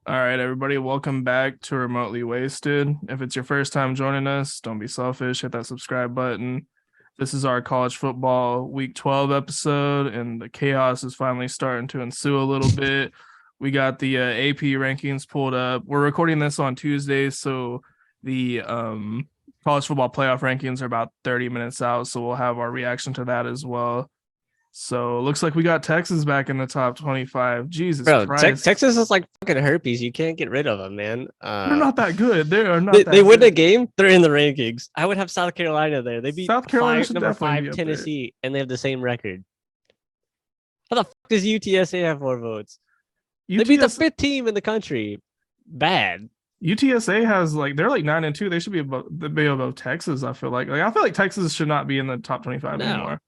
All right, everybody, welcome back to Remotely Wasted. If it's your first time joining us, don't be selfish, hit that subscribe button. This is our college football week 12 episode, and the chaos is finally starting to ensue a little bit. We got the AP rankings pulled up. We're recording this on Tuesday, so the college football playoff rankings are about 30 minutes out, so we'll have our reaction to that as well. So it looks like we got Texas back in the top 25. Jesus Bro, Christ. Texas is like fucking herpes. You can't get rid of them, man. They're not that good. They are They, not they that win a good. game, they're in the rankings. I would have South Carolina there. They beat South Carolina should number definitely five be up there. Tennessee, and they have the same record. How the fuck does UTSA have more votes? They beat the UTS fifth team in the country. Bad. UTSA has like they're like 9-2. They should be above Texas. I feel like Texas should not be in the top 25 No, anymore.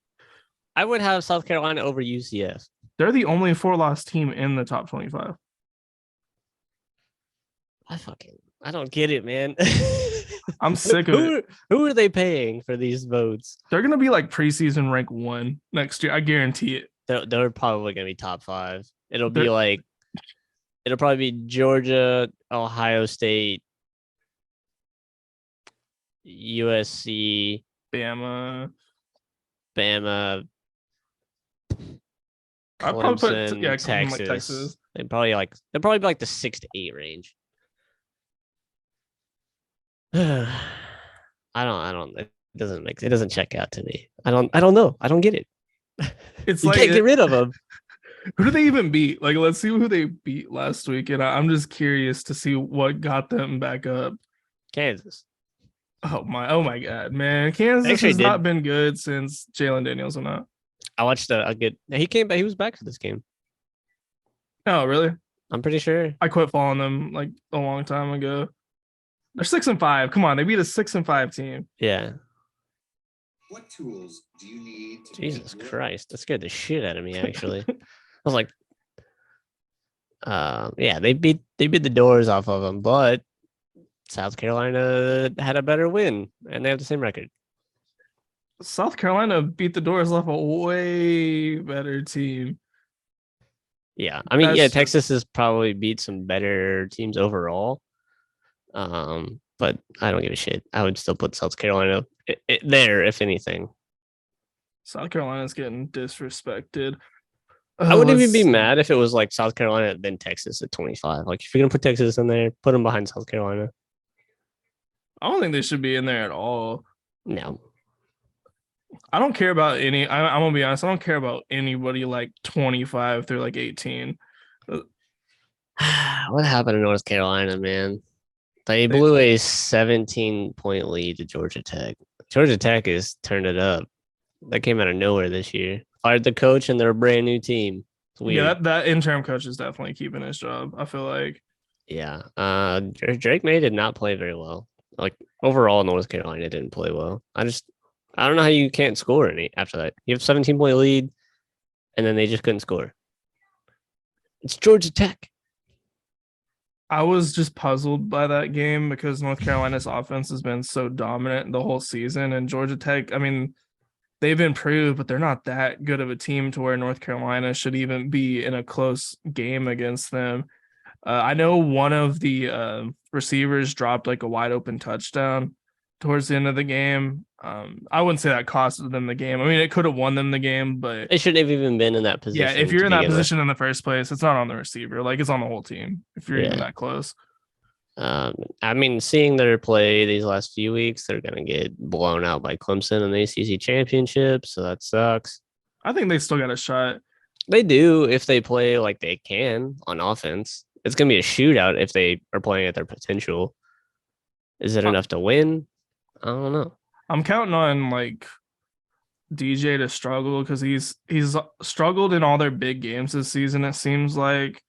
I would have South Carolina over UCF. They're the only 4-loss team in the top 25. I don't get it, man. I'm sick of it. Who are they paying for these votes? They're gonna be like preseason rank 1 next year. I guarantee it. They're probably gonna be top 5. It'll They're, be like it'll probably be Georgia, Ohio State, USC, Bama. Bama, I'd probably put Clemson, like Texas. Texas. They'll probably be like the 6 to 8 range. I don't. It doesn't check out to me. I don't know. I don't get it. It's You like can't get rid of them. who do they even beat? Like, let's see who they beat last week, and I'm just curious to see what got them back up. Kansas. Oh my God, man! Kansas has not been good since Jalen Daniels went out. I watched a good. He came back. He was back for this game. Oh, really? I'm pretty sure. I quit following them like a long time ago. They're 6-5. Come on, they beat a 6-5 team. Yeah. What tools do you need? Jesus Christ, that scared the shit out of me. Actually, I was like, yeah, they beat the doors off of them, but South Carolina had a better win, and they have the same record. South Carolina beat the doors off a way better team. Yeah, I mean, yeah, Texas has probably beat some better teams overall. But I don't give a shit. I would still put South Carolina there, if anything. South Carolina's getting disrespected. I wouldn't even be mad if it was like South Carolina then Texas at 25. Like if you're gonna put Texas in there, put them behind South Carolina. I don't think they should be in there at all. No. I don't care about any. I'm gonna be honest. I don't care about anybody like 25 through like 18. What happened to North Carolina, man? They blew a 17-point lead to Georgia Tech. Georgia Tech has turned it up. That came out of nowhere this year. Fired the coach and they're a brand new team. Yeah, that interim coach is definitely keeping his job, I feel like. Yeah. Drake May did not play very well. Like overall, North Carolina didn't play well. I don't know how you can't score any after that. You have 17-point lead, and then they just couldn't score. It's Georgia Tech. I was just puzzled by that game because North Carolina's offense has been so dominant the whole season, and Georgia Tech, I mean, they've improved, but they're not that good of a team to where North Carolina should even be in a close game against them. I know one of the receivers dropped like a wide open touchdown towards the end of the game. I wouldn't say that costed them the game. I mean, it could have won them the game, but they shouldn't have even been in that position. Yeah, if you're in that position in the first place, it's not on the receiver. Like it's on the whole team. If you're even that close. I mean, seeing their play these last few weeks, they're gonna get blown out by Clemson in the ACC championship, so that sucks. I think they still got a shot. They do if they play like they can on offense. It's gonna be a shootout if they are playing at their potential. Is it enough to win? I don't know. I'm counting on like DJ to struggle because he's struggled in all their big games this season, it seems like.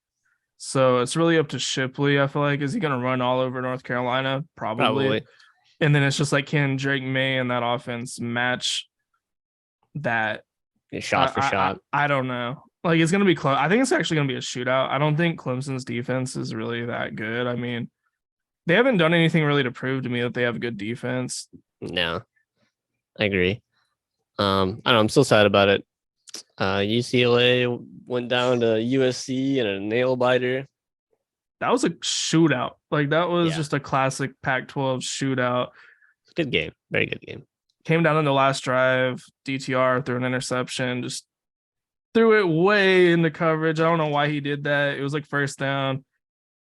So it's really up to Shipley, I feel like. Is he going to run all over North Carolina? Probably. And then it's just like, can Drake May and that offense match that? Shot for shot. I don't know. Like, it's going to be close. I think it's actually going to be a shootout. I don't think Clemson's defense is really that good. I mean, they haven't done anything really to prove to me that they have a good defense. No, I agree. I don't know. I'm still sad about it. UCLA went down to USC in a nail biter. That was a shootout. Like that was Yeah. just a classic Pac-12 shootout. Good game. Very good game. Came down in the last drive. DTR threw an interception. Just threw it way into coverage. I don't know why he did that. It was like first down.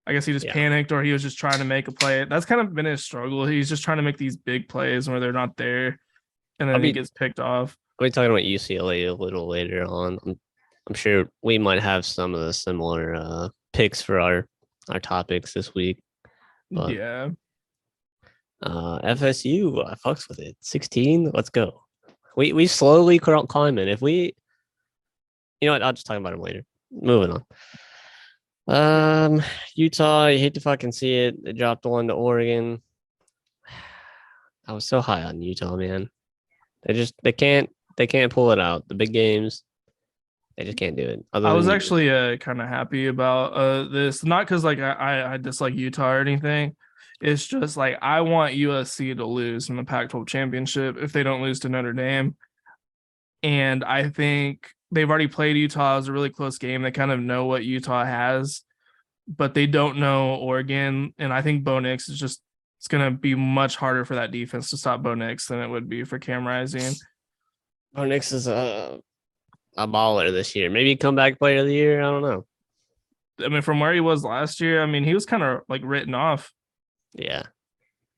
I guess he just panicked, or he was just trying to make a play. That's kind of been his struggle. He's just trying to make these big plays where they're not there, and then he gets picked off. I'll be talking about UCLA a little later on. I'm sure we might have some of the similar picks for our topics this week. But, yeah. FSU, I fucks with it. 16. Let's go. We slowly climbing. If we, you know what? I'll just talk about them later. Moving on. Utah, you hate to fucking see it. They dropped one to Oregon. I was so high on Utah, man. They can't pull it out. The big games, they just can't do it. I was actually kind of happy about this, not because like I dislike Utah or anything. It's just like I want USC to lose in the Pac-12 championship if they don't lose to Notre Dame. And I think they've already played Utah. It was a really close game. They kind of know what Utah has, but they don't know Oregon. And I think Bo Nix is just, it's going to be much harder for that defense to stop Bo Nix than it would be for Cam Rising. Bo Nix is a baller this year. Maybe comeback player of the year. I don't know. I mean, from where he was last year, I mean, he was kind of like written off. Yeah.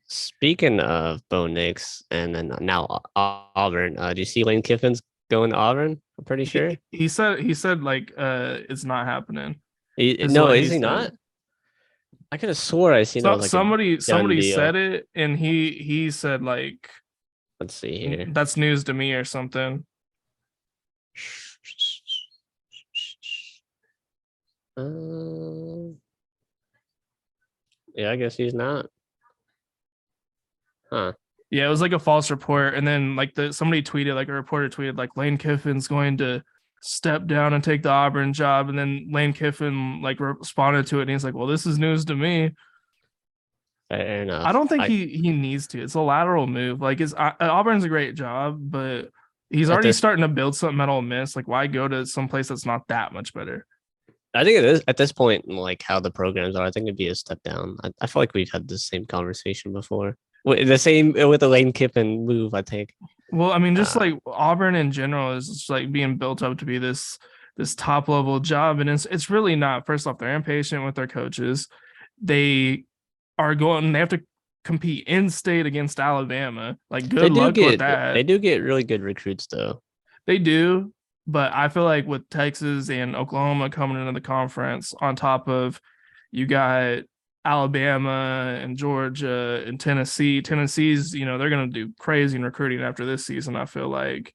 Speaking of Bo Nix and then now Auburn, do you see Lane Kiffin's going to Auburn? I'm pretty sure. He said like it's not happening. No, is he not? I could have swore I seen like somebody said it, and he said like, let's see here. That's news to me or something. Yeah, I guess he's not. Huh. Yeah, it was like a false report, and then like somebody tweeted, like a reporter tweeted, like Lane Kiffin's going to step down and take the Auburn job, and then Lane Kiffin like responded to it, and he's like, "Well, this is news to me." Fair enough. I don't think he needs to. It's a lateral move. Like, Auburn's a great job, but he's already starting to build something at Ole Miss. Like, why go to some place that's not that much better? I think it is at this point, like how the programs are. I think it'd be a step down. I feel like we've had the same conversation before. The same with the Lane Kiffin move, I think. Well, I mean, just like Auburn in general is just like being built up to be this top level job, and it's really not. First off, they're impatient with their coaches. They have to compete in state against Alabama. Like, good luck with that. They do get really good recruits, though. They do, but I feel like with Texas and Oklahoma coming into the conference, on top of you got Alabama and Georgia and Tennessee's, they're going to do crazy in recruiting after this season. I feel like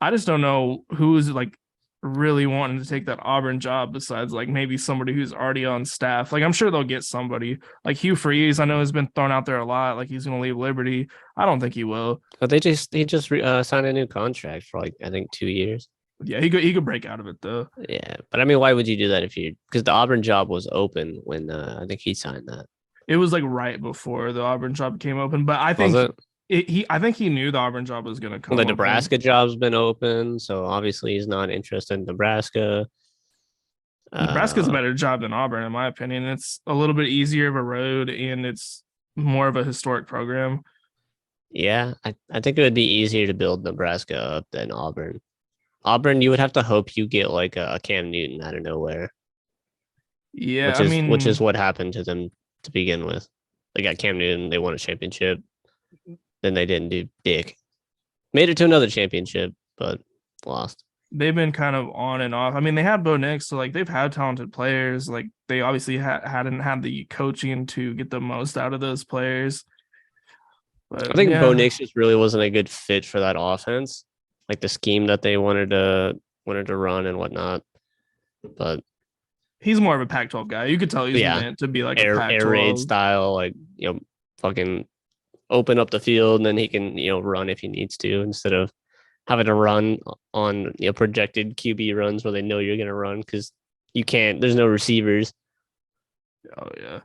I just don't know who's like really wanting to take that Auburn job besides like maybe somebody who's already on staff. Like, I'm sure they'll get somebody like Hugh Freeze. I know has been thrown out there a lot. Like, he's going to leave Liberty. I don't think he will. But he just signed a new contract for like, I think 2 years. Yeah, he could break out of it though. Yeah, but I mean, why would you do that because the Auburn job was open when I think he signed that? It was like right before the Auburn job came open, but I think I think he knew the Auburn job was going to come. Well, the Nebraska job's been open, so obviously he's not interested in Nebraska. Nebraska's a better job than Auburn, in my opinion. It's a little bit easier of a road, and it's more of a historic program. Yeah, I think it would be easier to build Nebraska up than Auburn. Auburn, you would have to hope you get like a Cam Newton out of nowhere. Yeah, which is what happened to them to begin with. They got Cam Newton, they won a championship. Then they didn't do dick. Made it to another championship, but lost. They've been kind of on and off. I mean, they had Bo Nix, so like they've had talented players. Like, they obviously hadn't had the coaching to get the most out of those players. But, I think Bo Nix just really wasn't a good fit for that offense, like the scheme that they wanted to run and whatnot. But he's more of a Pac-12 guy. You could tell he's meant to be like a Pac-12 air raid style, like fucking open up the field, and then he can run if he needs to, instead of having to run on projected QB runs where they know you're gonna run because you can't. There's no receivers. Oh yeah.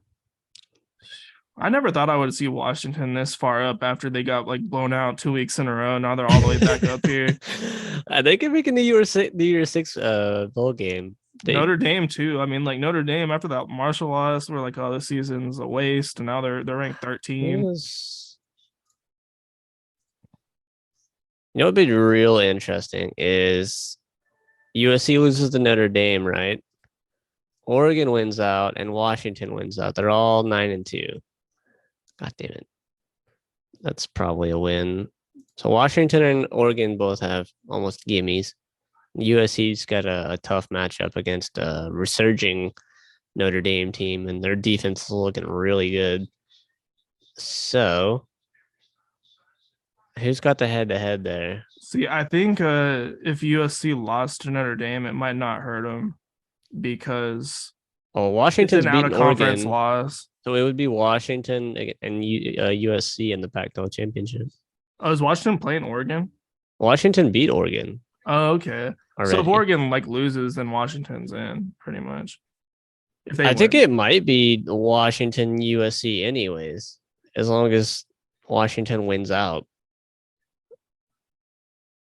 I never thought I would see Washington this far up after they got like blown out 2 weeks in a row. Now they're all the way back up here. They can make a New Year's Six bowl game. Notre Dame too. I mean, like Notre Dame after that Marshall loss, we're like, oh, this season's a waste, and now they're ranked 13. You know what'd be real interesting is USC loses to Notre Dame, right? Oregon wins out and Washington wins out. They're all 9-2. God damn it. That's probably a win. So Washington and Oregon both have almost gimmies. USC's got a tough matchup against a resurging Notre Dame team, and their defense is looking really good. So who's got the head-to-head there? See, I think if USC lost to Notre Dame, it might not hurt them because Washington's it's an beaten out-of-conference Oregon. loss. So it would be Washington and USC in the Pac-12 championship. Oh, is Washington playing Oregon? Washington beat Oregon. Oh, okay. Already. So if Oregon like loses, then Washington's in pretty much. If they I think win. it might be Washington USC anyways, as long as Washington wins out.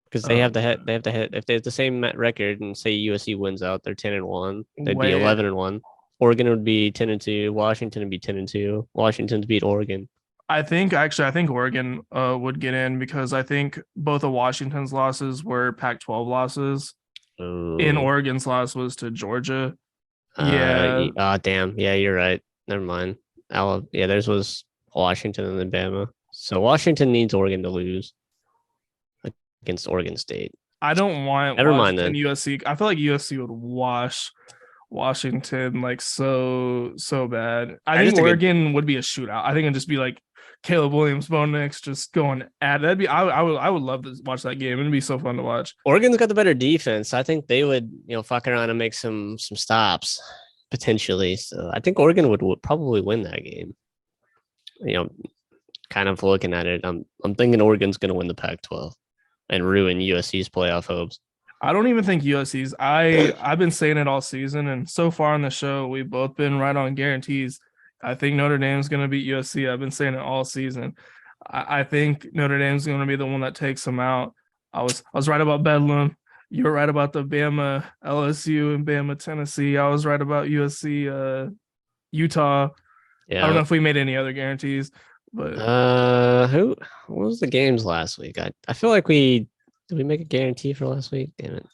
Because they have to hit. If they have the same record and say USC wins out, they're 10-1. They'd be 11-1. Oregon would be 10-2. Washington would be 10-2. Washington's beat Oregon. I think Oregon would get in because I think both of Washington's losses were Pac-12 losses. And Oregon's loss was to Georgia. Yeah. Damn. Yeah, you're right. Never mind. Yeah, theirs was Washington and then Bama. So Washington needs Oregon to lose against Oregon State. I don't want Never mind then. USC. I feel like USC would wash Washington like so bad. I think Oregon would be a shootout. I think it'd just be like Caleb Williams, Bo Nix just going at that'd be I would love to watch that game. It'd be so fun to watch. Oregon's got the better defense. I think they would, fuck around and make some stops potentially. So I think Oregon would probably win that game. Kind of looking at it, I'm thinking Oregon's going to win the Pac-12 and ruin USC's playoff hopes. I don't even think USC's. I've been saying it all season, and so far on the show, we've both been right on guarantees. I think Notre Dame's going to beat USC. I've been saying it all season. I think Notre Dame's going to be the one that takes them out. I was right about Bedlam. You were right about the Bama LSU and Bama Tennessee. I was right about USC Utah. Yeah. I don't know if we made any other guarantees, but what was the games last week? I feel like did we make a guarantee for last week? Damn it.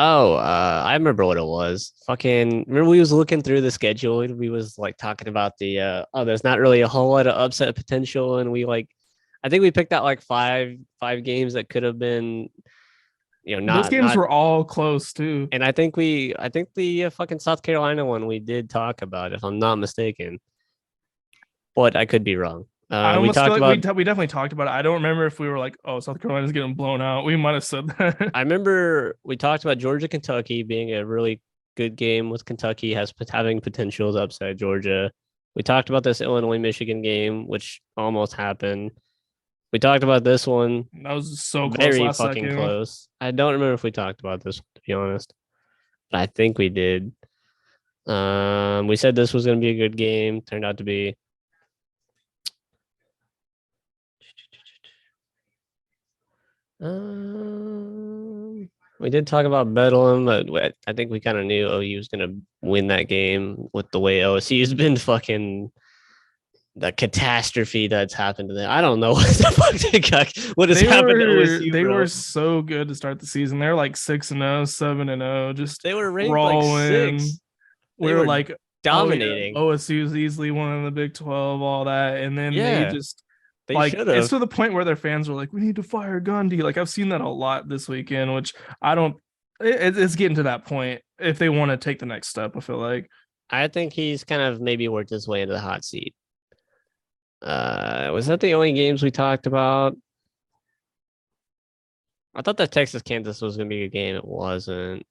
Oh, I remember what it was. Remember we was looking through the schedule and we was like talking about there's not really a whole lot of upset potential, and I think we picked out like five games that could have been, those games were all close too. And I think the fucking South Carolina one we did talk about, if I'm not mistaken, but I could be wrong. We definitely talked about it. I don't remember if we were like, oh, South Carolina's getting blown out. We might have said that. I remember we talked about Georgia, Kentucky being a really good game with Kentucky having potential to upset Georgia. We talked about this Illinois, Michigan game, which almost happened. We talked about this one. That was so close. Very fucking close. I don't remember if we talked about this, to be honest. But I think we did. We said this was going to be a good game. Turned out to be. We did talk about Bedlam, but I think we kind of knew OU was going to win that game with the way OSU's been fucking the catastrophe that's happened to them. I don't know what the fuck what has happened to OSU. They were so good to start the season. They're like 6-0, 7-0. Just they were ranked rolling. like 6. We were like dominating. OSU's easily one in the Big 12, all that, and then they just. It's to the point where their fans were like, we need to fire Gundy. Like, I've seen that a lot this weekend, which it's getting to that point if they want to take the next step, I feel like. I think he's kind of maybe worked his way into the hot seat. Was that the only games we talked about? I thought that Texas-Kansas was going to be a game. It wasn't.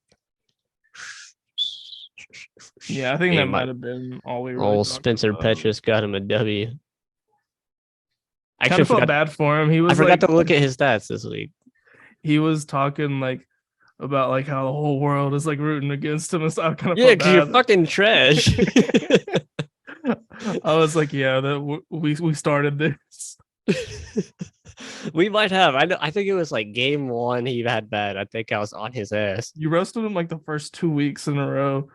Yeah, I think that might have been all we really talked Spencer about. Petras got him a W. I kind of felt bad for him. I forgot to look at his stats this week. He was talking about how the whole world is rooting against him and stuff. Because you're fucking trash. I was like, yeah, that we started this. We might have. I think it was like game 1 he had bad. I think I was on his ass. You roasted him like the first 2 weeks in a row,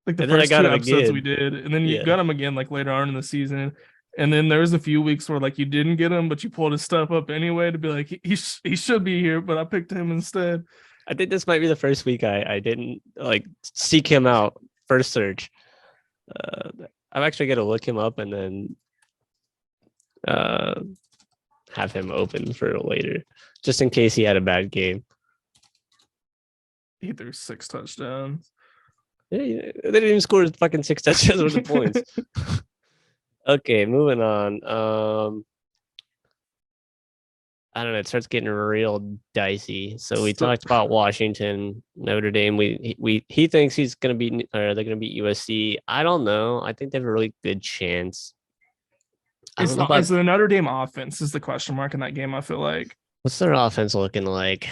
like the And then I first got two him episodes we again. did, and then you Yeah. got him again like later on in the season. And then there was a few weeks where like you didn't get him, but you pulled his stuff up anyway to be like he should be here, but I picked him instead. I think this might be the first week I didn't like seek him out first search. I'm actually gonna look him up and then have him open for later, just in case he had a bad game. He threw 6 touchdowns. Yeah, they didn't even score fucking 6 touchdowns worth of points. Okay, moving on. I don't know. It starts getting real dicey. So we talked about Washington, Notre Dame. He thinks he's gonna beat, or they're gonna beat USC. I don't know. I think they have a really good chance. Is the Notre Dame offense is the question mark in that game? I feel like. What's their offense looking like?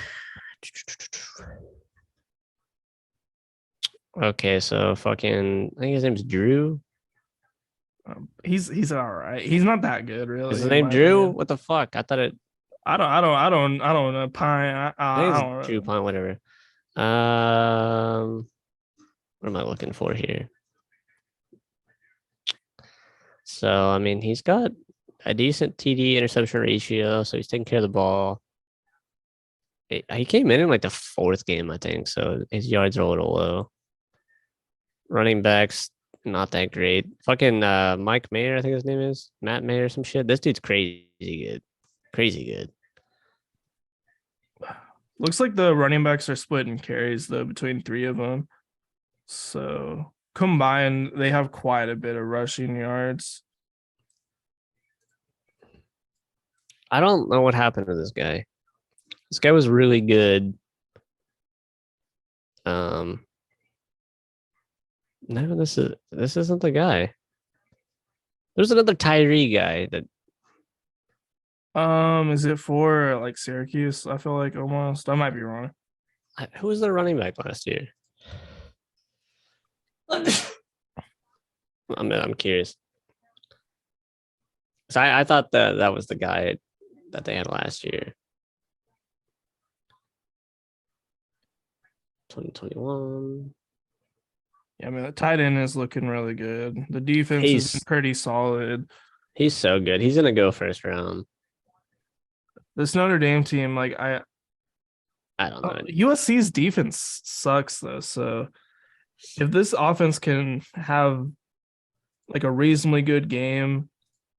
Okay, so fucking, I think his name's Drew. He's all right. He's not that good, really. Is his name Drew? Opinion. What the fuck? I thought it. I don't know. Pine. I don't Drew Pine. Whatever. What am I looking for here? So I mean, he's got a decent TD interception ratio, so he's taking care of the ball. He came in like the 4th game, I think, so his yards are a little low. Running backs, not that great. Fucking Mike Mayer, I think his name is Matt Mayer, some shit. This dude's crazy good. Looks like the running backs are splitting carries though between 3 of them. So combined, they have quite a bit of rushing yards. I don't know what happened to this guy. This guy was really good. No, this isn't the guy. There's another Tyree guy that. Is it for like Syracuse? I feel like almost. I might be wrong. Who was their running back last year? I'm curious. So I thought that was the guy that they had last year. 2021. Yeah, I mean the tight end is looking really good. The defense is pretty solid. He's so good. He's gonna go first round. This Notre Dame team, like I don't know. USC's defense sucks though. So if this offense can have like a reasonably good game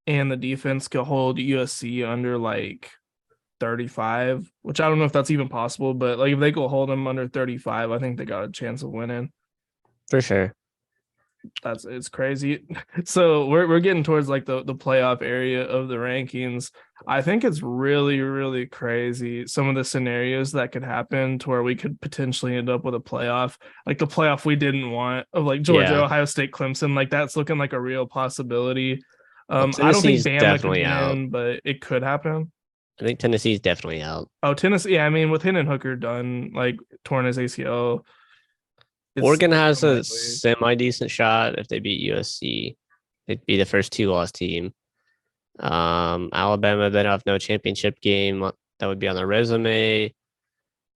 and the defense can hold USC under like 35, which I don't know if that's even possible, but like if they go hold them under 35, I think they got a chance of winning. For sure. It's crazy. So we're getting towards like the playoff area of the rankings. I think it's really, really crazy some of the scenarios that could happen to where we could potentially end up with a playoff, like the playoff we didn't want of like Georgia, Ohio State, Clemson. Like that's looking like a real possibility. I don't think Bama definitely could win, but it could happen. I think Tennessee's definitely out. Oh, Tennessee. Yeah, I mean, with Hendon Hooker done, like torn his ACL. Oregon has a semi-decent shot if they beat USC. They'd be the first 2-loss team. Alabama, they have no championship game. That would be on their resume.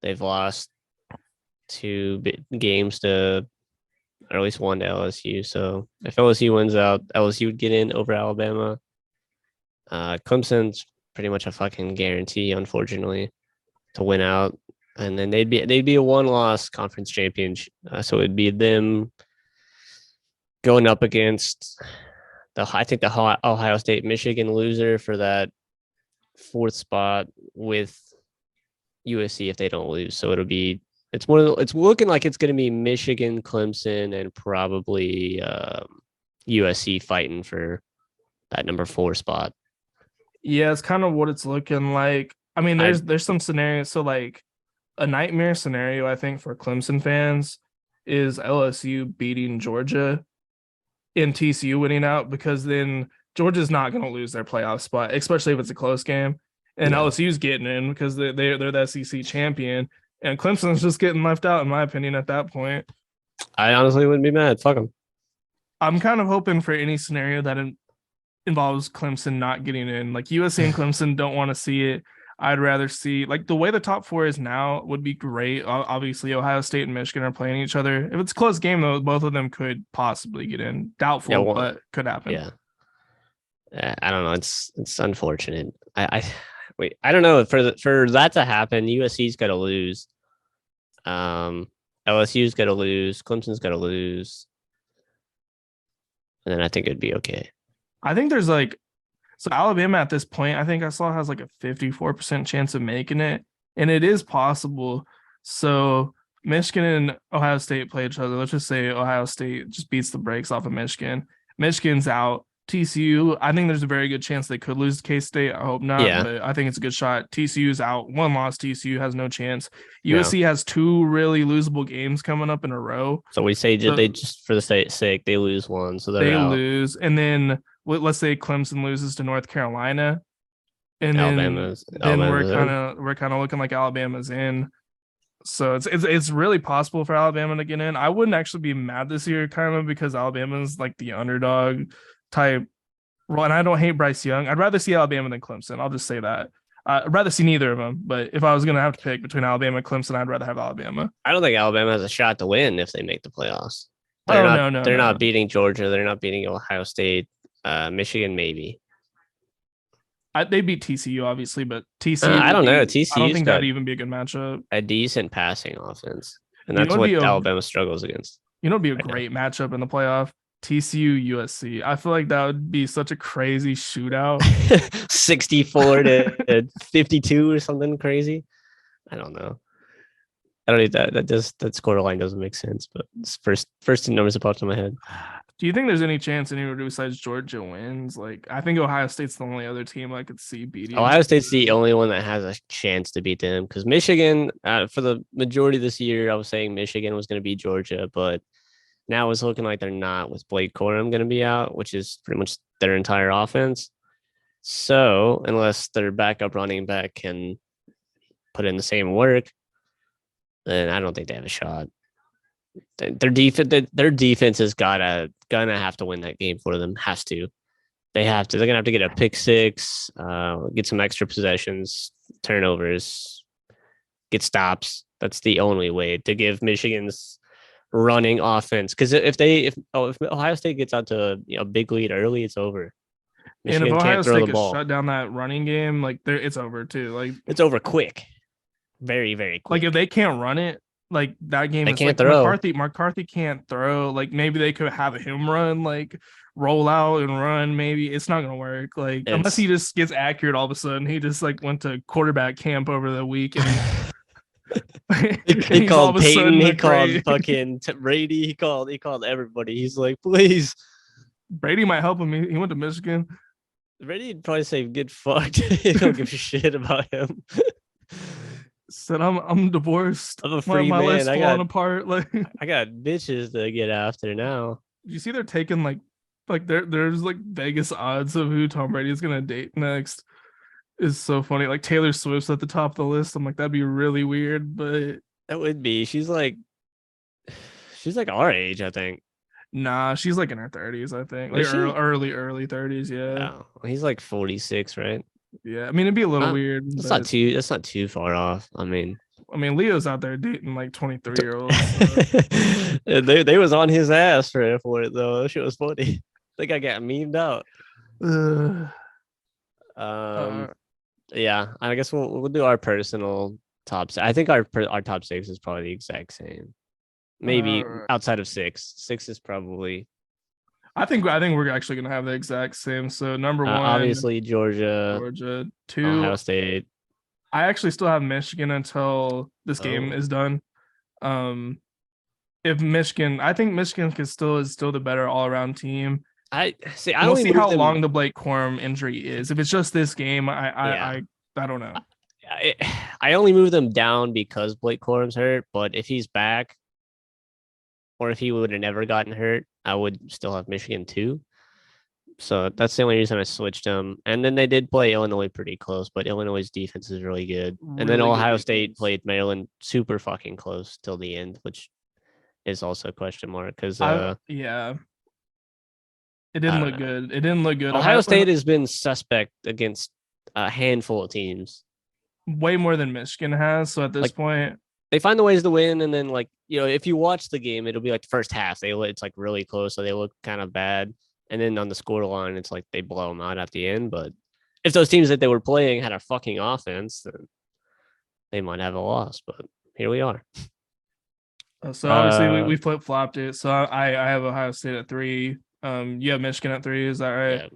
They've lost 2 games to, or at least 1 to LSU. So if LSU wins out, LSU would get in over Alabama. Clemson's pretty much a fucking guarantee, unfortunately, to win out. And then they'd be a 1-loss conference champion. So it'd be them going up against the Ohio State Michigan loser for that 4th spot with USC if they don't lose. So it's looking like it's going to be Michigan, Clemson, and probably USC fighting for that number 4 spot. Yeah, it's kind of what it's looking like. I mean, there's some scenarios. So like a nightmare scenario, I think, for Clemson fans is LSU beating Georgia and TCU winning out, because then Georgia's not going to lose their playoff spot, especially if it's a close game. And LSU's getting in because they're the SEC champion, and Clemson's just getting left out, in my opinion, at that point. I honestly wouldn't be mad. Fuck them. I'm kind of hoping for any scenario that involves Clemson not getting in. Like USC and Clemson don't want to see it. I'd rather see like the way the top four is now would be great. Obviously, Ohio State and Michigan are playing each other. If it's a close game though, both of them could possibly get in. Doubtful, Yeah, one, but could happen. yeah. I don't know. It's unfortunate. I wait. I don't know for that to happen. USC's got to lose. LSU's got to lose. Clemson's got to lose, and then I think it'd be okay. I think there's like so Alabama at this point, I think I saw has like a 54% chance of making it, and it is possible. So Michigan and Ohio State play each other. Let's just say Ohio State just beats the brakes off of Michigan. Michigan's out. TCU, I think there's a very good chance they could lose to K-State. I hope not, Yeah. but I think it's a good shot. TCU's out. One loss. TCU has no chance. No. USC has two really losable games coming up in a row. So we say So- they just for the sake they lose one, so they're They out. lose, and then let's say Clemson loses to North Carolina, and Alabama's then we're in. kind of looking like Alabama's in. So it's really possible for Alabama to get in. I wouldn't actually be mad this year, kind of, because Alabama's like the underdog type. Well, and I don't hate Bryce Young. I'd rather see Alabama than Clemson. I'll just say that. I'd rather see neither of them. But if I was gonna have to pick between Alabama and Clemson, I'd rather have Alabama. I don't think Alabama has a shot to win if they make the playoffs. No, They're not beating Georgia. They're not beating Ohio State. Michigan maybe. They beat TCU obviously, but TCU. I don't know. I don't TCU's think got that'd even be a good matchup. a decent passing offense, and You that's know what what'd be Alabama struggles against. You know, it'd be a Right now. great matchup in the playoff. TCU USC. I feel like that would be such a crazy shootout. 64 to 52 or something crazy. I don't know. I don't need that. That scoreline doesn't make sense. But it's first two numbers that popped in my head. Do you think there's any chance anywhere besides Georgia wins? Like, I think Ohio State's the only other team I could see beating. Ohio State's the only one that has a chance to beat them because Michigan, for the majority of this year, I was saying Michigan was going to beat Georgia, but now it's looking like they're not with Blake Corum going to be out, which is pretty much their entire offense. So unless their backup running back can put in the same work, then I don't think they have a shot. Their defense is gonna have to win that game for them. Has to. They have to. They're gonna have to get a pick six, get some extra possessions, turnovers, get stops. That's the only way to give Michigan's running offense. Because if Ohio State gets out to a big lead early, it's over. Michigan and if Ohio can't throw State the could ball. shut down that running game, like it's over too. Like It's over quick, very very quick. like if they can't run it, like that game They is can't like throw. McCarthy can't throw. Like maybe they could have him run, like roll out and run. Maybe it's not gonna work. Like unless he just gets accurate all of a sudden. He just like went to quarterback camp over the week and he called Peyton. He called great. fucking Brady. He called everybody. He's like, please. Brady might help him. He went to Michigan. Brady'd probably say, "Get fucked." He don't give a shit about him. Said I'm divorced. I'm a free my man. life's falling apart. Like I got bitches to get after now. you see, they're taking like there's like Vegas odds of who Tom Brady is gonna date next. Is so funny. Like Taylor Swift's at the top of the list. I'm like, that'd be really weird, but That would be. She's like our age, I think. nah, she's like in her 30s, I think. Like Is she? early 30s, yeah. Oh, he's like 46, right? Yeah. I mean, it'd be a little weird. That's but, not too far off. I mean, Leo's out there dating like 23-year-olds. So. they was on his ass for it though. That shit was funny. I think I got memed out. Yeah, I guess we'll do our personal tops. I think our top six is probably the exact same. Maybe outside of six. Six is probably. I think we're actually gonna have the exact same. So number one, obviously Georgia. 2, Ohio State. I actually still have Michigan until this game is done. If Michigan, I think Michigan is still the better all around team. I see. We'll see how long the Blake Corum injury is. If it's just this game, I don't know. I only move them down because Blake Corum's hurt. But if he's back, or if he would have never gotten hurt, I would still have Michigan too. So that's the only reason I switched them. And then they did play Illinois pretty close, but Illinois' defense is really good. And then Ohio State played Maryland super fucking close till the end, which is also a question mark because yeah. It I didn't don't look know. good. It didn't look good. Ohio State has been suspect against a handful of teams. way more than Michigan has. So at this Like, point, they find the ways to win, and then like if you watch the game, it'll be like the first half. It's like really close, so they look kind of bad, and then on the score line, it's like they blow them out at the end. But if those teams that they were playing had a fucking offense, then they might have a loss. But here we are. so obviously we flip flopped it. So I have Ohio State at 3. You have Michigan at 3. Is that right? Yeah,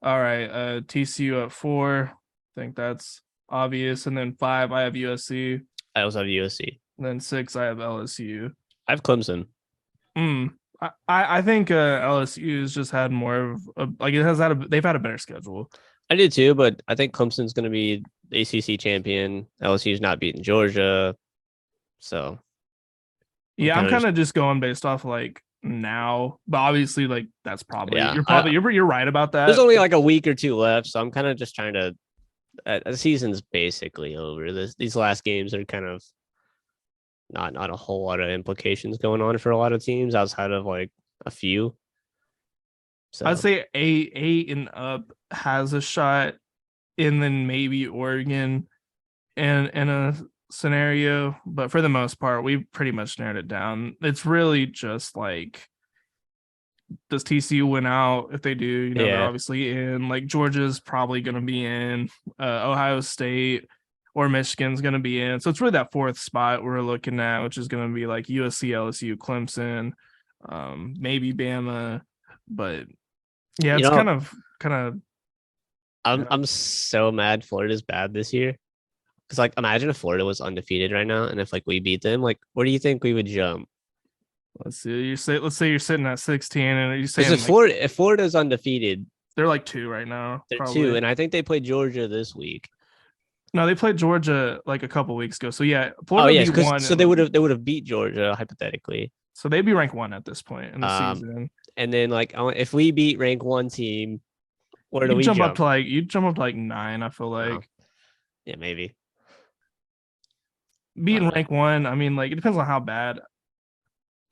All right. TCU at 4. I think that's obvious. And then 5, I have USC. I also have USC. And then 6, I have LSU. I have Clemson. I think LSU has just had more of like they've had a better schedule. I did too, but I think Clemson's going to be the ACC champion. LSU's not beating Georgia, so Yeah, I'm kind of just going based off like now, but obviously like that's probably you're right about that. There's only like a week or 2 left, so I'm kind of just trying to. The season's basically over. These last games are kind of not a whole lot of implications going on for a lot of teams outside of like a few. So I'd say eight and up has a shot, and then maybe Oregon in a scenario, but for the most part, we've pretty much narrowed it down. It's really just like, does TCU win out? If they do, they're obviously in. Like Georgia's probably going to be in. Ohio State or Michigan's going to be in. So it's really that 4th spot we're looking at, which is going to be like USC, LSU, Clemson, maybe Bama. But yeah, it's kind of. I'm so mad Florida's bad this year. Because like imagine if Florida was undefeated right now, and if like we beat them, like where do you think we would jump? Let's see. Let's say you're sitting at 16, and you're saying if Florida's undefeated, they're like 2 right now. They're probably 2, and I think they played Georgia this week. No, they played Georgia like a couple weeks ago. So yeah, Florida beat 1. So they would have beat Georgia hypothetically. So they'd be ranked 1 at this point in the season. And then like if we beat rank 1 team, where do we jump up to like you jump up to like 9? I feel like. Yeah, maybe. Beating rank 1, I mean, like it depends on how bad.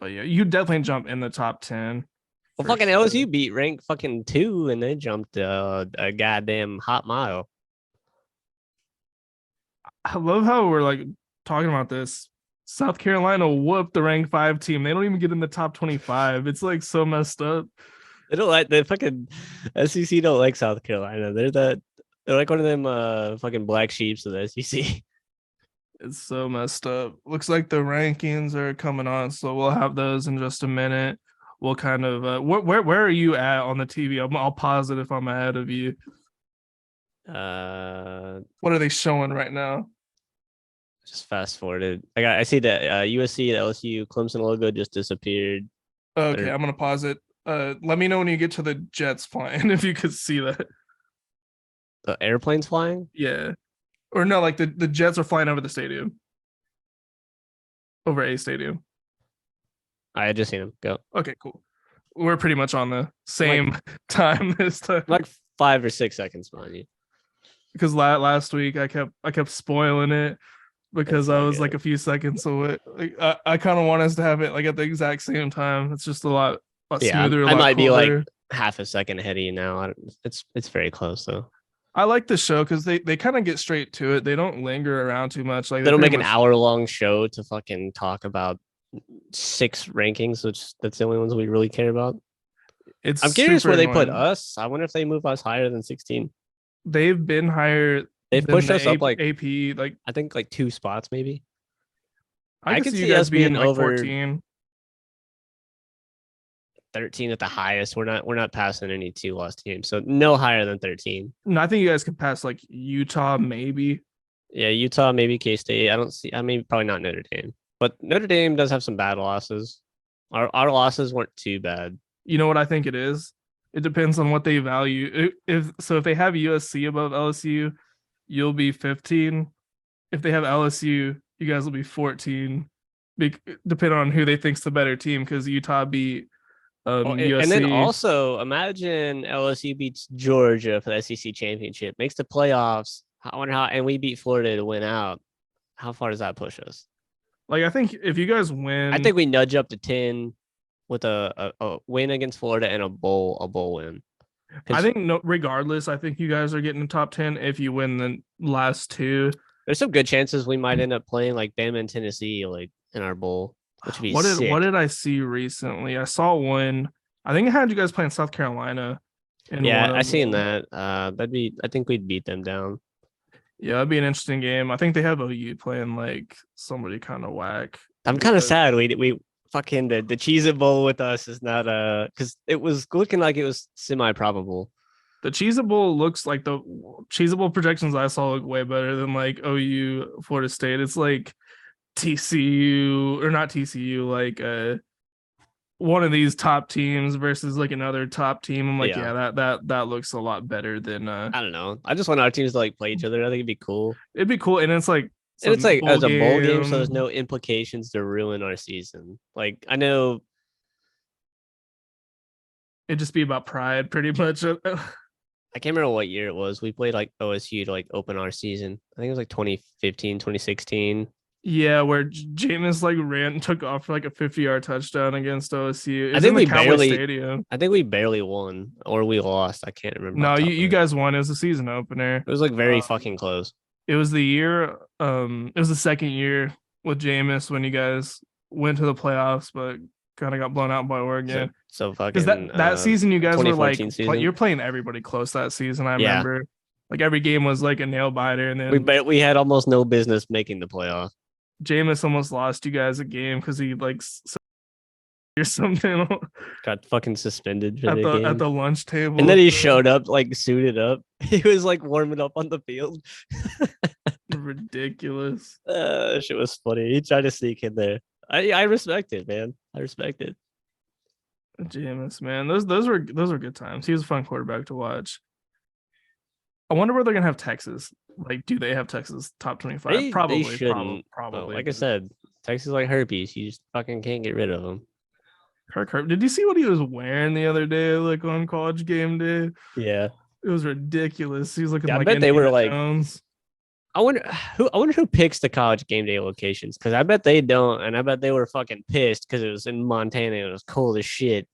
But yeah, you definitely jump in the top 10. Well, fucking LSU beat rank fucking 2, and they jumped a goddamn hot mile. I love how we're like talking about this. South Carolina whooped the rank 5 team. They don't even get in the top 25. It's like so messed up. They don't like the fucking SEC. Don't like South Carolina. They're like one of them fucking black sheeps of the SEC. It's so messed up. Looks like the rankings are coming on, so we'll have those in just a minute. We'll kind of where are you at on the TV? I'll pause it if I'm ahead of you. What are they showing right now? Just fast forwarded. I see that USC and LSU Clemson logo just disappeared. Okay, I'm gonna pause it. Let me know when you get to the jets flying, if you could see that. The airplanes flying? Yeah. Or no, like the jets are flying over the stadium. Over a stadium. I had just seen them go. Okay, cool. We're pretty much on the same time this time. Like 5 or 6 seconds behind you. Because last week I kept spoiling it because I was like a few seconds away. Like, I kind of want us to have it like at the exact same time. It's just a lot smoother. I might be like half a second ahead of you now. It's very close though. I like the show because they kind of get straight to it. They don't linger around too much. Like they don't make an hour-long show to fucking talk about 6 rankings, which that's the only ones we really care about. I'm curious where they put us. I wonder if they move us higher than 16. They've been higher. They've pushed us up like AP, like I think like 2 spots maybe. I could see us being like over 14. 13 at the highest. We're not passing any 2-loss teams, so no higher than 13. No, I think you guys can pass like Utah, maybe. Yeah, Utah, maybe K-State. I mean, probably not Notre Dame, but Notre Dame does have some bad losses. Our losses weren't too bad. You know what I think it is? It depends on what they value. If they have USC above LSU, you'll be 15. If they have LSU, you guys will be 14. Depending on who they think's the better team, because Utah beat. USC. And then also imagine LSU beats Georgia for the SEC championship, makes the playoffs. I wonder how, and we beat Florida to win out. How far does that push us? Like, I think if you guys win, I think we nudge up to 10. with a win against Florida and a bowl win. I think regardless, I think you guys are getting the top 10 if you win the last two. There's some good chances we might end up playing like Bama and Tennessee like in our bowl, which would be What sick. did I see recently? I saw one. I think I had you guys playing South Carolina in one Yeah, of I seen them. that. I think we'd beat them down. Yeah, that'd be an interesting game. I think they have OU playing like somebody kind of whack. I'm kind of sad we fucking the Cheez It Bowl with us is not because it was looking like it was semi probable. The Cheesable looks like the Cheesable projections I saw look way better than like OU Florida State. It's like TCU or not TCU, like one of these top teams versus like another top team. I'm like, yeah, that looks a lot better than I don't know. I just want our teams to like play each other. I think it'd be cool. It'd be cool. And it's like And it's like as a bowl game, so game. there's no implications to ruin our season. Like I know It'd just be about pride pretty much. I can't remember what year it was. We played like OSU to like open our season. I think it was like 2015, 2016. Yeah, where Jameis like ran and took off for like a 50-yard touchdown against OSU. I think we Stadium. I think we barely won or we lost. I can't remember. No, you guys won. It was a season opener. It was like very fucking close. It was the year. It was the second year with Jameis when you guys went to the playoffs, but kind of got blown out by Oregon. So fucking that season you guys were like you're playing everybody close that season. I remember like every game was like a nail biter, and then we had almost no business making the playoff. Jameis almost lost you guys a game because he like or something got fucking suspended at the lunch table, and then he showed up like suited up. He was like warming up on the field. Ridiculous. Shit was funny. He tried to sneak in there. I respect it, man. I respect it. Jameis, man, those were good times. He was a fun quarterback to watch. I wonder where they're gonna have Texas. Like, do they have Texas top 25? Probably. They shouldn't. Probably. Like I said, Texas is like herpes. You just fucking can't get rid of them. Kirk Herbstreit. Did you see what he was wearing the other day, like on College Game Day? Yeah, it was ridiculous. He was looking like I bet Indiana they were like. Jones. I wonder who picks the College Game Day locations, because I bet they don't, and I bet they were fucking pissed because it was in Montana and it was cold as shit.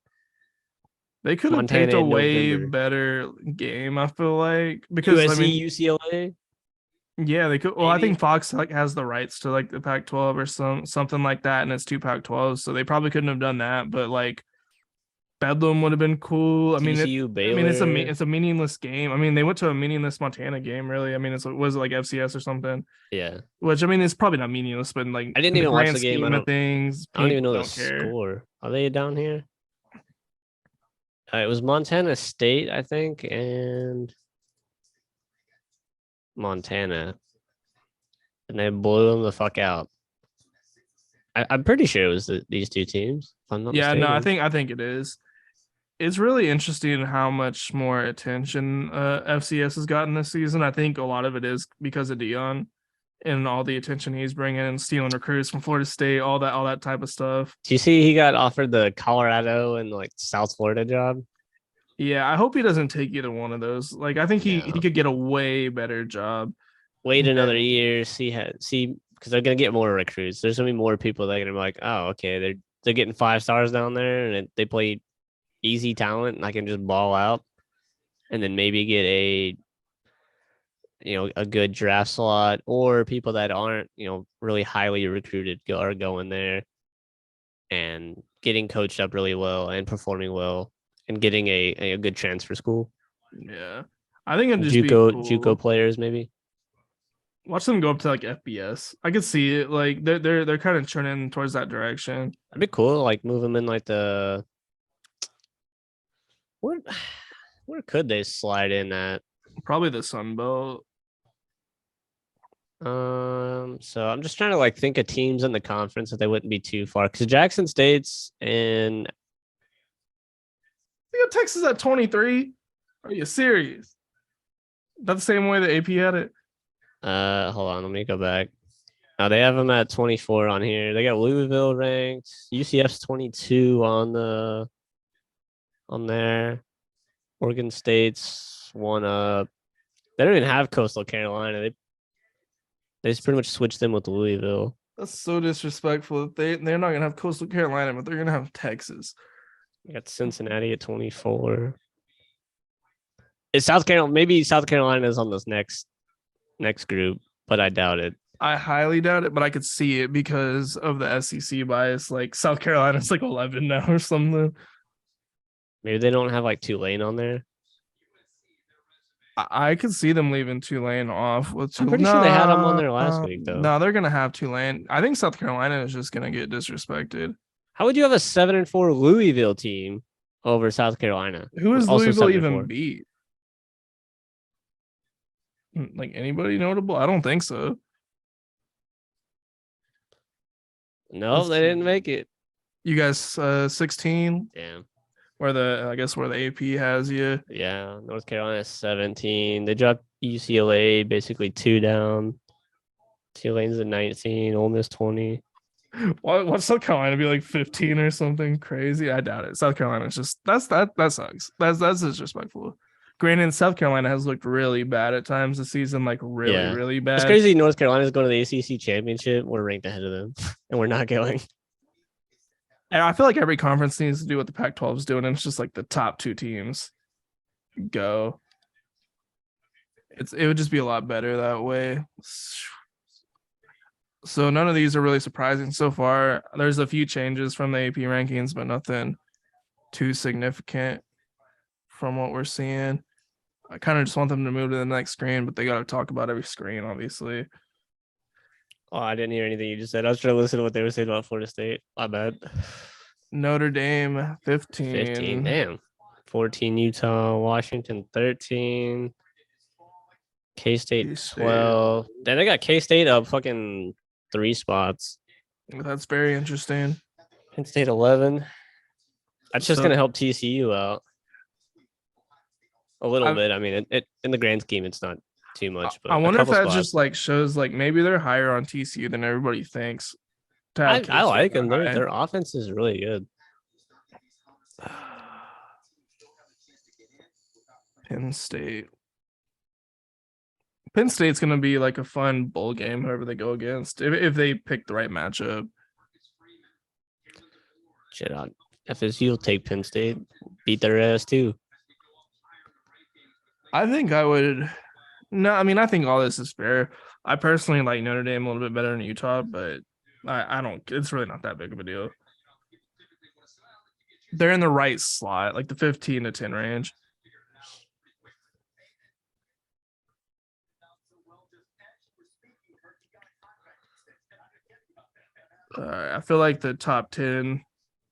They could have picked a way better game, I feel like, because USC, UCLA. Yeah, they could. Well, maybe. I think Fox like has the rights to like the Pac-12 or something like that, and it's 2 Pac-12s, so they probably couldn't have done that. But like Bedlam would have been cool. I mean, it's a meaningless game. I mean, they went to a meaningless Montana game, really. I mean, was it like FCS or something? Yeah. Which I mean, it's probably not meaningless, but like I didn't even watch the game. I don't even know the care. Score. Are they down here? It was Montana State, I think, and Montana, and they blew them the fuck out. I'm pretty sure it was these two teams. If I'm not mistaken. No, I think it is. It's really interesting how much more attention FCS has gotten this season. I think a lot of it is because of Deion and all the attention he's bringing and stealing recruits from Florida State, all that type of stuff. Do you see he got offered the Colorado and like South Florida job? Yeah, I hope he doesn't take either one of those. Like, I think he could get a way better job. Wait another year, see because they're gonna get more recruits. There's gonna be more people that are gonna be like, oh, okay, they're getting 5 stars down there, and they play easy talent, and I can just ball out, and then maybe get a good draft slot, or people that aren't really highly recruited are going there and getting coached up really well and performing well and getting a good transfer school. Yeah, I think it'd just JUCO players maybe. Watch them go up to like FBS. I could see it. Like they're kind of turning towards that direction. That'd be cool. Like move them in like the where could they slide in at? Probably the Sun Belt. So I'm just trying to like think of teams in the conference that they wouldn't be too far, because Jackson State's and you got Texas at 23. Are you serious? That's the same way the AP had it. Hold on, let me go back. Now they have them at 24 on here. They got Louisville ranked. UCF's 22 on there. Oregon State's one up. They don't even have Coastal Carolina. They just pretty much switched them with Louisville. That's so disrespectful. They're not gonna have Coastal Carolina, but they're gonna have Texas. We got Cincinnati at 24. Is South Carolina? Maybe South Carolina is on this next group, but I doubt it. I highly doubt it, but I could see it because of the SEC bias. Like South Carolina's like 11 now or something. Maybe they don't have like Tulane on there. I could see them leaving Tulane off. With I'm pretty sure they had them on there last week, though. No, they're gonna have Tulane. I think South Carolina is just gonna get disrespected. How would you have a 7-4 Louisville team over South Carolina? Who is Also Louisville 7-4. even beat? Like anybody notable? I don't think so. No, Let's they didn't make it. You guys 16? Damn. Where the AP has you. Yeah, North Carolina 17. They dropped UCLA basically 2 down. Tulane's at 19. Ole Miss 20. What's South Carolina be like 15 or something crazy? I doubt it. South Carolina's just that sucks. That's disrespectful. Granted, South Carolina has looked really bad at times this season, like really bad. It's crazy. North Carolina's going to the ACC championship. We're ranked ahead of them, and we're not going. And I feel like every conference needs to do what the Pac-12 is doing, and it's just like the top 2 teams go. It would just be a lot better that way. So none of these are really surprising so far. There's a few changes from the AP rankings, but nothing too significant from what we're seeing. I kind of just want them to move to the next screen, but they got to talk about every screen, obviously. Oh, I didn't hear anything you just said. I was trying to listen to what they were saying about Florida State. My bad. Notre Dame 15. 15. Damn. 14 Utah, Washington 13. K-State 12. Then they got K-State up fucking 3 spots. That's very interesting. Penn State 11. That's just gonna help TCU out a little bit. I mean, it in the grand scheme, it's not too much. But I wonder if that just like shows like maybe they're higher on TCU than everybody thinks. I like them. Their offense is really good. Penn State's gonna be like a fun bowl game, whoever they go against, if they pick the right matchup. Shit on FSU will take Penn State, beat their ass too. I think I would. No, I mean I think all this is fair. I personally like Notre Dame a little bit better than Utah, but I don't. It's really not that big of a deal. They're in the right slot, like the 15 to 10 range. I feel like the top 10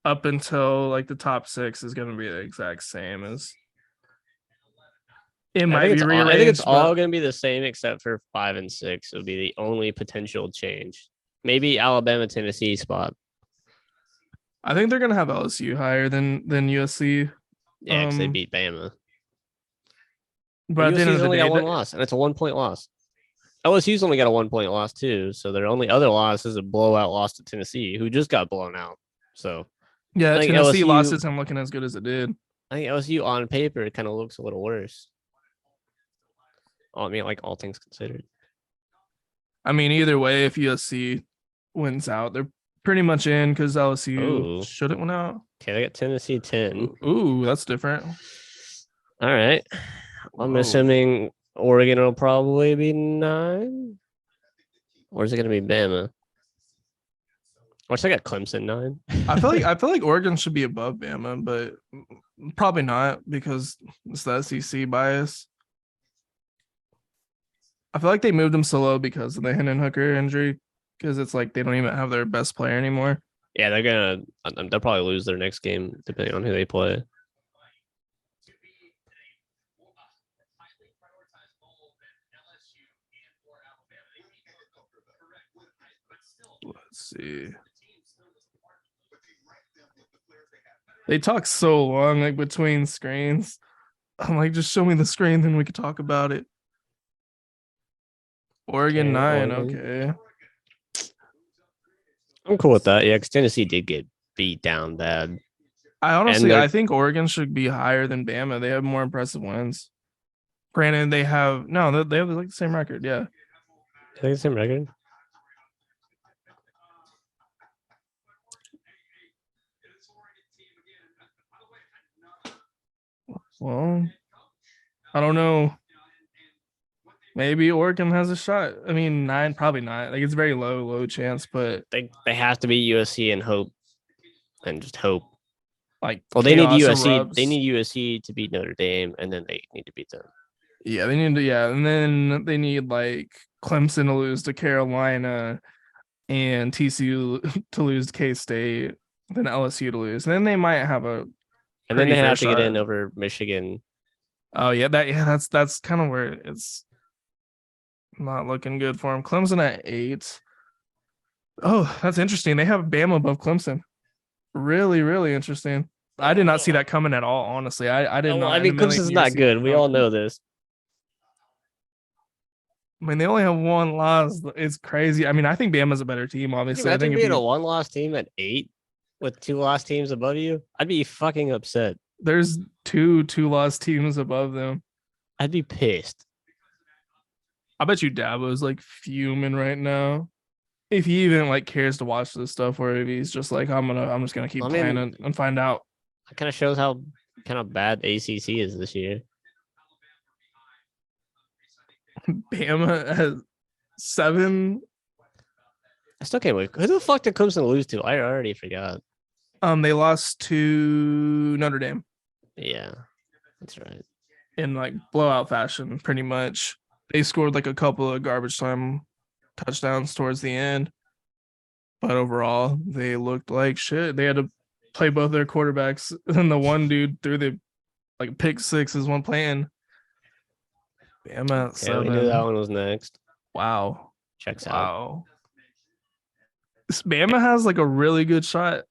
up until like the top 6 is going to be the exact same as it might be rearranged. I think it's all going to be the same except for 5 and 6. It would be the only potential change. Maybe Alabama, Tennessee spot. I think they're going to have LSU higher than USC. Yeah, because they beat Bama. But USC's only got 1 loss, and it's a 1-point loss. LSU's only got a 1-point loss too, so their only other loss is a blowout loss to Tennessee, who just got blown out. So yeah, Tennessee loss isn't looking as good as it did. I think LSU on paper kind of looks a little worse. I mean, like all things considered. I mean, either way, if USC wins out, they're pretty much in because LSU shouldn't win out. Okay, they got Tennessee 10. Ooh, that's different. All right. I'm assuming Oregon will probably be 9. Or is it going to be Bama? Or I got Clemson 9. I feel like Oregon should be above Bama, but probably not because it's the SEC bias. I feel like they moved them so low because of the Hendon Hooker injury, because it's like they don't even have their best player anymore. Yeah, they'll probably lose their next game depending on who they play. Let's see. They talk so long, like between screens. I'm like, just show me the screen, then we could talk about it. Oregon 9, okay. I'm cool with that. Yeah, because Tennessee did get beat down bad. I think Oregon should be higher than Bama. They have more impressive wins. Granted, they have like the same record. Yeah, I think the same record. Well, I don't know. Maybe Oregon has a shot. I mean, 9, probably not. Like it's very low chance, but They have to beat USC and hope and just hope. like Well, they need chaos USC. erupts. They need USC to beat Notre Dame, and then they need to beat them. Yeah, they need to. Yeah, and then they need like Clemson to lose to Carolina and TCU to lose to K State, then LSU to lose. And then they might have a And then pretty they fair have to get in shot. over Michigan. Oh yeah, that's kind of where it's not looking good for them. Clemson at 8. Oh, that's interesting. They have Bama above Clemson. Really interesting. I did not see that coming at all. Honestly, I did Oh, well, not. I In a mean, million Clemson's years not see that good. We all coming. know this. I mean, they only have one loss. It's crazy. I mean, I think Bama's a better team. Can you Obviously, I imagine think if being a you one-loss team at 8 with 2 loss teams above you? I'd be fucking upset. there's two loss teams above them. I'd be pissed. I bet you Dabo's like fuming right now. If he even like cares to watch this stuff, or if he's just like, I'm just gonna keep I mean, playing it and find out. That kind of shows how kind of bad ACC is this year. Bama has 7. I still can't wait. Who the fuck did Clemson lose to? I already forgot. They lost to Notre Dame Yeah, that's right. in like blowout fashion, pretty much. They scored like a couple of garbage time touchdowns towards the end, but overall they looked like shit. They had to play both their quarterbacks, and the one dude threw the like pick 6 is one playing. Bama at Okay, we knew that 7. one was next. Wow. Checks out. Wow. This Bama has like a really good shot.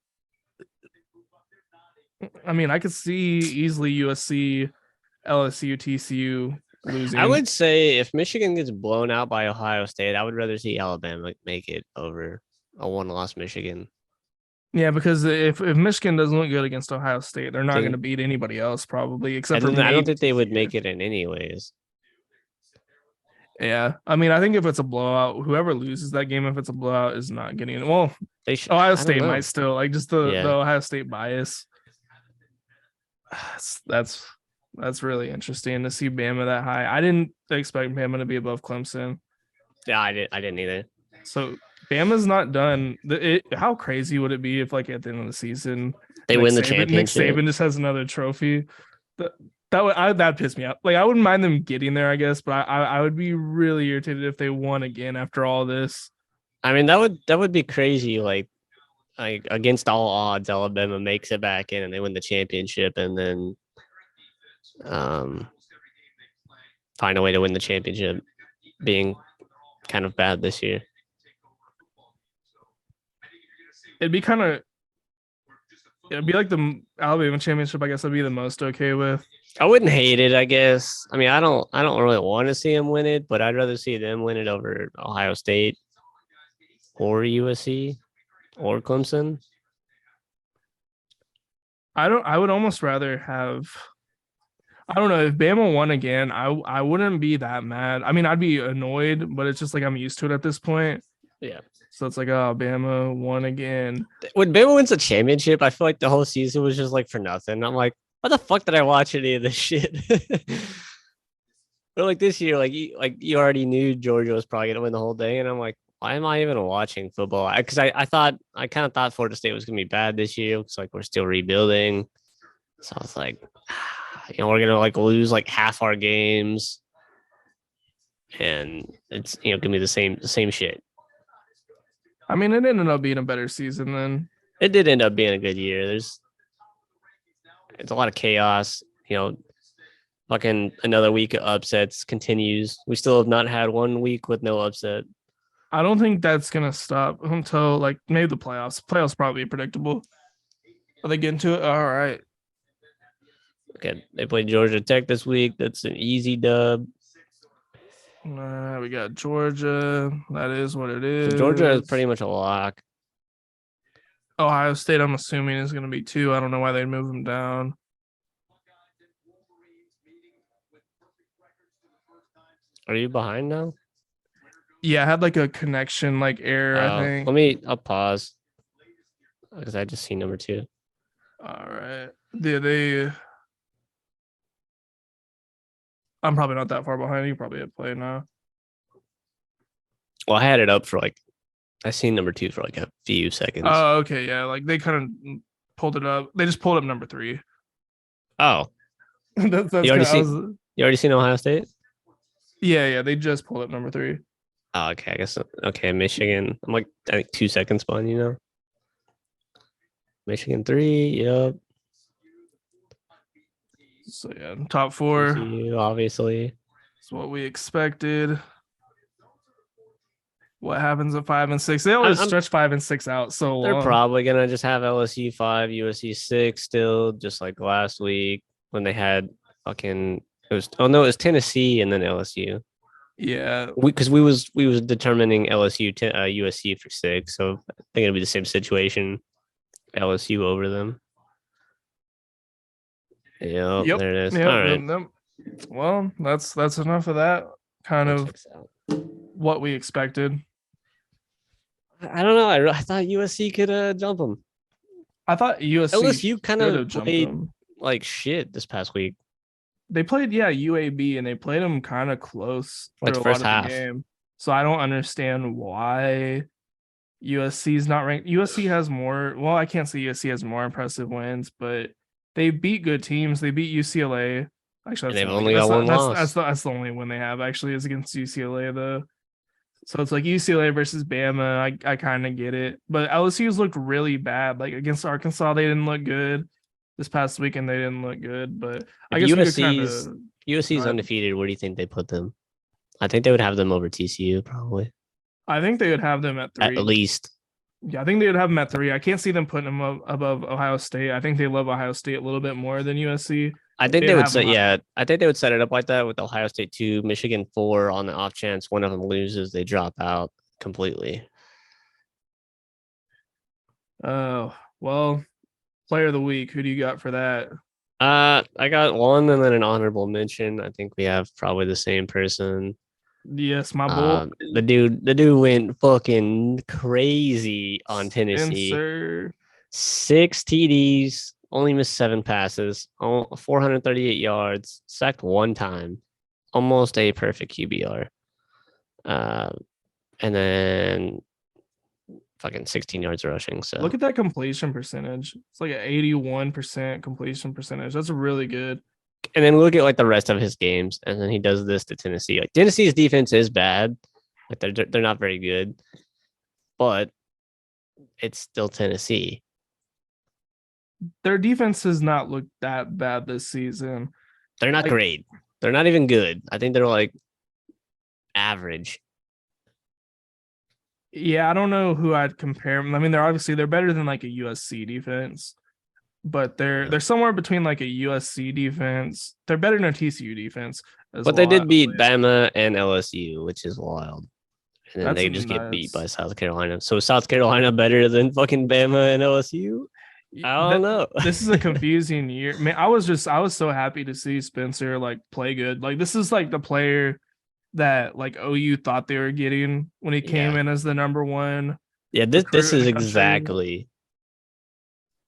I mean, I could see easily USC, LSU, TCU losing. I would say if Michigan gets blown out by Ohio State, I would rather see Alabama make it over a one-loss Michigan. Yeah, because if Michigan doesn't look good against Ohio State, they're not Think- going to beat anybody else probably, except And for then I maybe don't think they would TCU. make it in anyways. Yeah, I mean, I think if it's a blowout, whoever loses that game, if it's a blowout, is not getting it. Well, They should. Ohio I don't State know. might still like just the Yeah. Ohio State bias. That's really interesting to see Bama that high. I didn't expect Bama to be above Clemson. Yeah, I didn't either. So Bama's not done. How crazy would it be if, like, at the end of the season, They Nick win the Saban, Nick championship. Saban just has another trophy? That pissed me off. Like, I wouldn't mind them getting there, I guess, but I would be really irritated if they won again after all this. I mean, that would be crazy. Like against all odds, Alabama makes it back in and they win the championship, and then find a way to win the championship, being kind of bad this year. It'd be like the Alabama championship. I guess I'd be the most okay with. I wouldn't hate it, I guess. I mean, I don't really want to see them win it, but I'd rather see them win it over Ohio State or USC or Clemson. I would almost rather have. I don't know if Bama won again. I wouldn't be that mad. I mean, I'd be annoyed, but it's just like I'm used to it at this point. Yeah. So it's like, oh, Bama won again. When Bama wins a championship, I feel like the whole season was just like for nothing. I'm like, why the fuck did I watch any of this shit? But like this year, like you already knew Georgia was probably gonna win the whole thing, and I'm like, why am I even watching football? Because I kind of thought Florida State was gonna be bad this year. It's like we're still rebuilding, so I was like, we're gonna like lose like half our games, and it's gonna be the same shit. I mean, it ended up being a better season than. It did end up being a good year. It's a lot of chaos. Fucking another week of upsets continues. We still have not had 1 week with no upset. I don't think that's gonna stop until like maybe the playoffs. Playoffs probably predictable. Are they getting to it? All right. Okay, they played Georgia Tech this week. That's an easy dub. We got Georgia. That is what it is. So Georgia is pretty much a lock. Ohio State, I'm assuming, is going to be 2. I don't know why they'd move them down. Are you behind now? Yeah, I had like a connection like error, I think. I'll pause because I just see number 2. All right. Yeah, I'm probably not that far behind. You probably hit play now. Well, I had it up for like I seen number 2 for like a few seconds. Oh, okay, yeah. Like they kind of pulled it up. They just pulled up number 3. Oh, That's you already kind seen of. you already seen Ohio State? Yeah. They just pulled up number 3. Oh, okay. I guess okay. Michigan. I'm like I think 2 seconds behind. Michigan 3. Yep. So yeah, top 4 TCU, obviously. is what we expected. What happens at 5 and 6? They always stretch 5 and 6 out so long. They're probably gonna just have LSU 5, USC 6 still, just like last week when they had fucking. It was Tennessee and then LSU. Yeah, Because we was determining LSU USC for 6, so I think it'll be the same situation. LSU over them. Yep, Yep. there it is. Yep. All right. Yep. Well, that's enough of that. Kind That of checks out. what we expected. I don't know. I thought USC could jump them. I thought USC LSU kind should have of jumped played them. like shit this past week. They played UAB and they played them kind of close Like through the a lot first of half. the game. So I don't understand why USC is not ranked. USC has more. Well, I can't say USC has more impressive wins, but they beat good teams. They beat UCLA. Actually, And that's they've the only got one loss. that's the only win they have. Actually, is against UCLA though. So it's like UCLA versus Bama. I kind of get it, but LSU's looked really bad. Like against Arkansas, they didn't look good. This past weekend, they didn't look good. But I If guess we could kind of. USC's undefeated, where do you think they put them? I think they would have them over TCU probably. I think they would have them at 3. At least. Yeah, I think they would have them at 3. I can't see them putting them above Ohio State. I think they love Ohio State a little bit more than USC. I think they would set I think they would set it up like that with Ohio State 2, Michigan 4 on the off chance one of them loses, they drop out completely. Oh, well, player of the week. Who do you got for that? I got one and then an honorable mention. I think we have probably the same person. Yes, my boy. The dude went fucking crazy on Tennessee. Spencer. 6 TDs, only missed 7 passes, 438 yards, sacked 1 time, almost a perfect QBR. And then fucking 16 yards rushing. So look at that completion percentage. It's like an 81% completion percentage. That's really good. And then look at like the rest of his games, and then he does this to Tennessee. Like Tennessee's defense is bad, like they're not very good, but it's still Tennessee. Their defense has not looked that bad this season. They're not great. They're not even good. I think they're like average. Yeah, I don't know who I'd compare them. I mean, they're better than like a USC defense, but they're somewhere between like a USC defense. They're better than a TCU defense. But they did beat Bama and LSU, which is wild. And then That's they just get beat by South Carolina. So is South Carolina better than fucking Bama and LSU? I don't know. This is a confusing year. Man, I was so happy to see Spencer like play good. Like this is like the player that like OU thought they were getting when he came in as the number 1. Yeah, this is exactly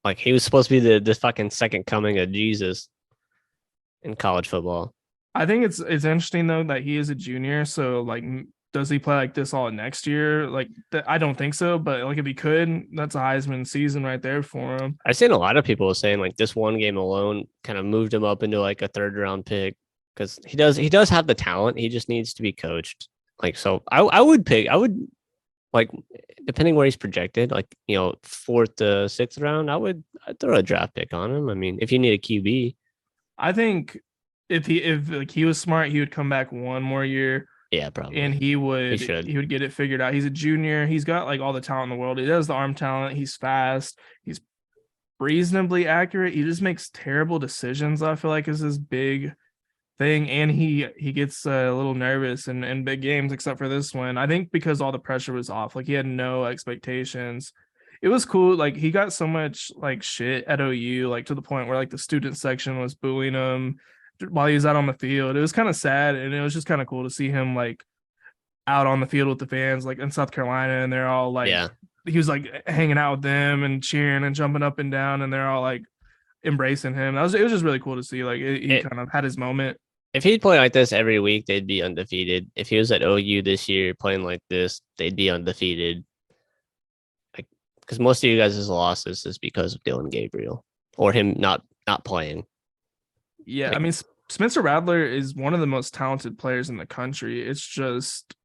like he was supposed to be the fucking second coming of Jesus in college football. I think it's interesting though that he is a junior. So like, does he play like this all next year? Like, I don't think so. But like, if he could, that's a Heisman season right there for him. I've seen a lot of people saying like this one game alone kind of moved him up into like a 3rd round pick because he does have the talent. He just needs to be coached. Like, so I would like depending where he's projected, like 4th to 6th round, I'd throw a draft pick on him. I mean, if you need a QB, I think if he was smart, he would come back one more year. Yeah, probably. And he would get it figured out. He's a junior. He's got like all the talent in the world. He does the arm talent. He's fast. He's reasonably accurate. He just makes terrible decisions. I feel like is his big thing. And he gets a little nervous in big games, except for this one. I think because all the pressure was off. Like he had no expectations. It was cool. Like he got so much like shit at OU, like to the point where like the student section was booing him while he was out on the field. It was kind of sad, and it was just kind of cool to see him like out on the field with the fans, like in South Carolina, and they're all like, he was like hanging out with them and cheering and jumping up and down, and they're all like embracing him. It was just really cool to see. Like he kind of had his moment. If he'd play like this every week, they'd be undefeated. If he was at OU this year playing like this, they'd be undefeated. Like, because most of you guys' losses is because of Dylan Gabriel or him not playing. Yeah, Like, I mean, Spencer Rattler is one of the most talented players in the country. It's just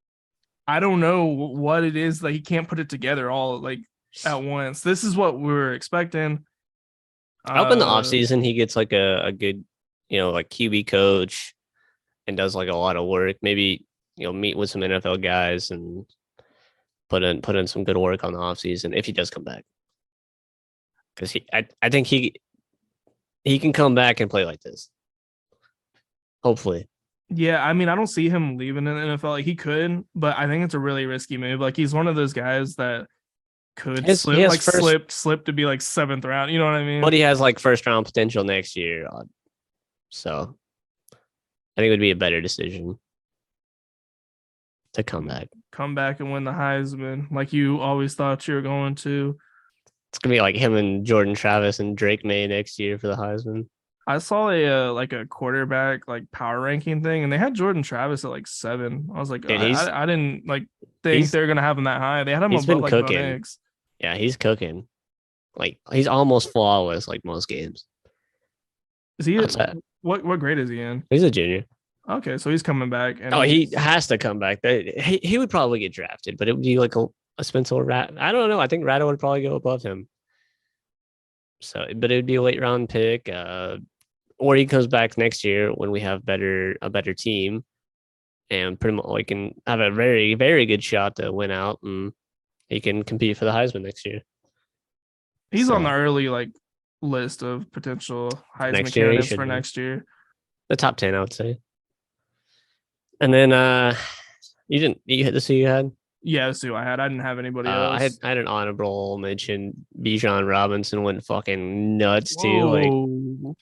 I don't know what it is that he can't put it together all like at once. This is what we were expecting. I hope in the offseason he gets like a good, like QB coach and does like a lot of work. Maybe, meet with some NFL guys and put in some good work on the offseason if he does come back. Because I think he can come back and play like this. Hopefully. Yeah, I mean, I don't see him leaving in the NFL. Like he could, but I think it's a really risky move. Like he's one of those guys that could slip to be like 7th round. You know what I mean? But he has like first round potential next year. So I think it would be a better decision to come back. Come back and win the Heisman like you always thought you were going to. It's gonna be like him and Jordan Travis and Drake May next year for the Heisman. I saw a quarterback like power ranking thing, and they had Jordan Travis at like 7. I was like, Dude, I didn't like think they were gonna have him that high. They had him above like Bo Nix. Yeah, he's cooking. Like he's almost flawless like most games. Is he? What grade is he in? He's a junior. Okay, so he's coming back. And he has to come back. He would probably get drafted, but it would be like a Spencer Rat. I don't know. I think Rattle would probably go above him. So, but it would be a late round pick. Or he comes back next year when we have a better team, and pretty much we can have a very, very good shot to win out, and he can compete for the Heisman next year. He's on the early list of potential Heisman candidates for next year. The top 10, I would say. And then you hit the who you had? Yeah, that's who I had. I didn't have anybody else. I had an honorable mention. Bijan Robinson went fucking nuts too.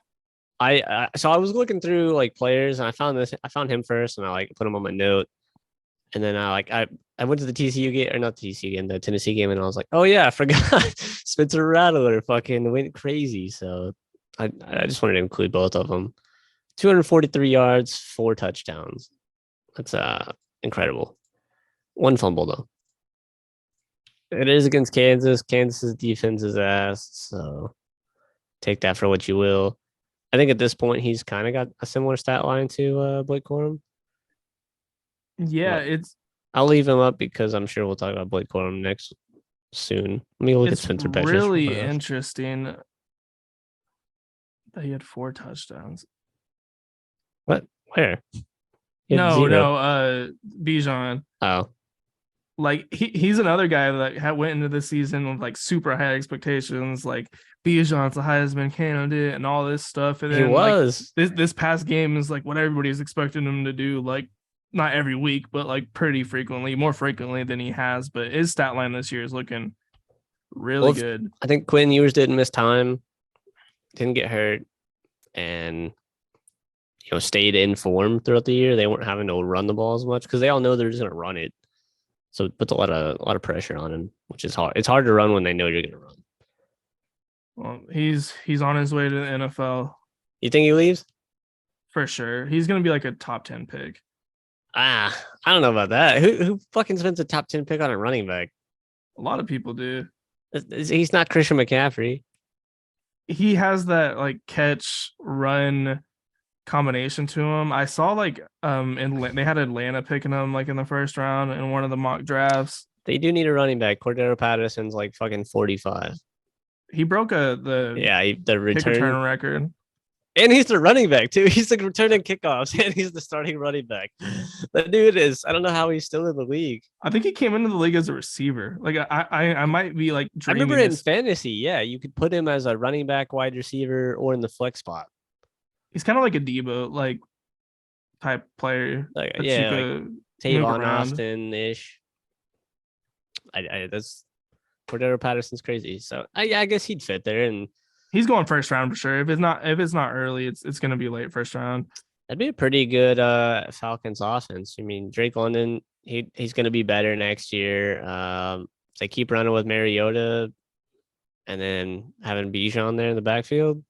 So I was looking through like players and I found him first and I put him on my note. And then I went to the TCU game, or not the TCU game, the Tennessee game, and I was like, oh yeah, I forgot Spencer Rattler fucking went crazy. So I just wanted to include both of them. 243 yards, 4 touchdowns. That's incredible. 1 fumble though. It is against Kansas. Kansas's defense is ass, so take that for what you will. I think at this point he's kind of got a similar stat line to Blake Corum. Yeah, I'll leave him up because I'm sure we'll talk about Blake Corum next soon. Let me look at Spencer Petras. Really interesting that he had 4 touchdowns. What? Where? No, Bijan. Oh. Like he's another guy that went into the season with like super high expectations, like Bijan's the Heisman candidate and all this stuff. And then he was this past game is like what everybody's expecting him to do, like not every week, but like pretty frequently, more frequently than he has. But his stat line this year is looking really good. I think Quinn Ewers didn't miss time, didn't get hurt, and stayed in form throughout the year. They weren't having to run the ball as much because they all know they're just gonna run it. So it puts a lot of pressure on him, which is hard. It's hard to run when they know you're going to run. Well, he's on his way to the NFL. You think he leaves? For sure. He's going to be like a top 10 pick. I don't know about that. Who fucking spends a top 10 pick on a running back? A lot of people do. He's not Christian McCaffrey. He has that like catch run combination to him. I saw they had Atlanta picking him like in the first round in one of the mock drafts. They do need a running back. Cordero Patterson's like fucking 45. He broke the return record. And he's the running back too. He's like returning kickoffs and he's the starting running back. That dude is, I don't know how he's still in the league. I think he came into the league as a receiver. Like I might be like dreaming. I remember in fantasy, yeah, you could put him as a running back, wide receiver, or in the flex spot. He's kind of like a Debo like type player. Like Tavon Austin-ish. That's Cordero Patterson's crazy. So I guess he'd fit there, and he's going first round for sure. If it's not early, it's gonna be late first round. That'd be a pretty good Falcons offense. I mean, Drake London, he's gonna be better next year. They keep running with Mariota, and then having Bijan there in the backfield.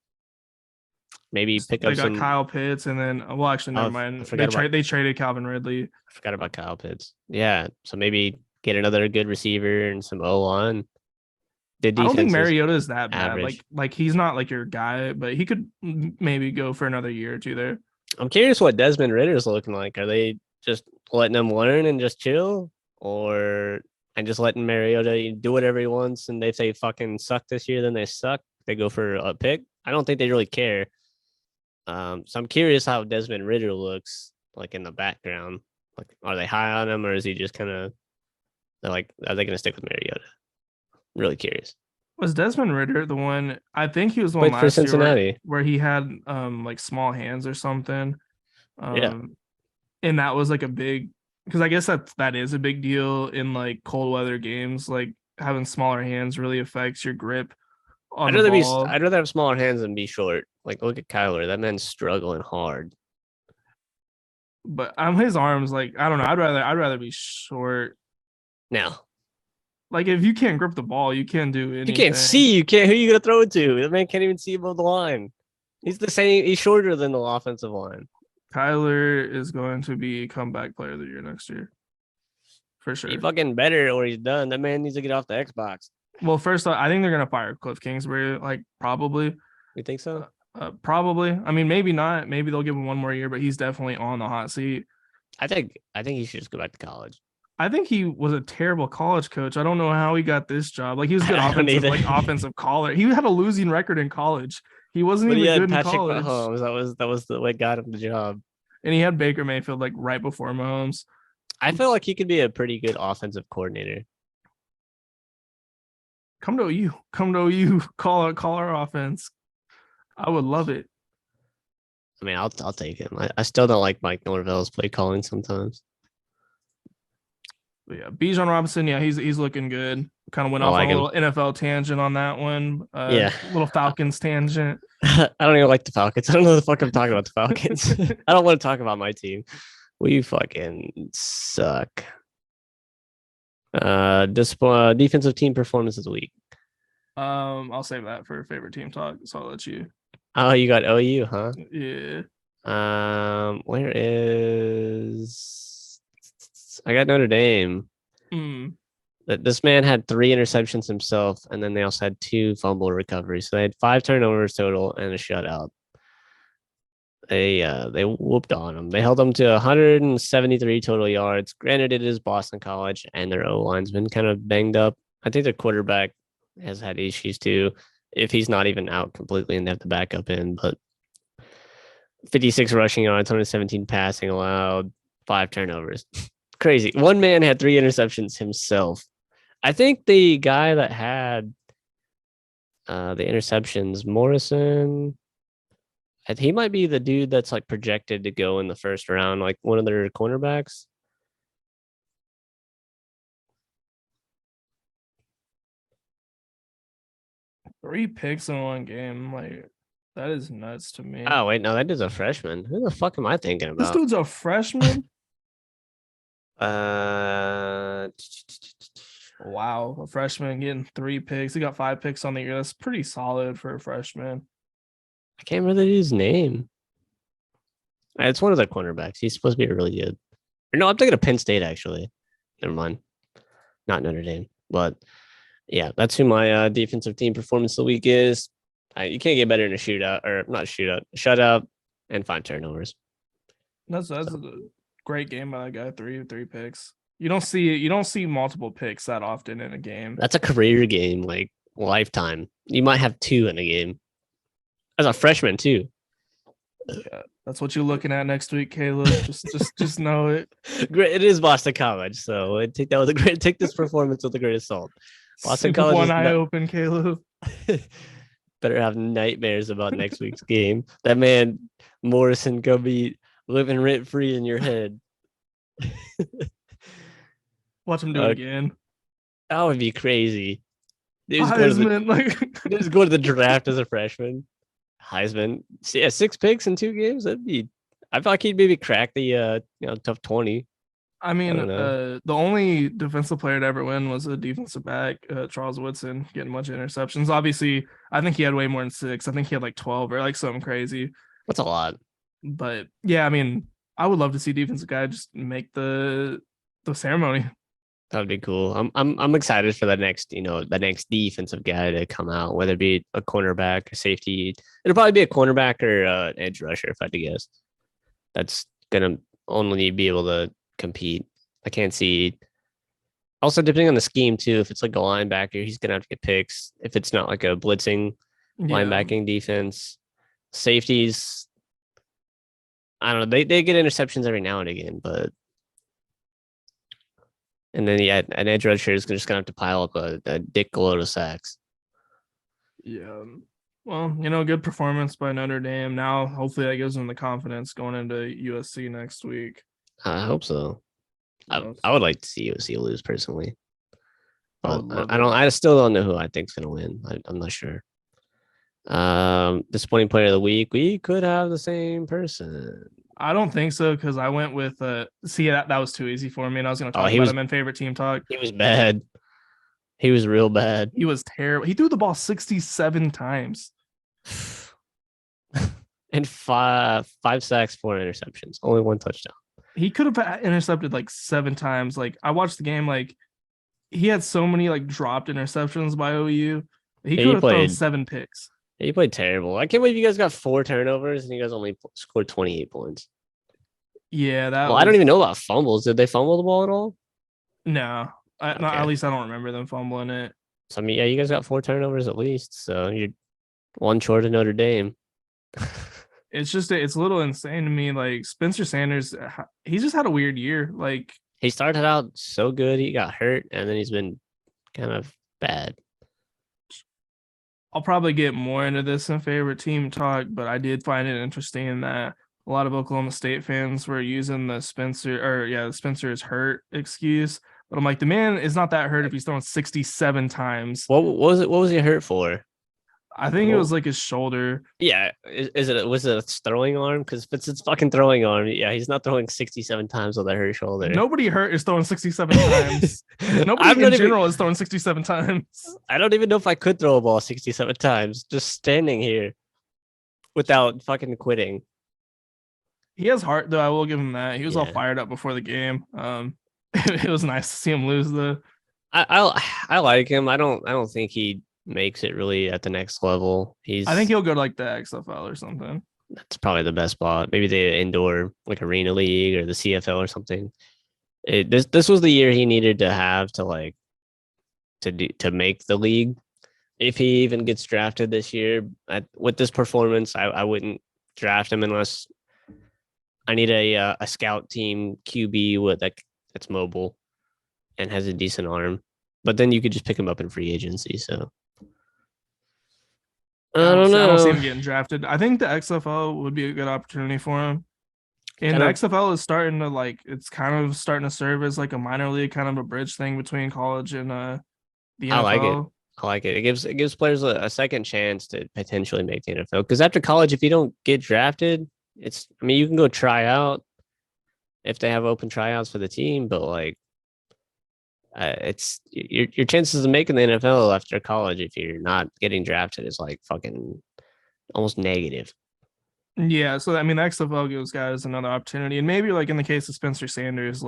Maybe pick They up got some. Kyle Pitts, and then well, actually, never I mind. forgot about. They traded Calvin Ridley. I forgot about Kyle Pitts. Yeah, so maybe get another good receiver and some O line. The I don't think defense is Mariota is that bad. average. Like he's not like your guy, but he could maybe go for another year or two there. I'm curious what Desmond Ritter's looking like. Are they just letting him learn and just chill, or and just letting Mariota do whatever he wants? And if they fucking suck this year, then they suck. They go for a pick. I don't think they really care. So I'm curious how Desmond Ritter looks like in the background. Like, are they high on him, or is he just kind of like, are they going to stick with Mariota? Really curious. Was Desmond Ritter the one? I think he was the one Played for last year Cincinnati. where he had like small hands or something. Yeah. And that was like a big, because I guess that is a big deal in like cold weather games. Like having smaller hands really affects your grip on the ball. I'd rather have smaller hands than be short. Like, look at Kyler. That man's struggling hard. But his arms, like I don't know. I'd rather be short. Now, Like if you can't grip the ball, you can't do anything. you can't see. You can't. Who are you gonna throw it to? The man can't even see above the line. He's the same. He's shorter than the offensive line. Kyler is going to be comeback player of the year next year, for sure. He fucking better or he's done. That man needs to get off the Xbox. Well, first, I think they're gonna fire Cliff Kingsbury. Like probably. You think so? Probably. I mean, maybe not. Maybe they'll give him one more year, but he's definitely on the hot seat. I think he should just go back to college. I think he was a terrible college coach. I don't know how he got this job. Like he was good I don't either. offensive caller. He had a losing record in college. He wasn't But he even had good Patrick in college. Mahomes. That was the what got him the job. And he had Baker Mayfield like right before Mahomes. I feel like he could be a pretty good offensive coordinator. Come to you. Call our offense. I would love it. I mean, I'll take him. I still don't like Mike Norvell's play calling sometimes. But yeah, Bijan Robinson, yeah, he's looking good. Kind of went off on a little NFL tangent on that one. Little Falcons tangent. I don't even like the Falcons. I don't know what the fuck I'm talking about the Falcons. I don't want to talk about my team. We fucking suck. Defensive team performance of the week. I'll save that for favorite team talk. So I'll let you. Oh, you got OU, huh? Yeah. Where is I got Notre Dame. That this man had 3 interceptions himself, and then they also had 2 fumble recoveries. So they had 5 turnovers total and a shutout. They whooped on them. They held them to 173 total yards. Granted, it is Boston College, and their O line's been kind of banged up. I think their quarterback has had issues too. If he's not even out completely and they have to back up in, but 56 rushing yards, 117 passing allowed, 5 turnovers. Crazy. One man had 3 interceptions himself. I think the guy that had the interceptions, Morrison, he might be the dude that's like projected to go in the first round, like one of their cornerbacks. 3 picks in one game, like that is nuts to me. Oh wait, no, that dude's a freshman. Who the fuck am I thinking about? This dude's a freshman. Wow, a freshman getting 3 picks. He got 5 picks on the year. That's pretty solid for a freshman. I can't remember his name. It's one of the cornerbacks. He's supposed to be really good. Or no, I'm thinking of Penn State actually. Never mind, not Notre Dame, but. Yeah, that's who my defensive team performance of the week is. You can't get better in a shootout, or not a shootout, shutout, and 5 turnovers. That's a great game by that guy. 3 picks. You don't see multiple picks that often in a game. That's a career game, like lifetime. You might have 2 in a game. As a freshman too. Yeah, that's what you're looking at next week, Caleb. Just know it. Great, it is Boston College, so take this performance with a grain of salt. Boston College one eye open, Caleb. Better have nightmares about next week's game. That man Morrison gonna be living rent free in your head. Watch him do it again. That would be crazy. Heisman, just go to the draft as a freshman. Heisman, yeah, 6 picks in 2 games. I feel like he'd maybe crack the top 20. I mean, don't know. the only defensive player to ever win was a defensive back, Charles Woodson, getting a bunch of interceptions. Obviously, I think he had way more than 6. I think he had like 12 or like something crazy. That's a lot. But yeah, I mean, I would love to see defensive guy just make the ceremony. That would be cool. I'm excited for the next defensive guy to come out, whether it be a cornerback, a safety. It'll probably be a cornerback or an edge rusher, if I had to guess. That's gonna only be able to compete. I can't see. Also, depending on the scheme too, if it's like a linebacker, he's gonna have to get picks. If it's not like a blitzing Yeah. linebacking defense, safeties, I don't know. They get interceptions every now and again, but and then yeah, an edge rusher is just gonna have to pile up a dick load of sacks. Yeah. Well, good performance by Notre Dame. Now, hopefully, that gives them the confidence going into USC next week. I hope so. You know, I would like to see USC lose personally, I but would love I don't. it. I still don't know who I think's gonna win. I'm not sure. Disappointing player of the week. We could have the same person. I don't think so because I went with see that was too easy for me, and I was going to Oh, talk about him in favorite team talk. he was bad. He was real bad. He was terrible. He threw the ball 67 times. And five sacks, 4 interceptions, only 1 touchdown. He could have intercepted like 7 times. Like I watched the game, like he had so many like dropped interceptions by OU. He could have thrown 7 picks. He played terrible. I can't believe you guys got 4 turnovers and you guys only scored 28 points. Yeah, I don't even know about fumbles. Did they fumble the ball at all? No, Okay. at least I don't remember them fumbling it. So I mean, yeah, you guys got 4 turnovers at least. So you're 1 short of Notre Dame. It's a little insane to me. Like Spencer Sanders, he just had a weird year. Like he started out so good, he got hurt, and then he's been kind of bad. I'll probably get more into this in favorite team talk, but I did find it interesting that a lot of Oklahoma State fans were using the Spencer is hurt excuse. But I'm like, the man is not that hurt if he's throwing 67 times. What was it? What was he hurt for? I think it was like his shoulder. Yeah, was it a throwing arm? Because if it's fucking throwing arm, yeah, he's not throwing 67 times with a hurt shoulder. Nobody hurt is throwing 67 times. Nobody in general is throwing 67 times. I don't even know if I could throw a ball 67 times just standing here without fucking quitting. He has heart though. I will give him that. He was all fired up before the game. It was nice to see him lose though. I like him. I don't think he makes it really at the next level. I think he'll go to like the XFL or something. That's probably the best spot. Maybe the indoor like arena league or the CFL or something. This was the year he needed to have to to make the league. If he even gets drafted this year, with this performance, I wouldn't draft him unless I need a scout team QB that's mobile and has a decent arm. But then you could just pick him up in free agency. So I don't know. I don't see him getting drafted. I think the XFL would be a good opportunity for him. And the XFL is starting to it's kind of starting to serve as like a minor league, kind of a bridge thing between college and the NFL. I like it. It gives players a second chance to potentially make the NFL. Because after college, if you don't get drafted, you can go try out if they have open tryouts for the team, but it's your chances of making the NFL after college if you're not getting drafted is like fucking almost negative. Yeah, so I mean, the XFL gives guys another opportunity, and maybe like in the case of Spencer Sanders,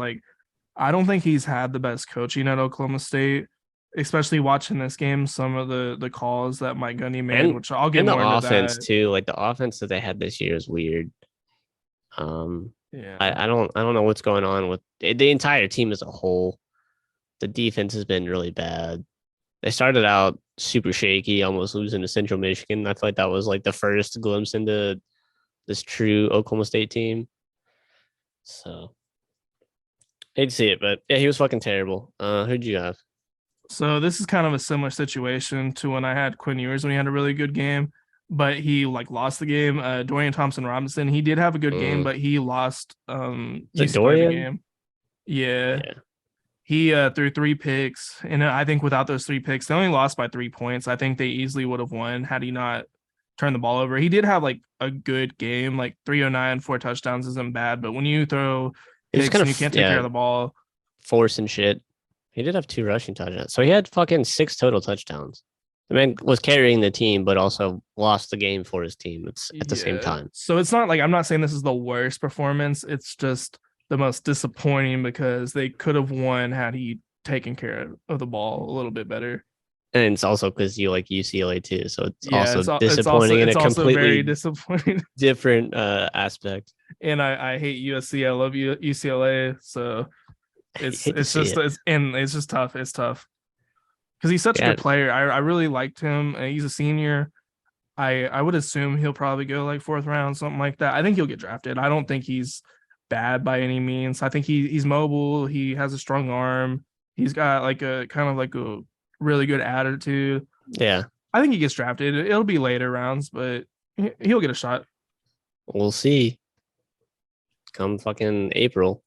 I don't think he's had the best coaching at Oklahoma State, especially watching this game. Some of the calls that Mike Gundy made, which I'll get more into offense that. too. Like the offense that they had this year is weird. Yeah, I don't know what's going on with the entire team as a whole. The defense has been really bad. They started out super shaky, almost losing to Central Michigan. I feel like that was like the first glimpse into this true Oklahoma State team. So hate to see it, but yeah, he was fucking terrible. Who'd you have? So this is kind of a similar situation to when I had Quinn Ewers when he had a really good game, but he lost the game. Dorian Thompson-Robinson, he did have a good game, but he lost. He Dorian? the game. Yeah. He threw 3 picks, and I think without those 3 picks, they only lost by 3 points. I think they easily would have won had he not turned the ball over. He did have a good game, 309, 4 touchdowns isn't bad, but when you throw He was picks kind and of you can't take care of the ball. forcing shit. He did have 2 rushing touchdowns. So he had fucking 6 total touchdowns. The man was carrying the team, but also lost the game for his team at the same time. So it's not like I'm not saying this is the worst performance. It's just the most disappointing because they could have won had he taken care of the ball a little bit better. And it's also because you like UCLA too. So it's Yeah, also it's also disappointing in a very completely disappointing. different aspect. And I hate USC. I love UCLA. So it's Hate to it's see just it. it's just tough. It's tough because he's such a Yeah. good player. I really liked him. He's a senior. I would assume he'll probably go like 4th round, something like that. I think he'll get drafted. I don't think he's bad by any means. I think he's mobile. He has a strong arm. He's got like a kind of like a really good attitude. Yeah. I think he gets drafted. It'll be later rounds, but he'll get a shot. We'll see. Come fucking April.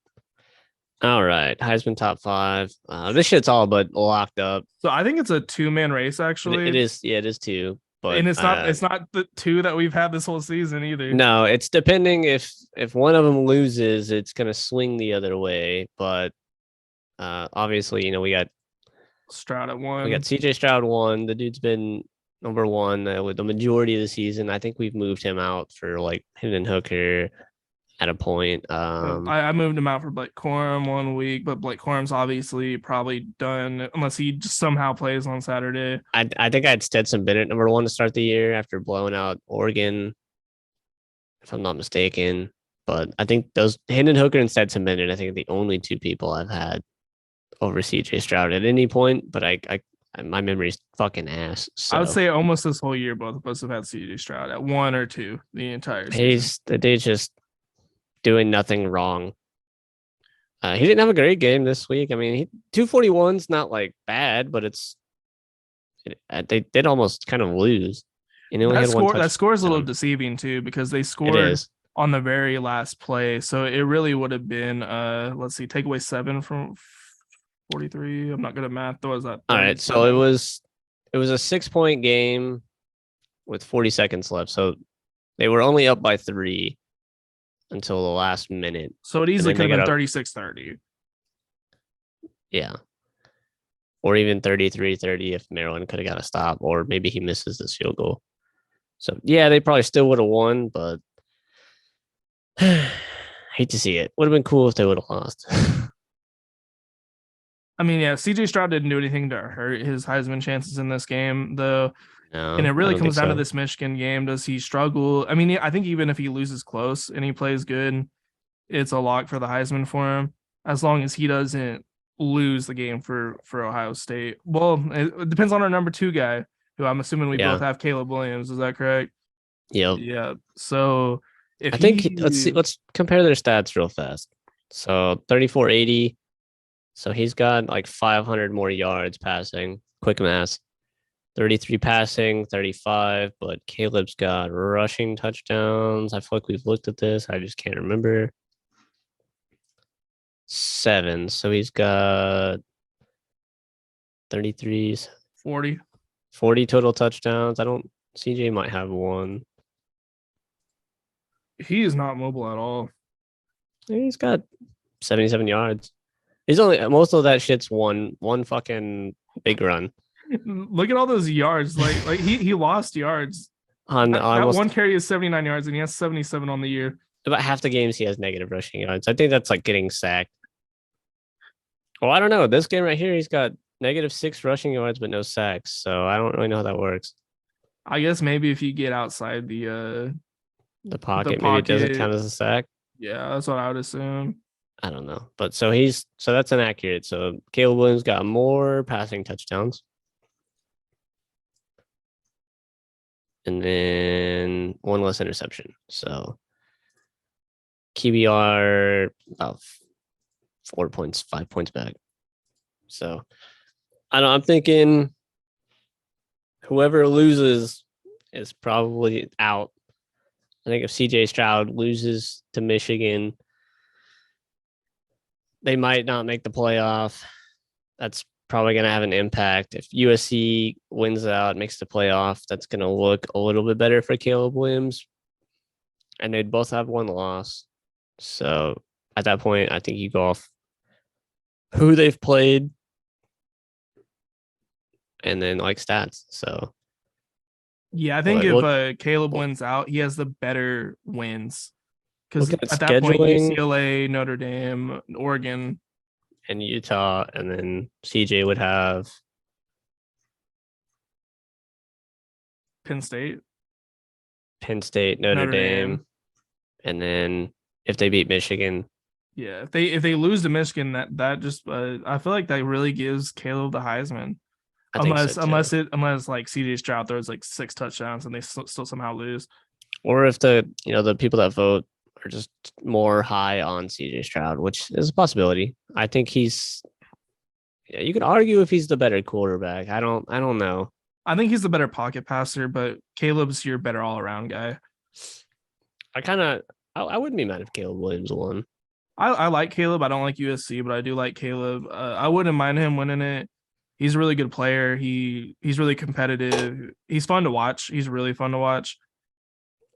All right. Heisman top 5. This shit's all but locked up. So I think it's a 2-man race actually. It is. Yeah, it is 2. But and it's not the 2 that we've had this whole season either. No, it's depending if one of them loses, it's gonna swing the other way. But obviously, we got Stroud at 1. We got CJ Stroud 1. The dude's been number 1 with the majority of the season. I think we've moved him out for like Hendon Hooker at a point. I moved him out for Blake Corum 1 week, but Blake Corum's obviously probably done unless he just somehow plays on Saturday. I think I had Stetson Bennett number 1 to start the year after blowing out Oregon, if I'm not mistaken. But I think those Hendon Hooker and Stetson Bennett, I think, are the only 2 people I've had over CJ Stroud at any point. But my memory's fucking ass. So I would say almost this whole year, both of us have had CJ Stroud at 1 or 2 the entire season. The dude's just doing nothing wrong. He didn't have a great game this week. I mean, 241's not like bad, but they did almost kind of lose. And only that score is a little deceiving too because they scored on the very last play, so it really would have been let's see, take away 7 from 43. I'm not good at math. What was that? All right, so it was a 6-point game with 40 seconds left. So they were only up by 3 until the last minute. So it easily could have been 36-30. Yeah. Or even 33-30 if Maryland could have got a stop, or maybe he misses this field goal. So, yeah, they probably still would have won, but hate to see it. Would have been cool if they would have lost. I mean, yeah, CJ Stroud didn't do anything to hurt his Heisman chances in this game, though. No, and it really comes down to this Michigan game. Does he struggle? I mean, I think even if he loses close and he plays good, it's a lock for the Heisman for him, as long as he doesn't lose the game for Ohio State. Well, it depends on our number 2 guy, who I'm assuming we both have, Caleb Williams. Is that correct? Yep. Yeah. So if let's compare their stats real fast. So 3480. So he's got like 500 more yards passing. Quick math. 33 passing, 35, but Caleb's got rushing touchdowns. I feel like we've looked at this. I just can't remember. 7. So he's got 33, 40 total touchdowns. CJ might have 1. He is not mobile at all. He's got 77 yards. He's only, most of that shit's one fucking big run. Look at all those yards. Like he lost yards. On one carry is 79 yards, and he has 77 on the year. About half the games he has negative rushing yards. I think that's like getting sacked. Well, I don't know. This game right here, he's got -6 rushing yards, but no sacks. So I don't really know how that works. I guess maybe if you get outside the pocket, maybe it doesn't count as a sack. Yeah, that's what I would assume. I don't know. But so that's inaccurate. So Caleb Williams got more passing touchdowns. And then 1 less interception. So QBR about 4 points, 5 points back. So I'm thinking whoever loses is probably out. I think if CJ Stroud loses to Michigan, they might not make the playoff. That's probably going to have an impact. If USC wins out, makes the playoff, that's going to look a little bit better for Caleb Williams. And they'd both have 1 loss. So at that point, I think you go off who they've played and then like stats. So Yeah, I think Like, if look- Caleb wins out, he has the better wins because looking at at that point, scheduling UCLA, Notre Dame, Oregon, and Utah, and then CJ would have Penn State, Penn State, Notre Notre Dame, Dame. and then if they beat Michigan, Yeah, if they lose to Michigan, that just I feel like that really gives Caleb the Heisman. I think so too. Unless like CJ Stroud throws like 6 touchdowns and they still somehow lose. Or if the people that vote are just more high on CJ Stroud, which is a possibility. I think he's. Yeah, you could argue if he's the better quarterback. I don't know. I think he's the better pocket passer, but Caleb's your better all around guy. I wouldn't be mad if Caleb Williams won. I like Caleb. I don't like USC, but I do like Caleb. I wouldn't mind him winning it. He's a really good player. He's really competitive. He's fun to watch. He's really fun to watch.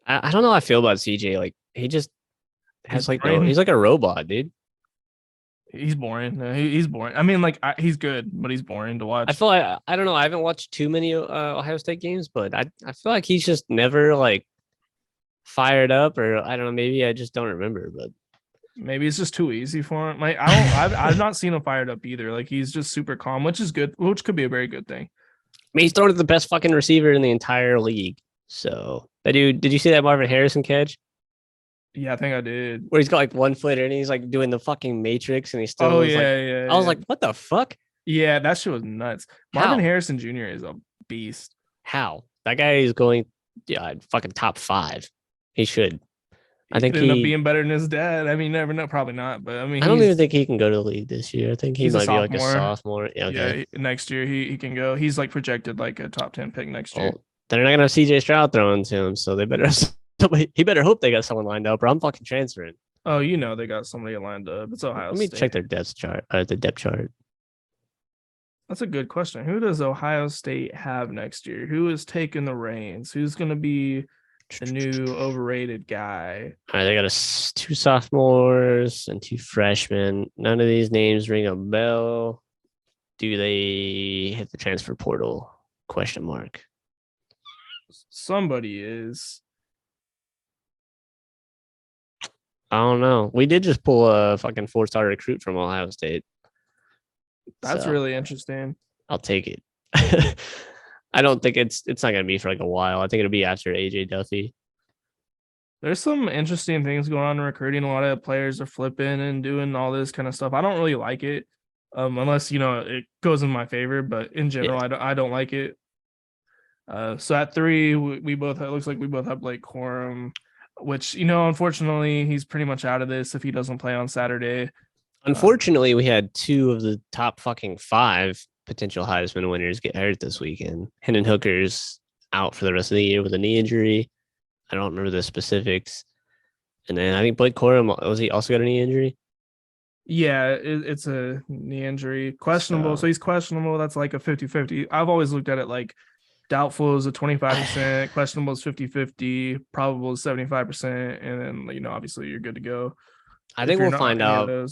I don't know how I feel about CJ. Like he just has he's like a robot, dude. He's boring. He's boring. I mean, like he's good, but he's boring to watch. I feel like I don't know. I haven't watched too many Ohio State games, but I feel like he's just never like fired up, or I don't know. Maybe I just don't remember, but maybe it's just too easy for him. Like I've not seen him fired up either. Like he's just super calm, which is good, which could be a very good thing. I mean, he's throwing to the best fucking receiver in the entire league. So that dude, did you see that Marvin Harrison catch? Yeah, I think I did. Where he's got like 1 foot and he's like doing the fucking Matrix and he still Oh was yeah, like, yeah. I was like, what the fuck? Yeah, that shit was nuts. Marvin Harrison Jr. is a beast. How? That guy is going, yeah, fucking top 5. He should. I think could end up being better than his dad. I mean, never know, probably not. But I mean, I don't even think he can go to the league this year. I think he might be like a sophomore. Yeah, okay. Yeah, next year he can go. He's like projected like a top 10 pick next year. They're not gonna have CJ Stroud throwing to him, so they better he better hope they got someone lined up, or I'm fucking transferring. Oh, you know they got somebody lined up. It's Ohio State. Let me check their depth chart. The depth chart. That's a good question. Who does Ohio State have next year? Who is taking the reins? Who's going to be the new overrated guy? All right, they got 2 sophomores and 2 freshmen. None of these names ring a bell. Do they hit the transfer portal? Question mark. Somebody is. I don't know. We did just pull a fucking 4-star recruit from Ohio State. That's really interesting. I'll take it. I don't think it's not gonna be for like a while. I think it'll be after AJ Duffy. There's some interesting things going on in recruiting. A lot of players are flipping and doing all this kind of stuff. I don't really like it, unless it goes in my favor. But in general, I don't like it. So at 3, we both it looks like we both have Blake Corum, which unfortunately he's pretty much out of this if he doesn't play on Saturday. Unfortunately, we had 2 of the top fucking 5 potential Heisman winners get hurt this weekend. Hendon Hooker's out for the rest of the year with a knee injury. I don't remember the specifics. And then I think Blake Corum, was he also got a knee injury? Yeah, it's a knee injury. Questionable. So he's questionable. That's like a 50-50. I've always looked at it like doubtful is a 25%, questionable is 50-50, probable is 75%, and then obviously you're good to go. I think we'll find out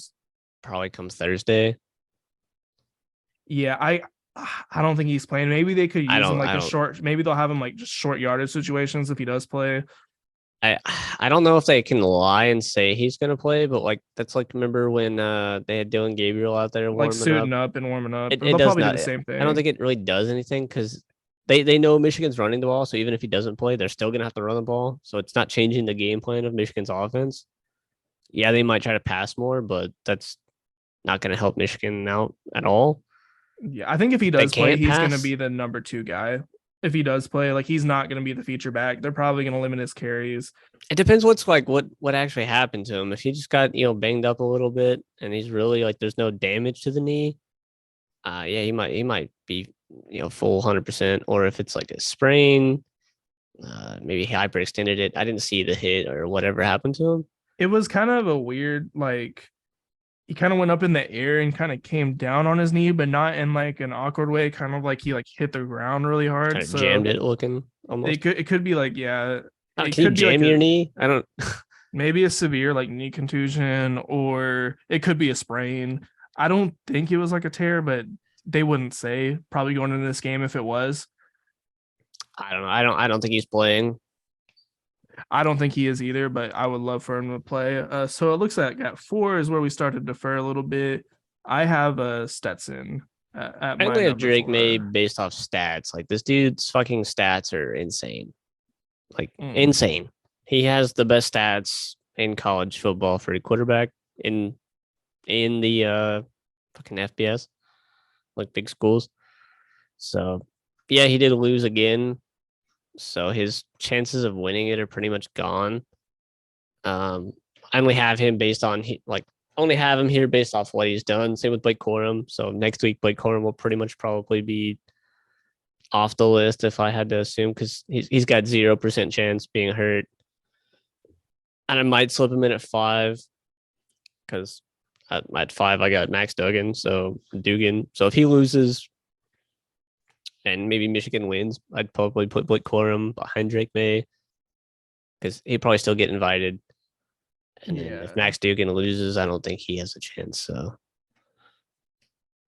probably comes Thursday. Yeah, I don't think he's playing. Maybe they could use him like short. Maybe they'll have him like just short yardage situations if he does play. I don't know if they can lie and say he's gonna play, but like that's like remember when they had Dylan Gabriel out there like suiting up and warming up. They'll probably do the same thing. I don't think it really does anything because they know Michigan's running the ball, so even if he doesn't play, they're still gonna have to run the ball. So it's not changing the game plan of Michigan's offense. Yeah, they might try to pass more, but that's not gonna help Michigan out at all. Yeah, I think if he does play, he's going to be the number 2 guy. If he does play, like he's not going to be the feature back. They're probably going to limit his carries. It depends what actually happened to him. If he just got banged up a little bit and he's really like there's no damage to the knee, yeah, he might be full 100%. Or if it's like a sprain, maybe he hyperextended it. I didn't see the hit or whatever happened to him. It was kind of a weird he kind of went up in the air and kind of came down on his knee, but not in like an awkward way. Kind of like he hit the ground really hard. Kind of jammed it looking almost. It could be like, yeah. Can you jam your knee? I don't. maybe a severe like knee contusion, or it could be a sprain. I don't think it was like a tear, but they wouldn't say probably going into this game if it was. I don't know. I don't think he's playing. I don't think he is either, but I would love for him to play. So it looks like at 4 is where we start to defer a little bit. I have a Stetson at I my only have number Drake May 4. based off stats. Like this dude's fucking stats are insane. Like Mm. insane. He has the best stats in college football for a quarterback in the fucking FBS, like big schools. So yeah, he did lose again. So his chances of winning it are pretty much gone. I only have him based on only have him here based off what he's done. Same with Blake Corum. So next week Blake Corum will pretty much probably be off the list if I had to assume because he's got 0% chance being hurt. And I might slip him in at 5 because at 5 I got Max Duggan. So Dugan. So if he loses and maybe Michigan wins, I'd probably put Blake Corum behind Drake May because he'd probably still get invited. And then if Max Dugan loses, I don't think he has a chance. So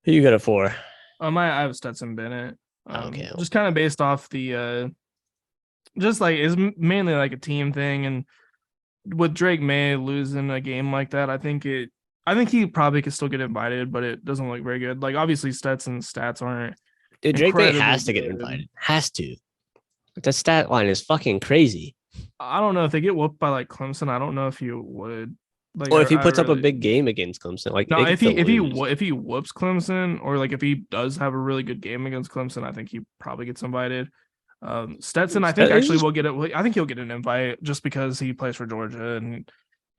who you got it for? I have Stetson Bennett. Okay. Just kind of based off the just like it's mainly like a team thing, and with Drake May losing a game like that, I think he probably could still get invited, but it doesn't look very good. Like obviously Stetson's stats aren't. Dude, Drake May incredibly has to get good. invited. Has to. The stat line is fucking crazy. I don't know if they get whooped by like Clemson. I don't know if you would. Like, Or if he puts up a really- big game against Clemson, like No, they if could he still lose. if he whoops Clemson, or like if he does have a really good game against Clemson, I think he probably gets invited. Stetson, I think actually will get it. I think he'll get an invite just because he plays for Georgia, and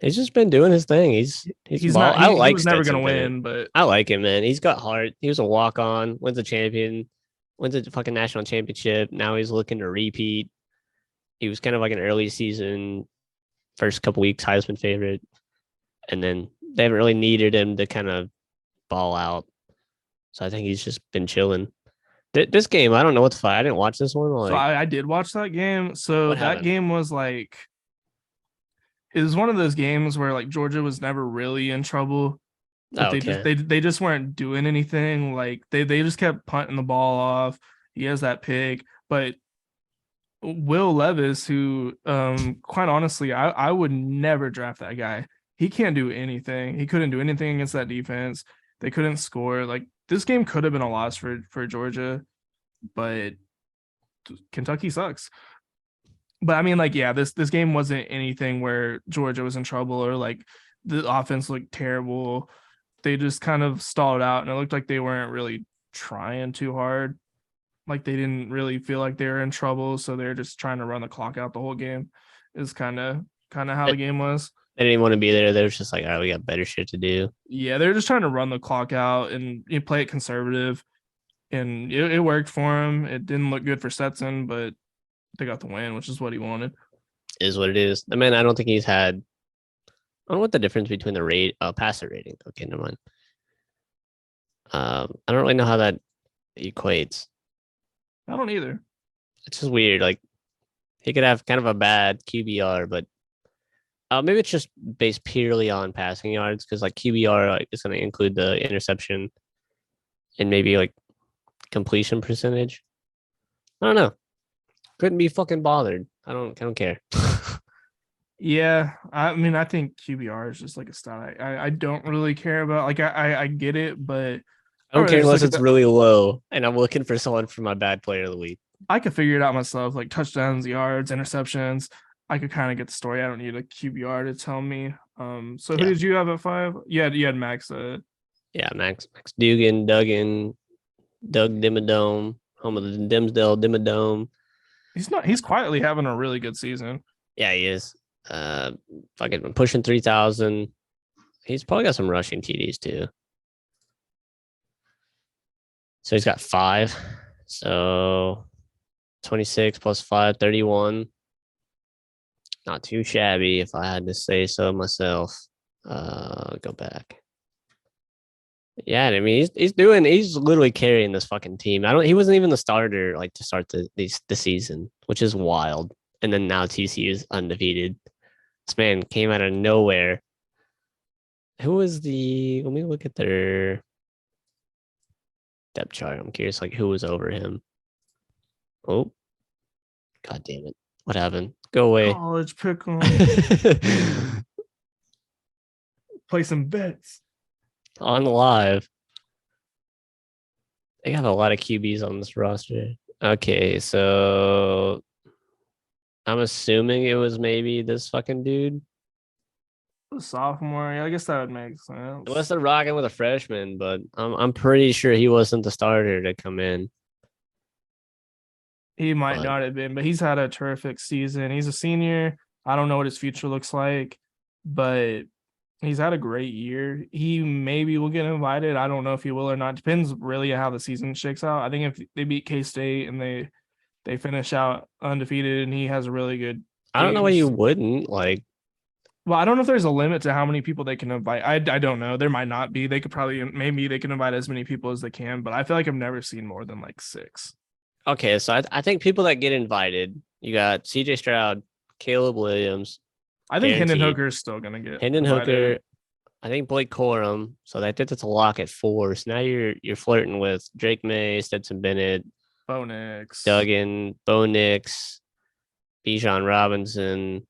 He's just been doing his thing. He's not. I He like was never Stetson going to Bennett. win, but I like him, man. He's got heart. He was a walk on, wins a champion, wins a fucking national championship. Now he's looking to repeat. He was kind of like an early season, first couple weeks Heisman favorite, and then they haven't really needed him to kind of ball out. So I think he's just been chilling. This game, I don't know what to fight. I didn't watch this one. Like, so I did watch that game. So What that happened? game was like, it was one of those games where like Georgia was never really in trouble, but okay. they just weren't doing anything. Like they just kept punting the ball off. He has that pick, but Will Levis, who quite honestly, I would never draft that guy. He can't do anything. He couldn't do anything against that defense. They couldn't score. Like this game could have been a loss for Georgia, but Kentucky sucks. But I mean, like, yeah, this game wasn't anything where Georgia was in trouble or like the offense looked terrible. They just kind of stalled out, and it looked like they weren't really trying too hard. Like they didn't really feel like they were in trouble, so they're just trying to run the clock out the whole game. Is kind of how the game was. They didn't want to be there. They were just like, all right, we got better shit to do. Yeah, they're just trying to run the clock out and play it conservative, and it worked for him. It didn't look good for Stetson, but they got the win, which is what he wanted. Is what it is. I mean, I don't think he's had. I don't know what the difference between the passer rating. Okay, never mind. I don't really know how that equates. I don't either. It's just weird. Like he could have kind of a bad QBR, but maybe it's just based purely on passing yards because like QBR is going to include the interception and maybe like completion percentage. I don't know. Couldn't be fucking bothered. I don't care. Yeah, I mean, I think QBR is just like a stat. I don't really care about. Like I get it, but I don't care just unless look at it's really low and I'm looking for someone for my bad player of the week. I could figure it out myself, like touchdowns, yards, interceptions. I could kind of get the story. I don't need a QBR to tell me. So who Yeah. did you have at 5? You had Max. Yeah, Max Dugan, Duggan, Doug Dimmadome, home of the Dimsdale Dimmadome. He's quietly having a really good season. Yeah, he is. Fucking pushing 3,000. He's probably got some rushing TDs too. So he's got 5. So 26 plus 5, 31. Not too shabby if I had to say so myself. Go back. Yeah, I mean he's literally carrying this fucking team. He wasn't even the starter like to start the season, which is wild. And then now TCU is undefeated. This man came out of nowhere. Who was the? Let me look at their depth chart. I'm curious, like who was over him. Oh, god damn it! What happened? Go away. College pick 'em. Play some bets. On live. They have a lot of QBs on this roster. Okay, so I'm assuming it was maybe this fucking dude. The sophomore, yeah, I guess that would make sense. Unless they're rocking with a freshman, but I'm pretty sure he wasn't the starter to come in. He might But- not have been, but he's had a terrific season. He's a senior. I don't know what his future looks like, but he's had a great year. He maybe will get invited. I don't know if he will or not. Depends really on how the season shakes out. I think if they beat K-State and they finish out undefeated and he has a really good I don't know why you games. wouldn't like. Well, I don't know if there's a limit to how many people they can invite. I don't know. There might not be. They could probably maybe they can invite as many people as they can, but I feel like I've never seen more than like 6. Okay, so I think people that get invited, you got CJ Stroud, Caleb Williams, I think Hendon Guaranteed. Hooker is still gonna get Hendon invited. Hooker. I think Blake Corum. So I think that's a lock at 4. So now you're flirting with Drake May, Stetson Bennett, Bo Nix. Duggan, Bo Nix, Bijan Robinson,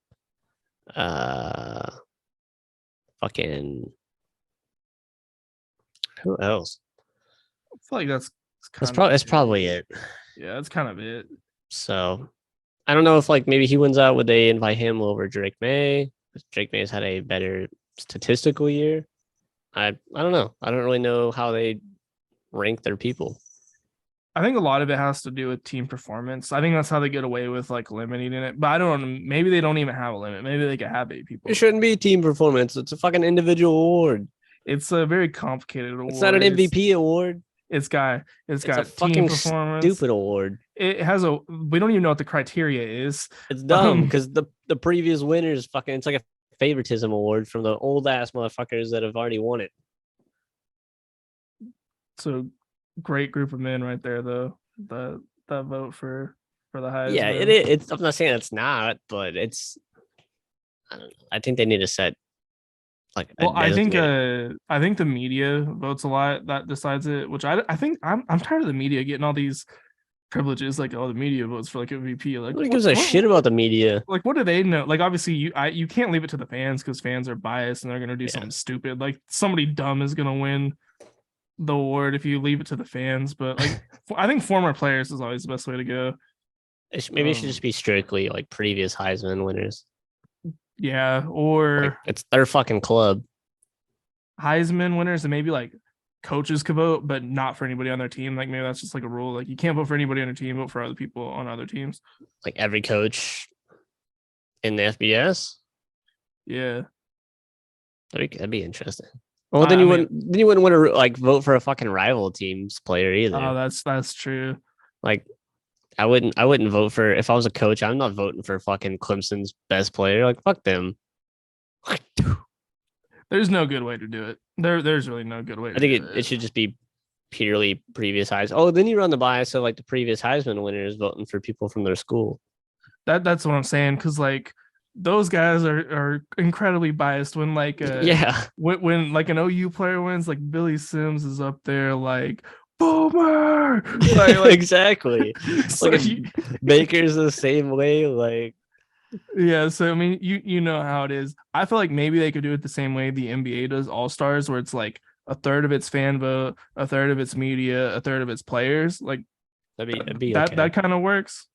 fucking who else? I feel like that's That's probably it. Yeah, that's kind of it. So I don't know if like maybe he wins out. Would they invite him over Drake May? Drake May has had a better statistical year. I don't know. I don't really know how they rank their people. I think a lot of it has to do with team performance. I think that's how they get away with like limiting it. But I don't know. Maybe they don't even have a limit. Maybe they could have 8 people. It shouldn't be team performance. It's a fucking individual award. It's a very complicated award. It's not an MVP award. It's got a team fucking performance. Stupid award. It has we don't even know what the criteria is. It's dumb because the previous winners fucking it's like a favoritism award from the old ass motherfuckers that have already won it. So great group of men right there though. That vote for the Heisman. Yeah, it's I'm not saying it's not, but it's I don't know. I think they need to set like Well, I think the media votes a lot that decides it, which I think I'm tired of the media getting all these privileges, like the media votes for like a VP. Like nobody gives a shit about the media. Like what do they know? Like obviously you can't leave it to the fans because fans are biased and they're gonna do something stupid. Like somebody dumb is gonna win the award if you leave it to the fans. But like I think former players is always the best way to go. Maybe it should just be strictly like previous Heisman winners. Yeah, or Like, it's their fucking club. Heisman winners, and maybe like coaches could vote, but not for anybody on their team. Like maybe that's just like a rule. Like you can't vote for anybody on your team, vote for other people on other teams. Like every coach in the FBS. Yeah, That'd be interesting. Well, then you wouldn't want to like vote for a fucking rival team's player either. Oh, that's true. Like I wouldn't vote for if I was a coach. I'm not voting for fucking Clemson's best player. Like fuck them. There's no good way to do it. There's really no good way. I think it should just be purely previous Heisman. Oh, then you run the bias of like the previous Heisman winners voting for people from their school. That's what I'm saying. Because like those guys are incredibly biased when like when like an OU player wins, like Billy Sims is up there like Boomer. Like, exactly. So Baker's the same way. Like yeah, so I mean, you know how it is. I feel like maybe they could do it the same way the NBA does All Stars, where it's like a third of its fan vote, a third of its media, a third of its players. Like that'd be that okay. that kind of works.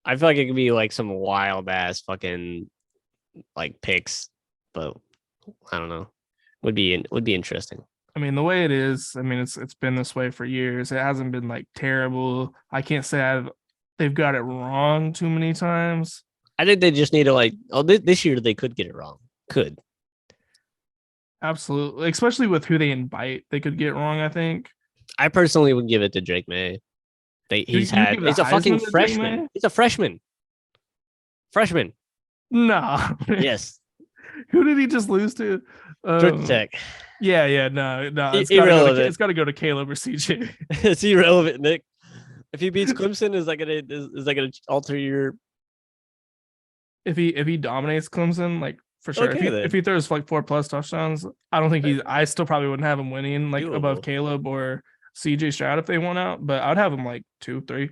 I feel like it could be like some wild ass fucking like picks, but I don't know. Would be interesting. I mean, the way it is, I mean, it's been this way for years. It hasn't been like terrible. I can't say they've got it wrong too many times. I think they just need to like. Oh, this year they could get it wrong. Could absolutely, especially with who they invite, they could get wrong. I think. I personally would give it to Drake May. He's a fucking freshman. He's a freshman. Freshman. Nah. Yes. Who did he just lose to? Georgia Tech. Yeah, no. It's got to go to Caleb or CJ. It's irrelevant, Nick. If he beats Clemson, is that gonna alter your if he dominates Clemson, like for sure. Okay, If then. he throws like 4+ touchdowns, I don't think I still probably wouldn't have him winning like above Doable. Caleb or CJ Stroud if they won out, but I'd have him like 2, 3.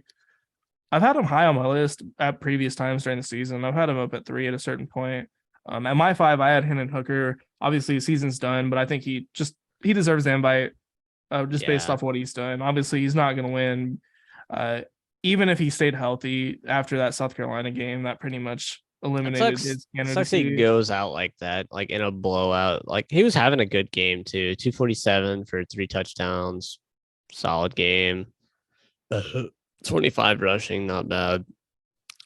I've had him high on my list at previous times during the season. I've had him up at 3 at a certain point. At my 5, I had Hendon Hooker. Obviously, the season's done, but I think he deserves the invite just based Yeah. off what he's done. Obviously, he's not going to win. Uh, Even if he stayed healthy after that South Carolina game, that pretty much It eliminated sucks. his Sucks he candidacy. goes out like that, like in a blowout. Like he was having a good game too. 247 for 3 touchdowns. Solid game. 25 rushing, not bad.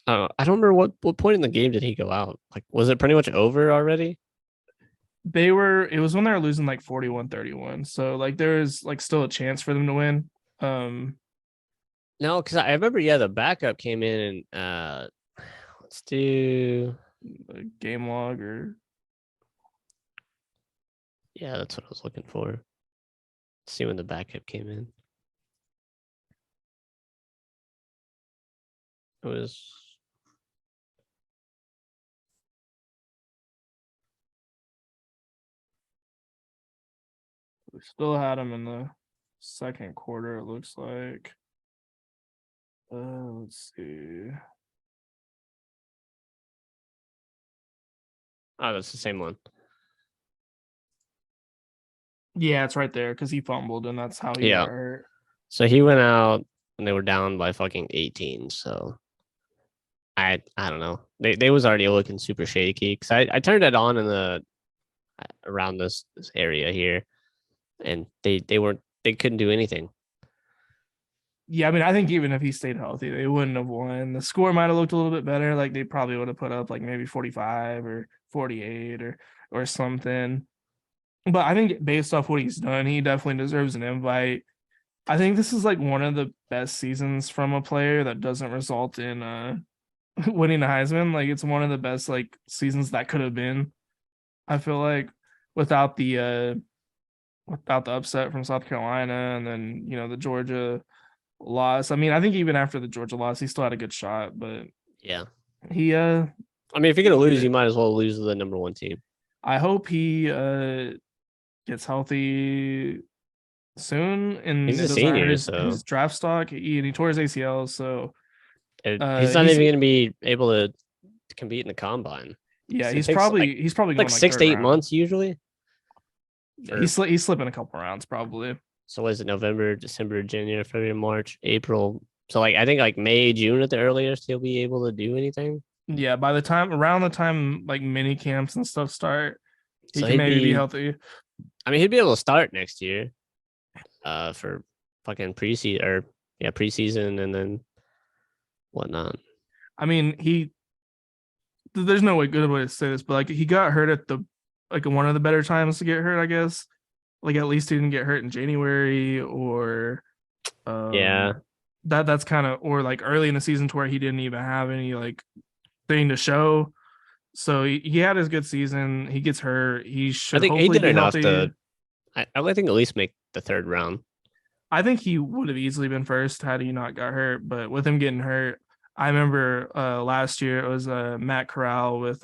I don't remember what point in the game did he go out? Like, was it pretty much over already? It was when they were losing like 41-31. So like there's like still a chance for them to win. No, because I remember, yeah, the backup came in and let's do Game log or yeah, that's what I was looking for. Let's see when the backup came in. It was we still had him in the second quarter, it looks like. Let's see. oh, that's the same one. Yeah, it's right there because he fumbled and that's how he Yeah. got hurt. So he went out and they were down by fucking 18. So I don't know. They was already looking super shaky because I turned it on in the around this area here, and they couldn't do anything. Yeah, I mean, I think even if he stayed healthy, they wouldn't have won. The score might have looked a little bit better. Like they probably would have put up like maybe 45 or 48 or something. But I think based off what he's done, he definitely deserves an invite. I think this is like one of the best seasons from a player that doesn't result in winning the Heisman. Like it's one of the best like seasons that could have been. I feel like without the upset from South Carolina and then the Georgia loss. I mean, I think even after the Georgia loss, he still had a good shot, but Yeah. he I mean, if you're gonna lose, Yeah. you might as well lose to the number 1 team. I hope he gets healthy soon and He's it a doesn't hurt senior, his, so his draft stock. He tore his ACL, so he's not even gonna be able to compete in the combine. yeah, It he's takes, probably going like 6 to 8 months usually. He's slipping a couple rounds probably. So what is it? November, December, January, February, March, April. So like I think like May, June at the earliest he'll be able to do anything. Yeah, around the time like mini camps and stuff start, he So can maybe be healthy. I mean, he'd be able to start next year, for fucking preseason and then whatnot. I mean, there's no good way to say this, but like he got hurt at the like one of the better times to get hurt, I guess. Like at least he didn't get hurt in January or Yeah. That's kind of or like early in the season to where he didn't even have any like thing to show. So he had his good season. He gets hurt. He should I think he hopefully did be enough healthy. to I think at least make the 3rd round. I think he would have easily been first had he not got hurt. But with him getting hurt, I remember last year it was Matt Corral with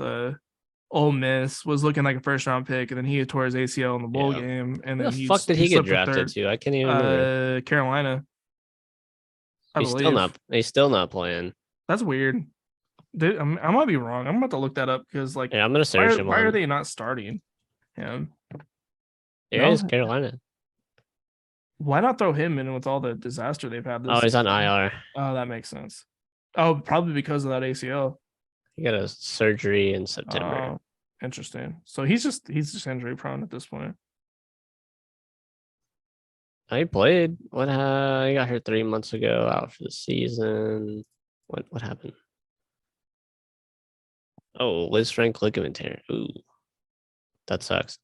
Ole Miss was looking like a first round pick, and then he tore his ACL in the bowl game, and Where then the fuck did he get slipped to drafted third. to? I can't even remember. Carolina. He's still not playing. That's weird. I might be wrong. I'm about to look that up because like Yeah, I'm gonna search him. Why are they not starting him? Yeah, it's Carolina. Why not throw him in with all the disaster they've had? Oh, he's on IR. Oh, that makes sense. Oh, probably because of that ACL. He got a surgery in September. Interesting. So he's just injury prone at this point. He played. He got hurt 3 months ago, out for the season. What happened? Oh, Liz Frank ligament tear. Ooh, that sucks.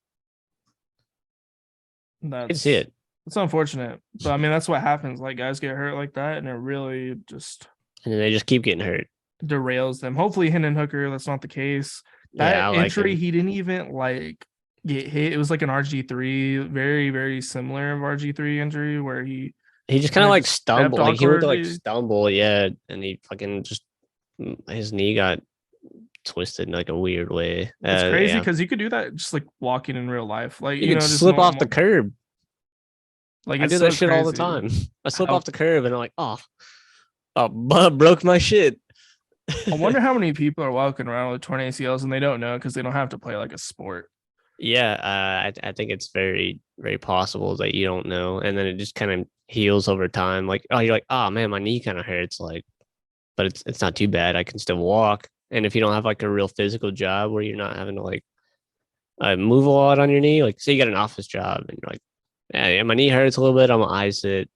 I can see it. It's unfortunate, but I mean that's what happens. Like guys get hurt like that, and it really just and then they just keep getting hurt. Derails them. Hopefully, Hendon Hooker, that's not the case. That injury, he didn't even like get hit. It was like an RG3, very very similar of RG3 injury where he just kind of like stumbled. Like he would like stumble, yeah, and he fucking just his knee got twisted in like a weird way. It's crazy Yeah. because you could do that just like walking in real life, like You could just slip off the normal. curb. Like I it's do that so shit all the crazy. time. I slip How, off the curb and I'm like, broke my shit. I wonder how many people are walking around with torn ACLs and they don't know because they don't have to play like a sport. Yeah, I think it's very, very possible that you don't know, and then it just kind of heals over time. Like, oh, you're like, oh man, my knee kind of hurts, like, but it's not too bad. I can still walk. And if you don't have like a real physical job where you're not having to like move a lot on your knee, like, say you got an office job and you're like, yeah, my knee hurts a little bit, I'm gonna ice it.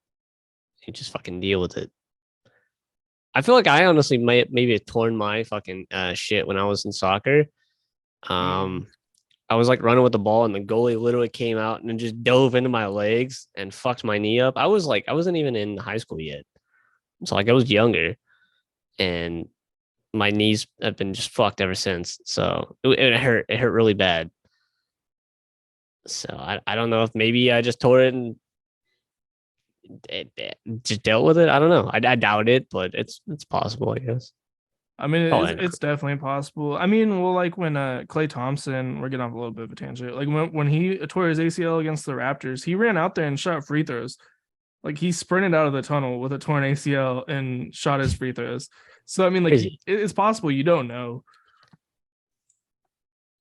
You just fucking deal with it. I feel like I honestly might maybe have torn my fucking shit when I was in soccer. Um, I was like running with the ball and the goalie literally came out and then just dove into my legs and fucked my knee up. I was like, I wasn't even in high school yet. So like I was younger and my knees have been just fucked ever since. So it hurt. It hurt really bad. So I don't know if maybe I just tore it and it just dealt with it. I don't know. I doubt it, but it's possible, I guess. I mean, Oh, it's definitely possible. I mean, well, like when Clay Thompson, we're getting off a little bit of a tangent. Like when he tore his ACL against the Raptors, he ran out there and shot free throws. Like he sprinted out of the tunnel with a torn ACL and shot his free throws. So I mean, like it's possible. You don't know.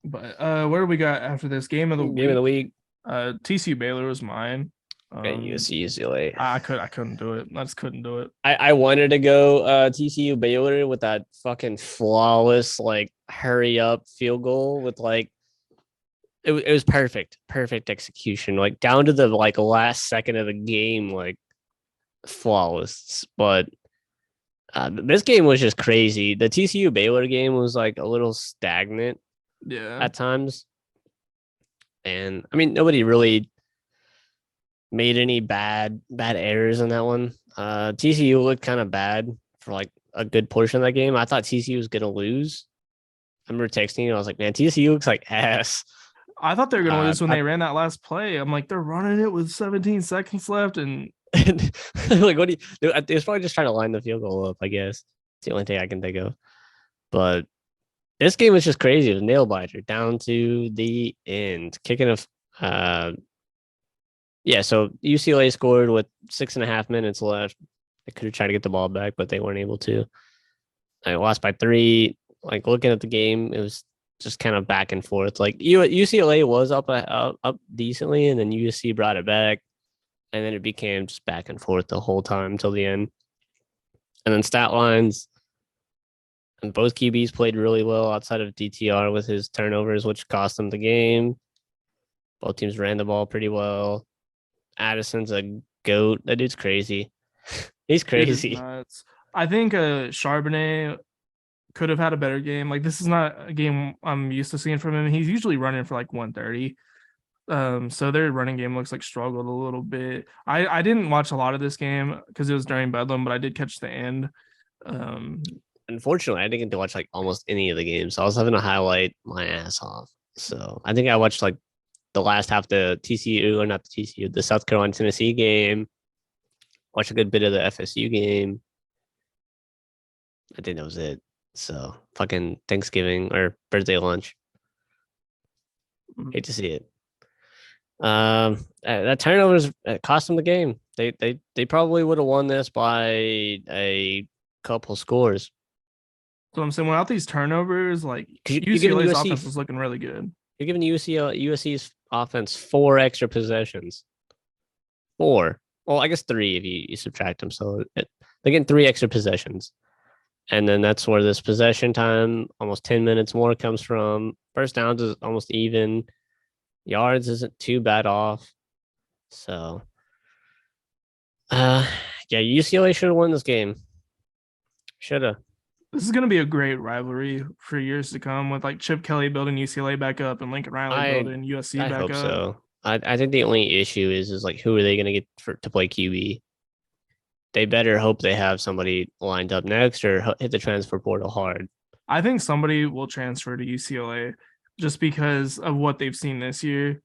But where do we got after this game of the week? TCU Baylor was mine. USC UCLA. I couldn't do it. I just couldn't do it. I wanted to go TCU Baylor with that fucking flawless like hurry up field goal with like it was perfect execution, like down to the like last second of the game, like flawless. But this game was just crazy. The TCU Baylor game was like a little stagnant at times, and I mean nobody really made any bad errors in that one. TCU looked kind of bad for like a good portion of that game. I thought TCU was gonna lose. I remember texting you. I was like, man, TCU looks like ass. I thought they were gonna lose when they ran that last play. I'm like, they're running it with 17 seconds left, and like, what do you? They was probably just trying to line the field goal up. I guess it's the only thing I can think of. But this game was just crazy. It was nail biter down to the end, kicking a. Yeah, so UCLA scored with 6.5 minutes left. They could have tried to get the ball back, but they weren't able to. I lost by 3. Like looking at the game, it was just kind of back and forth. Like UCLA was up decently, and then USC brought it back, and then it became just back and forth the whole time until the end. And then stat lines, and both QBs played really well outside of DTR with his turnovers, which cost them the game. Both teams ran the ball pretty well. Addison's a goat. That dude's crazy. He's crazy. I think Charbonnet could have had a better game. Like this is not a game I'm used to seeing from him. He's usually running for like 130. So their running game looks like struggled a little bit. I didn't watch a lot of this game because it was during Bedlam, but I did catch the end. Unfortunately, I didn't get to watch like almost any of the games. So I was having to highlight my ass off. So I think I watched like the last half, the TCU, or not the TCU, the South Carolina Tennessee game. Watched a good bit of the FSU game. I think that was it. So fucking Thanksgiving or birthday lunch. Hate to see it. That turnovers cost them the game. They probably would have won this by a couple scores. So I'm saying without these turnovers, like UCLA's offense was looking really good. You're giving USC's offense 4 extra possessions. 4. Well, I guess 3 if you subtract them. So they're getting 3 extra possessions. And then that's where this possession time, almost 10 minutes more, comes from. First downs is almost even. Yards isn't too bad off. So, yeah, UCLA should have won this game. Should have. This is going to be a great rivalry for years to come with like Chip Kelly building UCLA back up and Lincoln Riley building USC back up. I hope so. I think the only issue is like who are they going to get to play QB? They better hope they have somebody lined up next or hit the transfer portal hard. I think somebody will transfer to UCLA just because of what they've seen this year.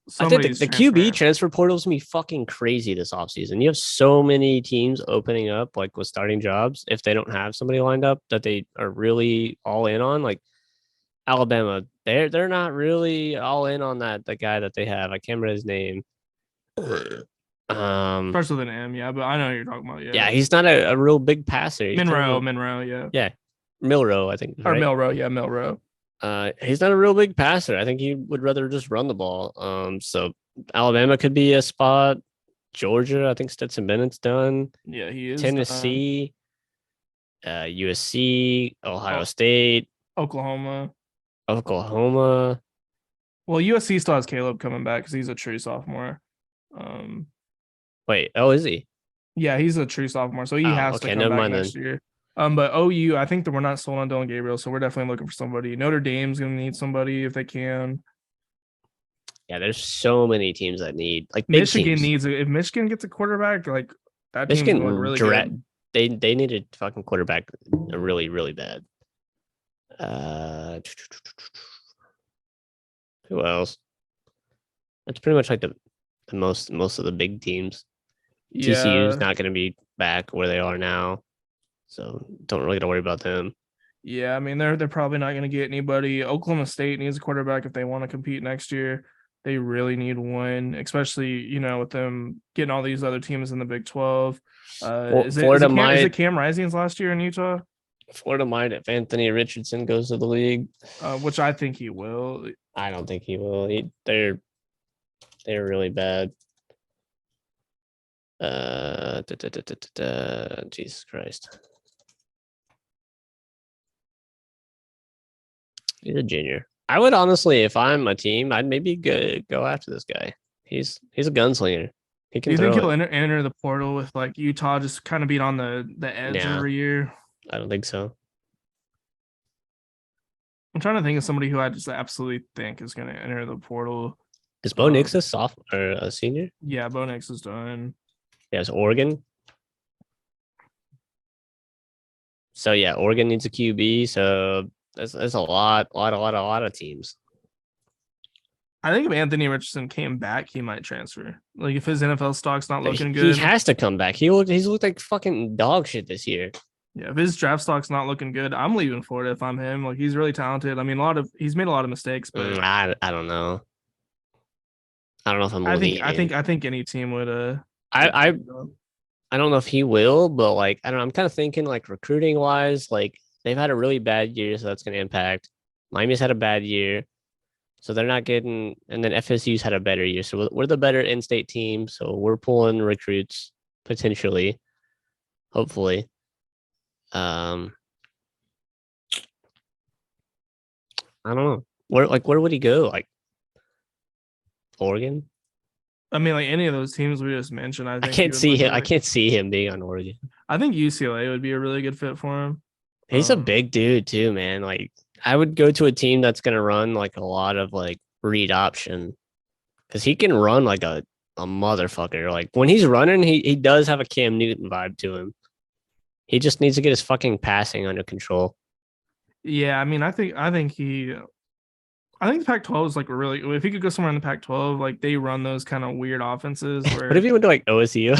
I think Somebody's the QB transferring. transfer portal is gonna be fucking crazy this offseason. You have so many teams opening up like with starting jobs if they don't have somebody lined up that they are really all in on. Like Alabama, they're not really all in on the guy that they have. I can't remember his name. Starts with an M, yeah, but I know what you're talking about. Yeah, he's not a real big passer. He's kind of Monroe, yeah. yeah, Milrow, I think, Or right? Milrow. He's not a real big passer. I think he would rather just run the ball. So Alabama could be a spot. Georgia, I think Stetson Bennett's done. Yeah, he is. Tennessee, USC, Ohio State, Oklahoma. Oklahoma. Well, USC still has Caleb coming back because he's a true sophomore. Wait, is he? Yeah, he's a true sophomore, so he has to come back next year. But OU, I think that we're not sold on Dylan Gabriel, so we're definitely looking for somebody. Notre Dame's gonna need somebody if they can. Yeah, there's so many teams that need like big Michigan teams. if Michigan gets a quarterback, like that Michigan team's going really good. They needed fucking quarterback really, really bad. Who else? That's pretty much like the most of the big teams. Yeah. TCU is not going to be back where they are now, so don't really got to worry about them. Yeah, I mean they're probably not going to get anybody. Oklahoma State needs a quarterback if they want to compete next year. They really need one, especially with them getting all these other teams in the Big 12. Is it Cam Rising's last year in Utah? Florida might if Anthony Richardson goes to the league, which I think he will. I don't think he will. They're really bad. Jesus Christ. He's a junior. I would honestly, if I'm a team, I'd maybe go after this guy. He's a gunslinger. He can. Do you think he'll enter the portal with like Utah just kind of being on the edge every year? I don't think so. I'm trying to think of somebody who I just absolutely think is going to enter the portal. Is Bo Nix a sophomore or a senior? Yeah, Bo Nix is done. Yeah, it's Oregon. So yeah, Oregon needs a QB. So there's a lot of teams. I think if Anthony Richardson came back, he might transfer. Like if his NFL stock's not looking good, he has to come back. He's looked like fucking dog shit this year. Yeah, if his draft stock's not looking good, I'm leaving Florida if I'm him. Like he's really talented. I mean, he's made a lot of mistakes, but I don't know. I don't know if I'm. I think any team would. I don't know if he will, but like I don't know. I'm kind of thinking like recruiting wise, like they've had a really bad year, so that's going to impact. Miami's had a bad year, so they're not getting. And then FSU's had a better year, so we're the better in-state team. So we're pulling recruits potentially, hopefully. I don't know. Where would he go? Like Oregon? I mean, like any of those teams we just mentioned, I think I can't see him. I can't see him being on Oregon. I think UCLA would be a really good fit for him. He's a big dude too, man. Like I would go to a team that's gonna run like a lot of like read option, because he can run like a motherfucker. Like when he's running, he does have a Cam Newton vibe to him. He just needs to get his fucking passing under control. Yeah, I mean, I think the Pac-12 is like really. If he could go somewhere in the Pac-12, like they run those kind of weird offenses. Where what if he went to like OSU?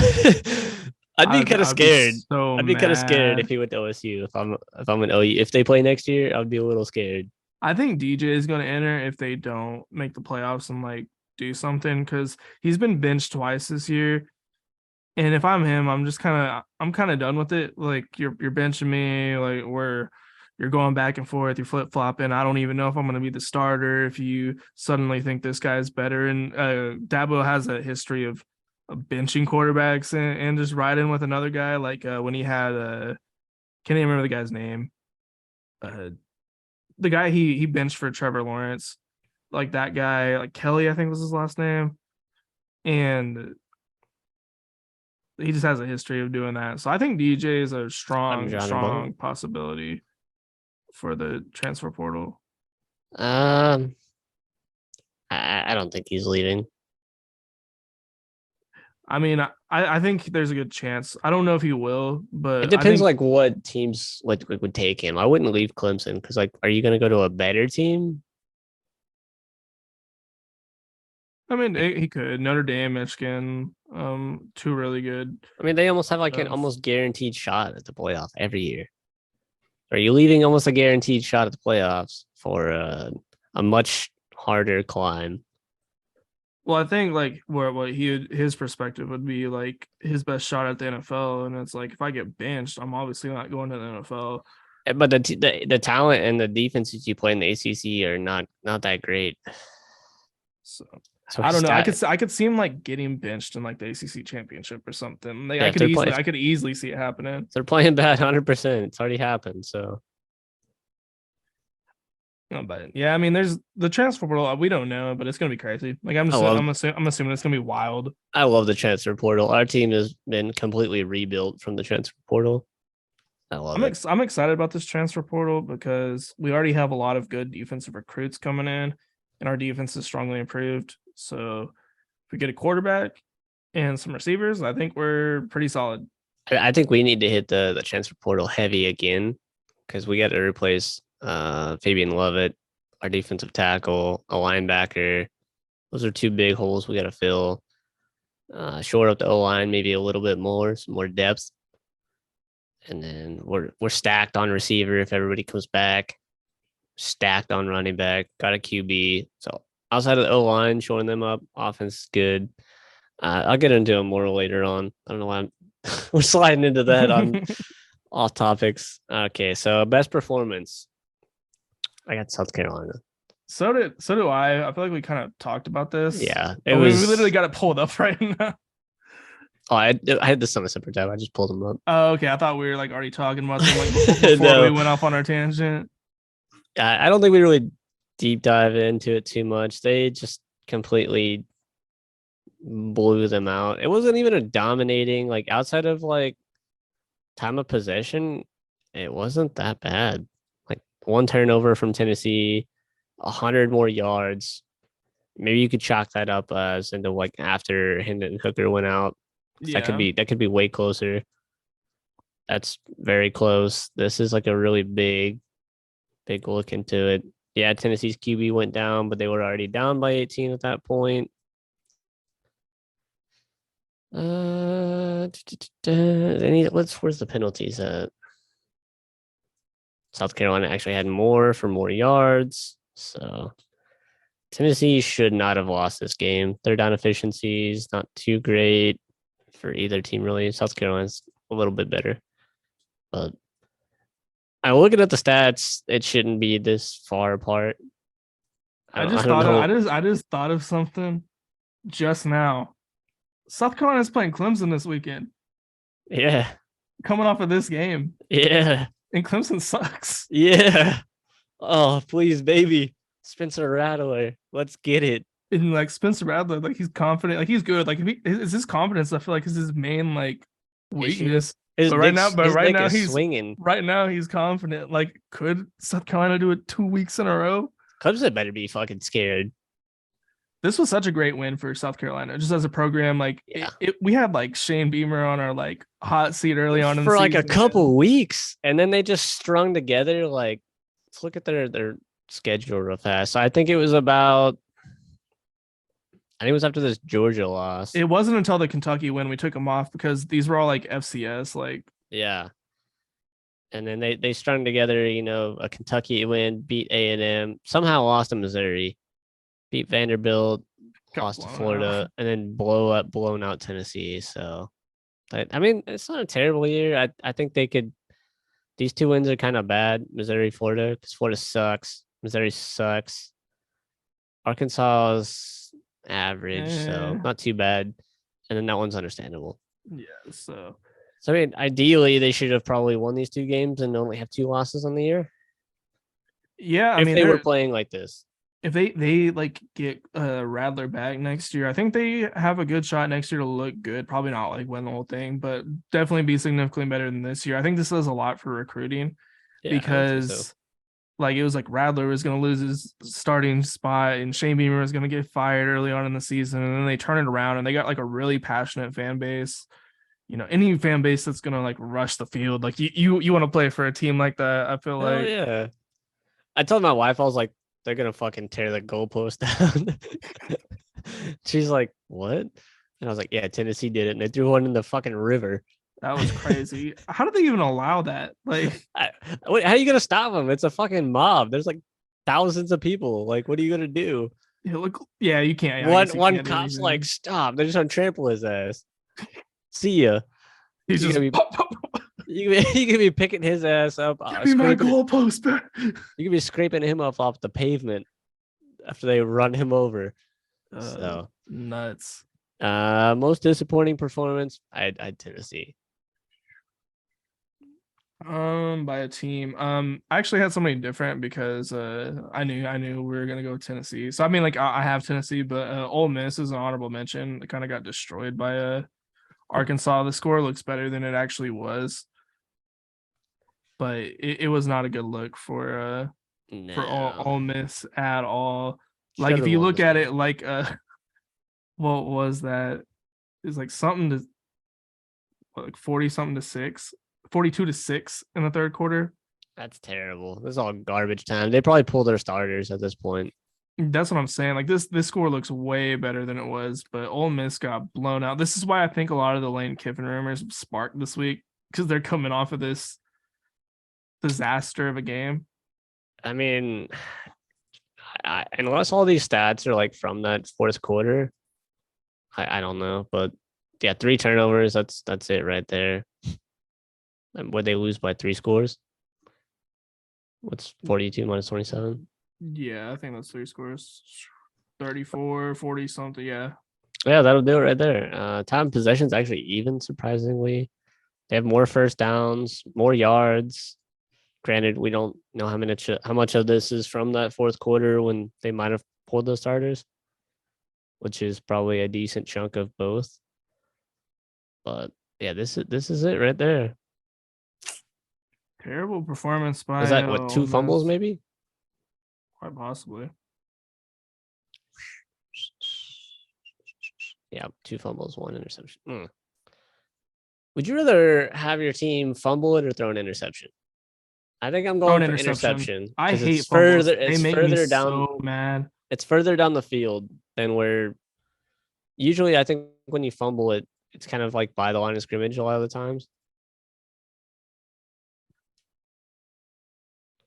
I'd be kind of scared. I'd be kind of scared if he went to OSU. If I'm an OU, if they play next year, I'd be a little scared. I think DJ is going to enter if they don't make the playoffs and like do something, because he's been benched twice this year. And if I'm him, I'm kind of done with it. Like you're benching me, like you're going back and forth, you're flip flopping. I don't even know if I'm going to be the starter if you suddenly think this guy's better. And Dabo has a history of benching quarterbacks and just riding with another guy. Like when he had, can't even remember the guy's name. The guy he benched for Trevor Lawrence, like that guy, like Kelly, I think was his last name. And he just has a history of doing that. So I think DJ is a strong possibility for the transfer portal. I don't think he's leaving. I mean, I think there's a good chance. I don't know if he will, but it depends like what teams would take him. I wouldn't leave Clemson because like, are you going to go to a better team? I mean, he could. Notre Dame, Michigan, two really good. I mean, they almost have like an Stuff. almost guaranteed shot at the playoff every year. Are you leaving almost a guaranteed shot at the playoffs for a much harder climb? Well, I think like what his perspective would be like his best shot at the NFL, and it's like if I get benched, I'm obviously not going to the NFL. But the talent and the defenses you play in the ACC are not that great. So So I don't know. stat- I could see him like getting benched in like the ACC championship or something. Like Yeah, if they're playing- I could easily see it happening. if they're playing bad 100%. It's already happened. So No, but yeah, I mean, there's the transfer portal. We don't know, but it's gonna be crazy. Like I'm assuming it's gonna be wild. I love the transfer portal. Our team has been completely rebuilt from the transfer portal. I love it. I'm excited about this transfer portal because we already have a lot of good defensive recruits coming in, and our defense is strongly improved. So if we get a quarterback and some receivers, I think we're pretty solid. I think we need to hit the transfer portal heavy again because we got to replace Fabian Lovett, our defensive tackle, a linebacker. Those are two big holes we got to fill. Shore up the O line, maybe a little bit more, some more depth. And then we're stacked on receiver if everybody comes back. Stacked on running back. Got a QB. So outside of the O line, showing them up, offense is good. I'll get into it more later on. I don't know why we're sliding into that on off topics. Okay, so best performance. I got South Carolina. So do I. I feel like we kind of talked about this. Yeah, we literally got it pulled up right now. Oh, I had this on a separate tab. I just pulled them up. Oh, okay. I thought we were like already talking about them like before No. we went off on our tangent. I don't think we really deep dive into it too much. They just completely blew them out. It wasn't even a dominating, like outside of like time of possession, it wasn't that bad. Like one turnover from Tennessee, 100 more yards. Maybe you could chalk that up as into like after Hendon Hooker went out. Yeah. That could be way closer. That's very close. This is like a really big look into it. Yeah, Tennessee's QB went down, but they were already down by 18 at that point. Where's the penalties at? South Carolina actually had more for more yards. So Tennessee should not have lost this game. Third down efficiencies, not too great for either team, really. South Carolina's a little bit better. But I'm looking at the stats, it shouldn't be this far apart. I just thought of something just now. South Carolina's playing Clemson this weekend. Yeah. Coming off of this game. Yeah. And Clemson sucks. Yeah. Oh, please, baby. Spencer Rattler. Let's get it. And like Spencer Rattler, like he's confident, like he's good. Like is his confidence, I feel like is his main like weakness. But right now he's swinging. Right now he's confident. Like, could South Carolina do it 2 weeks in a row? Clemson better be fucking scared. This was such a great win for South Carolina, just as a program. Like, yeah. We had like Shane Beamer on our like hot seat early on in for the like season. A couple weeks, and then they just strung together. Like, let's look at their schedule real fast. So I think it was about. I think it was after this Georgia loss. It wasn't until the Kentucky win we took them off because these were all like FCS, like yeah. And then they strung together, a Kentucky win, beat A&M, somehow lost to Missouri, beat Vanderbilt, lost to Florida, and then blown out Tennessee. So, I mean, it's not a terrible year. I think they could. These two wins are kind of bad. Missouri, Florida, because Florida sucks. Missouri sucks. Arkansas is average, so not too bad. And then that one's understandable. Yeah. So I mean, ideally, they should have probably won these two games and only have 2 losses on the year. Yeah, if they were playing like this. If they like get Rattler back next year, I think they have a good shot next year to look good. Probably not like win the whole thing, but definitely be significantly better than this year. I think this does a lot for recruiting because like it was like Rattler was going to lose his starting spot and Shane Beamer was going to get fired early on in the season, and then they turn it around and they got like a really passionate fan base. Any fan base that's going to like rush the field, like you want to play for a team like that. I feel like yeah. I told my wife, I was like, they're gonna fucking tear the goalpost down. She's like, what? And I was like, yeah, Tennessee did it. And they threw one in the fucking river. That was crazy. How did they even allow that? Like, Wait, how are you going to stop them? It's a fucking mob. There's like thousands of people. Like, what are you going to do? yeah, you can't. I guess you One can't do cop's anything. like, stop. They're just going to trample his ass. See ya. He's You just gotta be- pop, pop, pop. You can be picking his ass up. Give me my goalpost back. You can be scraping him up off the pavement after they run him over. So nuts. Most disappointing performance, I'd Tennessee. By a team. I actually had somebody different because I knew we were gonna go Tennessee. So I mean, like I have Tennessee, but Ole Miss is an honorable mention. It kind of got destroyed by Arkansas. The score looks better than it actually was, but it was not a good look for Ole Miss at all. Like if you look at it, like what was that? It's like something to like 40 something to 6. 42-6 in the third quarter. That's terrible. This is all garbage time. They probably pulled their starters at this point. That's what I'm saying. Like this score looks way better than it was, but Ole Miss got blown out. This is why I think a lot of the Lane Kiffin rumors sparked this week because they're coming off of this disaster of a game. I mean, unless all these stats are like from that fourth quarter, I don't know. But yeah, 3 turnovers. That's it right there. And would they lose by 3 scores? What's 42 minus 27? Yeah, I think that's 3 scores. 34, 40 something. Yeah. Yeah, that'll do it right there. Time possession's actually even, surprisingly. They have more first downs, more yards. Granted, we don't know how much of this is from that fourth quarter when they might have pulled the starters, which is probably a decent chunk of both. But yeah, this is it right there. Terrible performance by. Was that what 2 fumbles maybe? Quite possibly. Yeah, 2 fumbles, 1 interception. Would you rather have your team fumble it or throw an interception? I think I'm going for interception. I hate it's fumbles. further. It's they make further me down. So mad. It's further down the field than where. Usually, I think when you fumble it, it's kind of like by the line of scrimmage a lot of the times.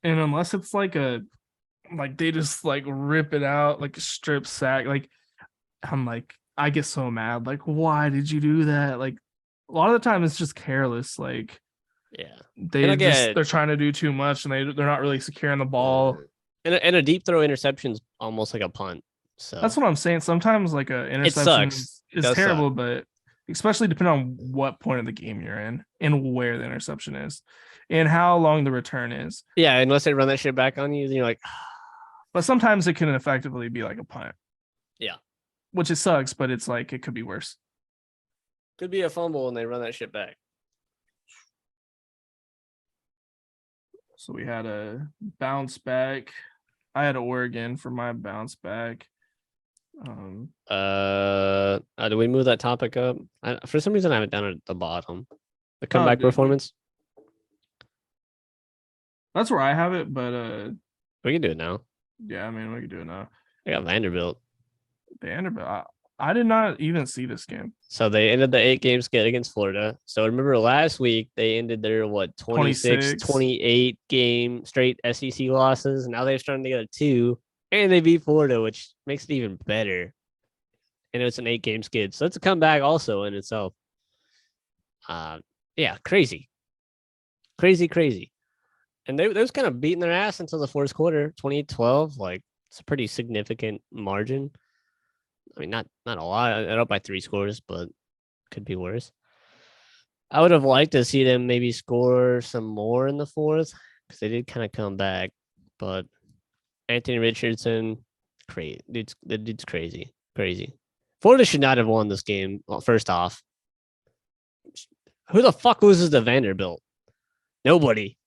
And unless it's like they just like rip it out like a strip sack, like I'm like I get so mad. Like, why did you do that? Like a lot of the time it's just careless. Like yeah, they're trying to do too much and they're not really securing the ball. And a deep throw interception is almost like a punt. So that's what I'm saying. Sometimes like a interception is terrible, but especially depending on what point of the game you're in and where the interception is and how long the return is. Yeah, unless they run that shit back on you, then you're like, but sometimes it can effectively be like a punt. Yeah. Which it sucks, but it's like it could be worse. Could be a fumble and they run that shit back. So we had a bounce back. I had Oregon for my bounce back. Do we move that topic up? For some reason I have it down at the bottom. The comeback performance. That's where I have it, but we can do it now. Yeah, I mean we can do it now. I got Vanderbilt. I did not even see this game. So they ended the 8-game skid against Florida. So remember last week they ended their 26, 28 game straight SEC losses. And now they're starting to get a 2 and they beat Florida, which makes it even better. And it's an 8-game skid. So it's a comeback also in itself. Yeah, crazy. And they was kind of beating their ass until the fourth quarter, 28-12. Like it's a pretty significant margin. I mean, not a lot. They're up by 3 scores, but could be worse. I would have liked to see them maybe score some more in the fourth because they did kind of come back. But Anthony Richardson, crazy. The dude's crazy. Florida should not have won this game. Well, first off, who the fuck loses to Vanderbilt? Nobody.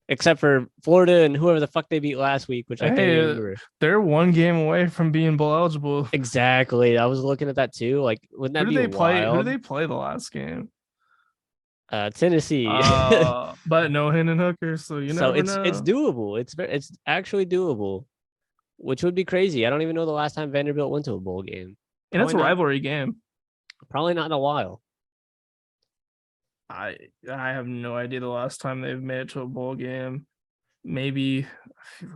Except for Florida and whoever the fuck they beat last week, which I can't remember. They're 1 game away from being bowl eligible. Exactly. I was looking at that too. Like, wouldn't that be wild? Who did they play the last game? Tennessee. But no Hendon Hooker, so you never know. It's doable. It's actually doable, which would be crazy. I don't even know the last time Vanderbilt went to a bowl game. And it's a Probably not. rivalry game. Probably not in a while. I have no idea the last time they've made it to a bowl game. Maybe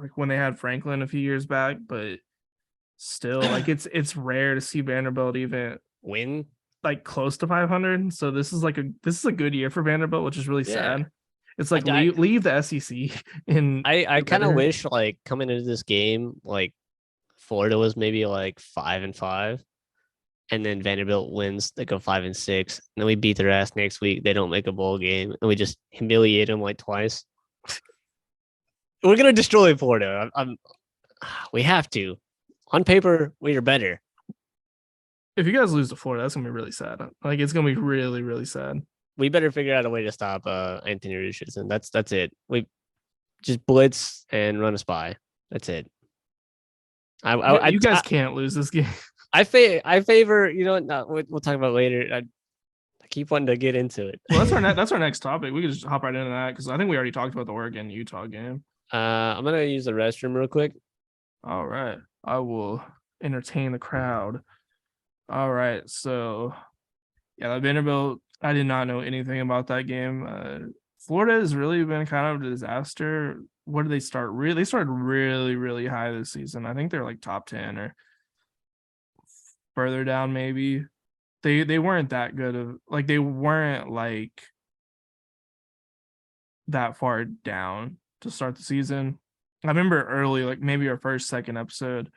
like when they had Franklin a few years back, but still, like it's rare to see Vanderbilt even Win. like close to 500. So this is a good year for Vanderbilt, which is really Yeah. sad. It's like I- leave the SEC and I do kind of better. wish like coming into this game, like Florida was maybe like 5-5, and then Vanderbilt wins. They go 5-6, and then we beat their ass next week. They don't make a bowl game, and we just humiliate them like twice. We're gonna destroy Florida. We have to. On paper, we are better. If you guys lose to Florida, that's gonna be really sad. Like it's gonna be really, really sad. We better figure out a way to stop Anthony Richardson. That's it. We just blitz and run a spy. That's it. You guys can't lose this game. I favor. You know, no, we'll talk about it later. I keep wanting to get into it. Well, that's our next topic. We can just hop right into that because I think we already talked about the Oregon Utah game. I'm gonna use the restroom real quick. All right, I will entertain the crowd. All right, so yeah, the Vanderbilt. I did not know anything about that game. Florida has really been kind of a disaster. Where did they start? They started really, really high this season. I think they're like top 10 or further down, maybe. They weren't that good of like they weren't like that far down to start the season. I remember early, like maybe our first, second episode,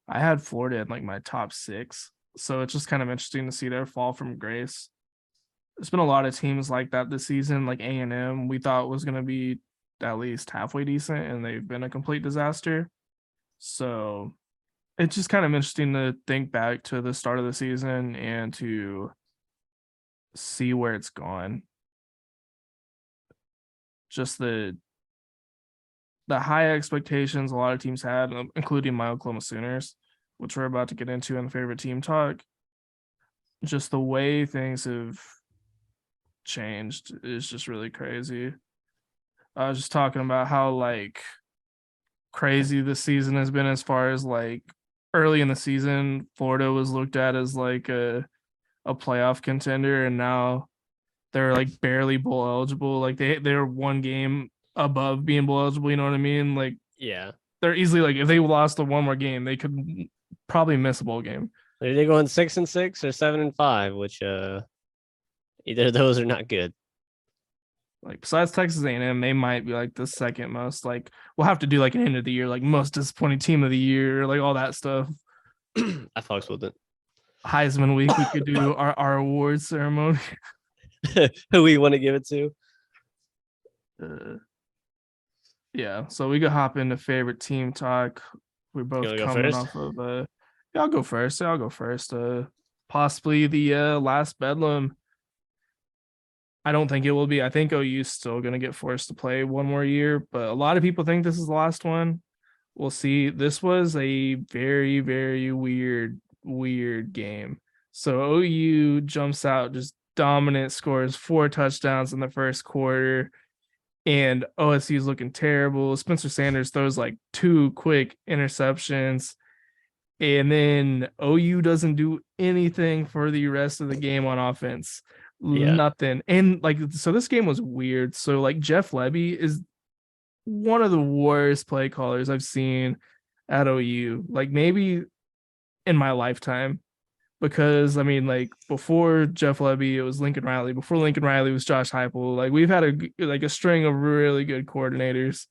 I had Florida in like my top 6. So it's just kind of interesting to see their fall from grace. There's been a lot of teams like that this season, like A&M. We thought was going to be at least halfway decent, and they've been a complete disaster. So it's just kind of interesting to think back to the start of the season and to see where it's gone. Just the high expectations a lot of teams had, including my Oklahoma Sooners, which we're about to get into in the favorite team talk. Just the way things have changed is just really crazy. I was just talking about how like crazy this season has been as far as like early in the season, Florida was looked at as like a playoff contender, and now they're like barely bowl eligible. Like they're one game above being bowl eligible. You know what I mean? Like Yeah, they're easily like if they lost the one more game, they could probably miss a bowl game. are they going 6-6 or 7-5? Which either of those are not good. Like besides Texas A&M, they might be like the second most. Like we'll have to do like an end of the year, like most disappointing team of the year, like all that stuff. I fucks with it. Heisman week, we could do our awards ceremony. Who we want to give it to? Yeah, so we could hop into favorite team talk. We're both wanna go coming first? off of yeah, I'll go first. I'll go first. Possibly the last Bedlam. I don't think it will be. I think OU's still gonna get forced to play one more year, but a lot of people think this is the last one. We'll see. This was a very, very weird game. So OU jumps out, just dominant, scores 4 touchdowns in the first quarter, and OSU's looking terrible. Spencer Sanders throws like 2 quick interceptions, and then OU doesn't do anything for the rest of the game on offense. Yeah. Nothing. And like, so this game was weird. So like Jeff Lebby is one of the worst play callers I've seen at OU, like maybe in my lifetime. Because I mean, like before Jeff Lebby, it was Lincoln Riley. Before Lincoln Riley was Josh Heupel. Like we've had a string of really good coordinators,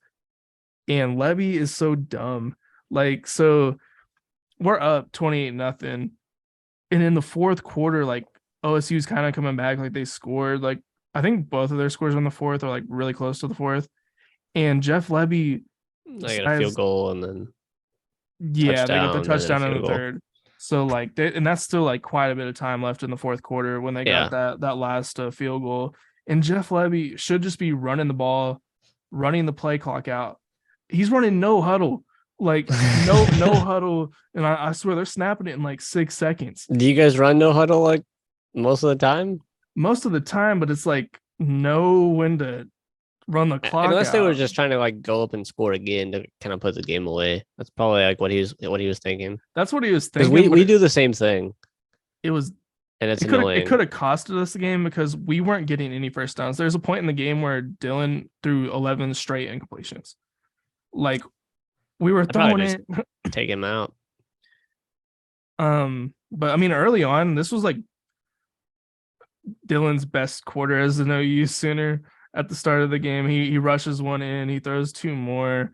and Lebby is so dumb. Like so, we're up 28-0, and in the fourth quarter, like OSU's kind of coming back. Like they scored. Like I think both of their scores on the fourth are like really close to the fourth. And Jeff Lebby, I got a field goal and then yeah, they got the touchdown, and then a touchdown in field the goal. third. So like, and that's still like quite a bit of time left in the fourth quarter when they got that last field goal. And Jeff Lebby should just be running the ball, running the play clock out. He's running no huddle, like no huddle, and I swear they're snapping it in like 6 seconds. Do you guys run no huddle like most of the time? Most of the time, but it's like know when to run the clock. Unless they out. were just trying to like go up and score again to kind of put the game away. That's probably like what he was thinking. That's what he was Because thinking. we do the same thing. it was and it's it annoying. could have costed us the game because we weren't getting any first downs. There's a point in the game where Dylan threw 11 straight incompletions. Like we were I'd probably throwing just it. take him out. But I mean, early on, this was like Dylan's best quarter as an OU Sooner at the start of the game. He rushes one in, he throws two more.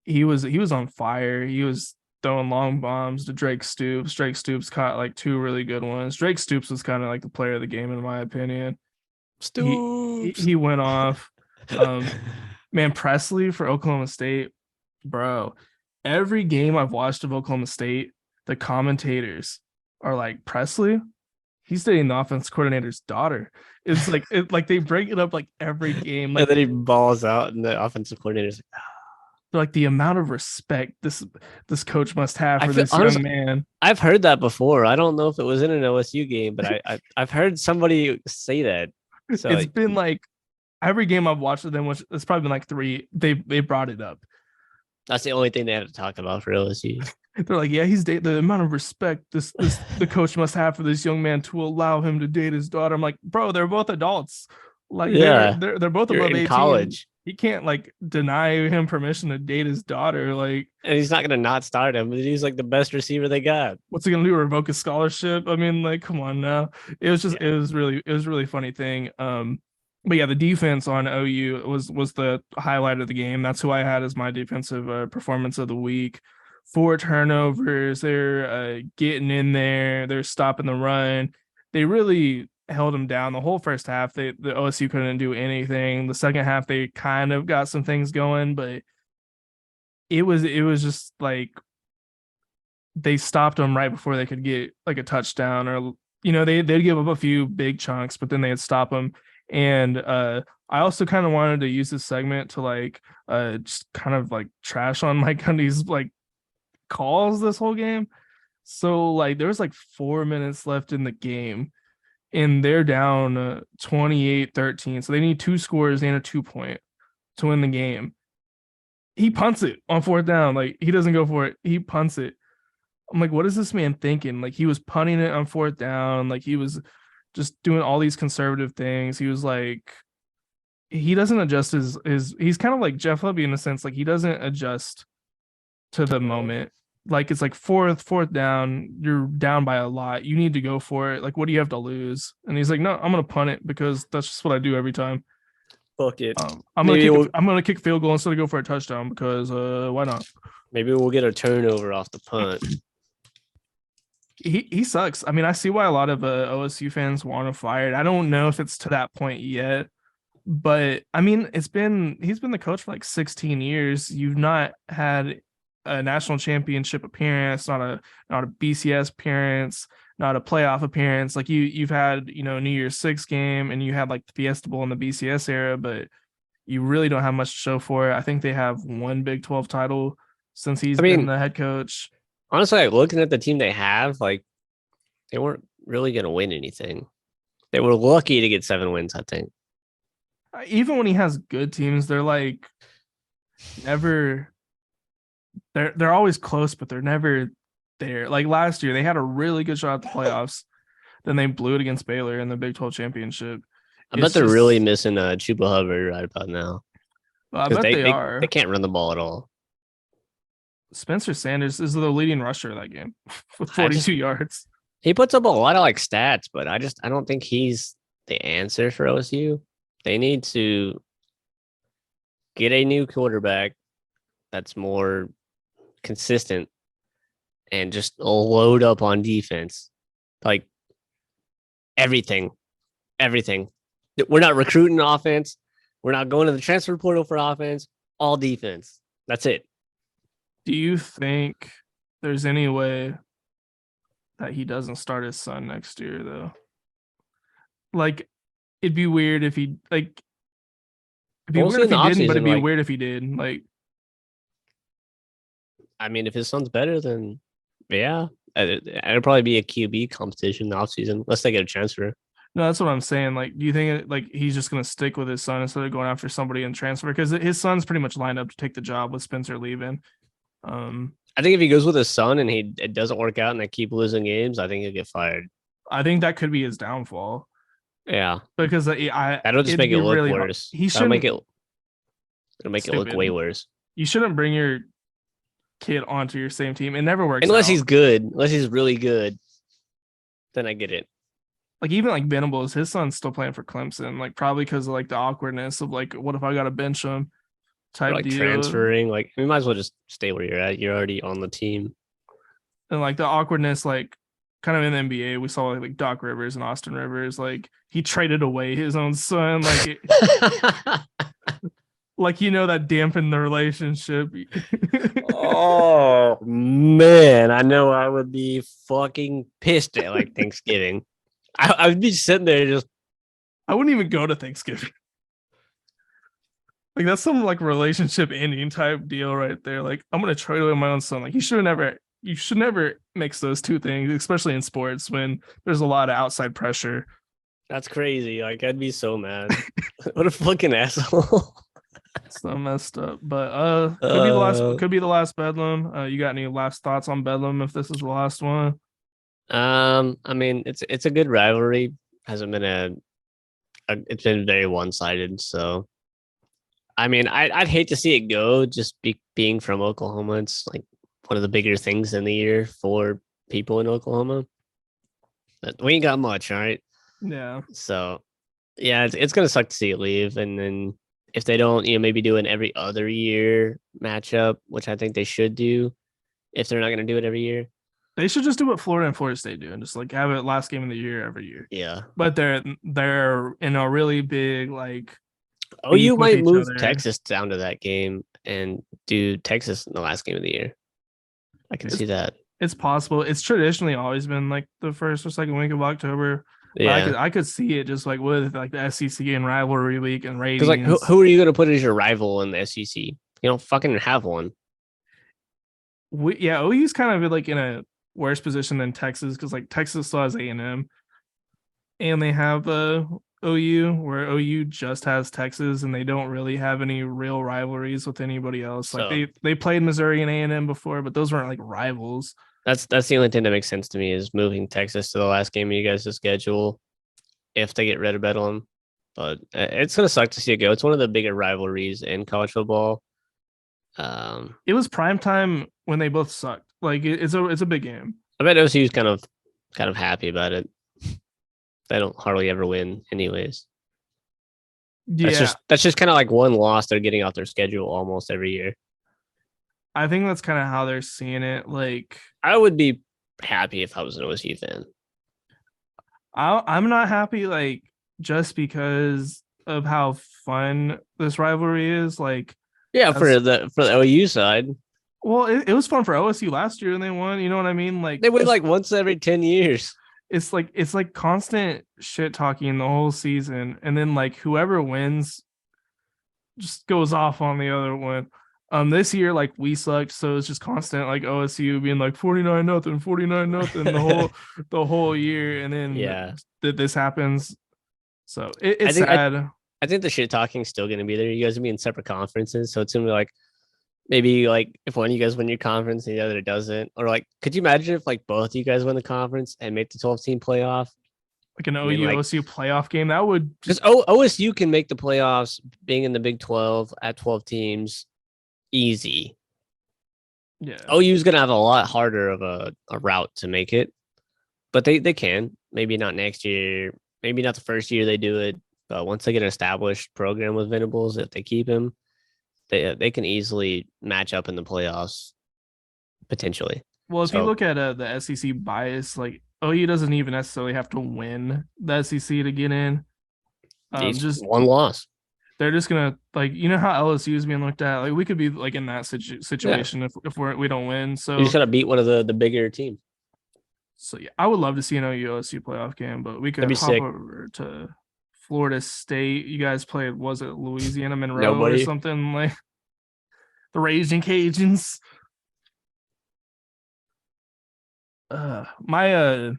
He was on fire. He was throwing long bombs to Drake Stoops. Drake Stoops caught like two really good ones. Drake Stoops was kind of like the player of the game in my opinion. He went off. Man, Presley for Oklahoma State, bro. Every game I've watched of Oklahoma State, the commentators are like Presley. He's dating the offense coordinator's daughter. It's like they bring it up like every game. Like And then he balls out, and the offensive coordinator's like, they're like the amount of respect this coach must have I for feel- this honestly- young man. I've heard that before. I don't know if it was in an OSU game, but I've heard somebody say that. So It's been like every game I've watched of them, which it's probably been like three. They brought it up. that's the only thing they have to talk about for LSU. They're like, yeah, he's the amount of respect the coach must have for this young man to allow him to date his daughter. I'm like, bro, they're both adults. Like, Yeah. they're both You're above in 18. college, He can't like deny him permission to date his daughter. Like, and he's not gonna not start him. He's like the best receiver they got. what's he gonna do? Revoke his scholarship? I mean, like, come on now. It was just it was really funny thing. But yeah, the defense on OU was the highlight of the game. That's who I had as my defensive performance of the week. 4 turnovers. They're getting in there. They're stopping the run. They really held them down the whole first half. The OSU couldn't do anything. The second half they kind of got some things going, but it was just like they stopped them right before they could get like a touchdown, or they'd give up a few big chunks, but then they'd stop them. And I also kind of wanted to use this segment to like just kind of like trash on Mike Gundy's like calls this whole game. So like there was like 4 minutes left in the game and they're down 28-13. So they need 2 scores and a 2-point to win the game. He punts it on 4th down. Like he doesn't go for it. He punts it. I'm like, what is this man thinking? Like he was punting it on 4th down. Like he was just doing all these conservative things. He was like, he doesn't adjust his he's kind of like Jeff Lebby in a sense. Like he doesn't adjust to the moment. Like it's like fourth down, you're down by a lot. You need to go for it. Like, what do you have to lose? And he's like, no, I'm gonna punt it because that's just what I do every time. Fuck it. I'm gonna kick field goal instead of go for a touchdown because why not? Maybe we'll get a turnover off the punt. He sucks. I mean, I see why a lot of OSU fans want him fired. I don't know if it's to that point yet, but I mean, he's been the coach for like 16 years. You've not had a national championship appearance, not a BCS appearance, not a playoff appearance. Like you've had, New Year's Six game and you had like the Fiesta Bowl in the BCS era, but you really don't have much to show for it. I think they have one Big 12 title since he's been the head coach. Honestly, like looking at the team they have, like they weren't really going to win anything. They were lucky to get 7 wins, I think. Even when he has good teams, they're like never. They're always close, but they're never there. Like last year, they had a really good shot at the playoffs. Then they blew it against Baylor in the Big 12 championship. I bet they're really missing Chuba Hubbard right about now. I bet they are. They can't run the ball at all. Spencer Sanders is the leading rusher of that game with 42 yards. He puts up a lot of like stats, but I don't think he's the answer for OSU. They need to get a new quarterback that's more consistent and just load up on defense. Like everything. We're not recruiting offense. We're not going to the transfer portal for offense. All defense. That's it. Do you think there's any way that he doesn't start his son next year, though? Like, it'd be weird if he it'd be weird if he didn't, but it'd be weird if he did. Like, I mean, if his son's better, then yeah, it'd probably be a QB competition in the offseason, unless they get a transfer. No, that's what I'm saying. Like, do you think like he's just gonna stick with his son instead of going after somebody and transfer? Because his son's pretty much lined up to take the job with Spencer leaving. I think if he goes with his son and it doesn't work out and they keep losing games, I think he'll get fired. I think that could be his downfall Yeah, because that'll just it'd make it be look really hard. worse. He That'll shouldn't. it'll make it look Stupid. way worse. You shouldn't bring your kid onto your same team. It never works Unless out. he's good, unless he's really good, then I get it. Like even like Venables, his son's still playing for Clemson. Like probably because of like the awkwardness of like, what if I got to bench him Or type like deal, transferring, like we might as well just stay where you're at. You're already on the team. and like the awkwardness, like kind of in the NBA, we saw like Doc Rivers and Austin Rivers, like he traded away his own son, like like that dampened the relationship. Oh man, I know I would be fucking pissed at like Thanksgiving. I would be sitting there just I wouldn't even go to Thanksgiving. Like that's some like relationship ending type deal right there. Like I'm gonna trade away my own son. Like you should never mix those two things, especially in sports when there's a lot of outside pressure. that's crazy. Like I'd be so mad. What a fucking asshole. So messed up. But could be the last Bedlam. You got any last thoughts on Bedlam if this is the last one? I mean it's a good rivalry. Hasn't been it's been very one-sided, so I mean I'd hate to see it go just being from Oklahoma. It's like one of the bigger things in the year for people in Oklahoma. But we ain't got much, all right? Yeah. So yeah, it's gonna suck to see it leave. And then if they don't, maybe do an every other year matchup, which I think they should do, if they're not gonna do it every year. They should just do what Florida and Florida State do and just like have it last game of the year every year. Yeah. But they're in a really big like Oh, you beef with might each move other. Texas down to that game and do Texas in the last game of the year. I can see that. It's possible. It's traditionally always been like the first or second week of October. But Yeah. I could see it just like with like the SEC and rivalry week and Because ratings. like who are you gonna put as your rival in the SEC? You don't fucking have one. OU's kind of like in a worse position than Texas because like Texas still has A&M and they have OU where OU just has Texas and they don't really have any real rivalries with anybody else. So Like they played Missouri and A&M before, but those weren't like rivals. that's the only thing that makes sense to me is moving Texas to the last game of you guys' schedule if they get rid of Bedlam. But it's gonna suck to see it go. It's one of the bigger rivalries in college football. It was prime time when they both sucked. Like it's a big game. I bet OCU's kind of happy about it. They don't hardly ever win, anyways. Yeah, That's just kind of like one loss they're getting off their schedule almost every year. I think that's kind of how they're seeing it. Like I would be happy if I was an OSU fan. I'm not happy, like just because of how fun this rivalry is. Like, Yeah, for the OU side, well, it was fun for OSU last year and they won. You know what I mean? Like they win like once every 10 years. it's like constant shit talking the whole season, and then like whoever wins just goes off on the other one. This year like we sucked, so it's just constant like OSU being like 49-0, 49-0 the whole year, and then Yeah, this happens. So it's I think sad. I think the shit talking's still gonna be there. You guys will be in separate conferences, so it's gonna be like maybe like if one of you guys win your conference and the other doesn't, or like could you imagine if like both of you guys win the conference and make the 12-team playoff? Like an I mean, OU like- OSU playoff game, that would Because OSU can make the playoffs being in the Big 12 at 12 teams easy. yeah. OU's gonna have a lot harder of a route to make it, but they can. Maybe not next year, maybe not the first year they do it, but once they get an established program with Venables, if they keep him, they can easily match up in the playoffs potentially. Well, if you So- look at the SEC bias, like OU doesn't even necessarily have to win the SEC to get in. He's Just one loss. they're just gonna like how LSU is being looked at. Like we could be like in that situation if we don't win. So You just gotta beat one of the bigger teams. So yeah, I would love to see an OU LSU playoff game, but we could That'd be hop sick. over to Florida State. You guys played, was it Louisiana Monroe or Nobody. something like the Raging Cajuns? My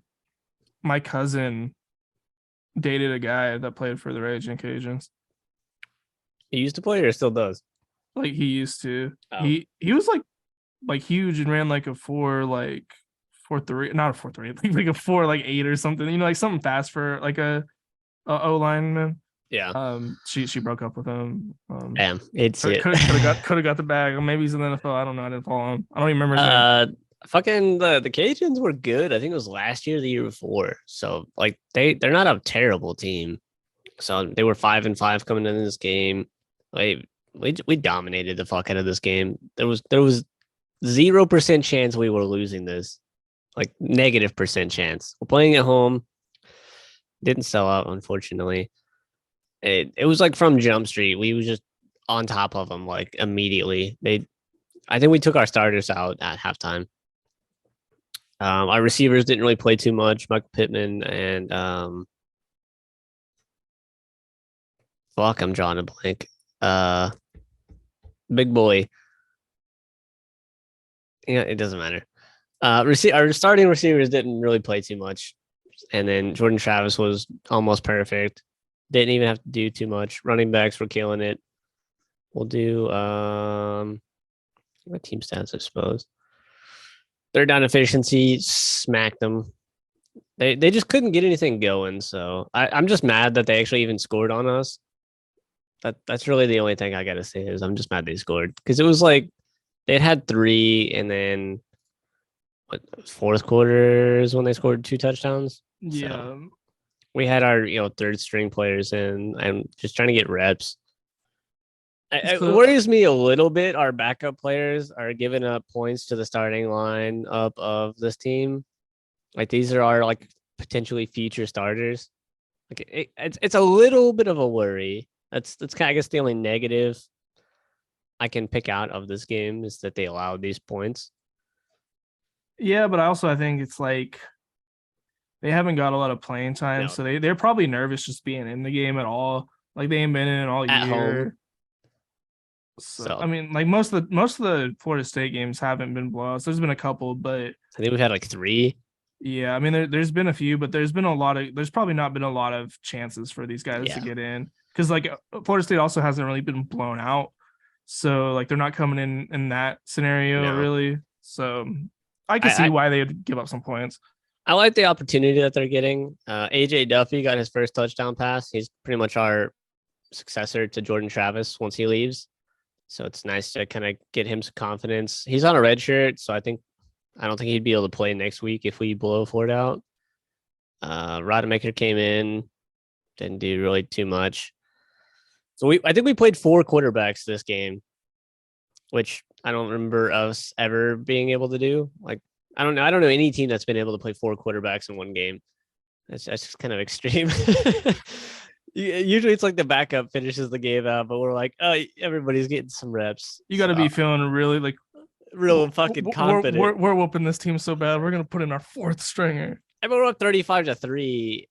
cousin dated a guy that played for the Raging Cajuns. He used to play or still does. Like he used to. Oh. He was like huge and ran like a 4-3, not a 4-3, like a 4-8 or something. Like something fast for like a O lineman. Yeah. She broke up with him. Damn, it's Could it. have got the bag. Or maybe he's in the NFL. I don't know. I didn't follow him. I don't even remember his name. Fucking the Cajuns were good. I think it was last year, or the year before. So like they're not a terrible team. So they were 5-5 coming into this game. Like we dominated the fuck out of this game. There was 0% chance we were losing this. Like -% chance. We're playing at home. Didn't sell out, unfortunately. It was like from Jump Street. We was just on top of them like immediately. I think we took our starters out at halftime. Our receivers didn't really play too much. Michael Pittman and I'm drawing a blank. Big boy. Yeah, it doesn't matter. Our starting receivers didn't really play too much, and then Jordan Travis was almost perfect. Didn't even have to do too much. Running backs were killing it. We'll do what team stats, I suppose. Third down efficiency, smacked them. They just couldn't get anything going. So I'm just mad that they actually even scored on us. That's really the only thing I gotta say is I'm just mad they scored because it was like they had 3 and then fourth quarter is when they scored 2 touchdowns. Yeah. So we had our third string players in and just trying to get reps. It worries me a little bit. Our backup players are giving up points to the starting line up of this team. Like these are our like potentially future starters. Like it's a little bit of a worry. That's kind of, I guess, the only negative I can pick out of this game is that they allowed these points. Yeah, but I think it's like they haven't got a lot of playing time, so they're probably nervous just being in the game at all. Like they ain't been in it all at year. Home. So I mean, like most of the Florida State games haven't been blowouts. There's been a couple, but I think we've had like 3. Yeah, I mean, there's been a few, but there's probably not been a lot of chances for these guys to get in because like Florida State also hasn't really been blown out, so like they're not coming in that scenario really. So I can see why they would give up some points. I like the opportunity that they're getting. AJ Duffy got his first touchdown pass. He's pretty much our successor to Jordan Travis once he leaves. So it's nice to kind of get him some confidence. He's on a red shirt, so I don't think he'd be able to play next week if we blow Ford out. Rodemaker came in, didn't do really too much. So I think we played 4 quarterbacks this game, which I don't remember us ever being able to do. Like I don't know any team that's been able to play 4 quarterbacks in one game. That's just kind of extreme. Usually it's like the backup finishes the game out, but we're like, oh, everybody's getting some reps. You got to be feeling really like real fucking confident. We're whooping this team so bad. We're gonna put in our 4th stringer. I mean, we're up 35-3,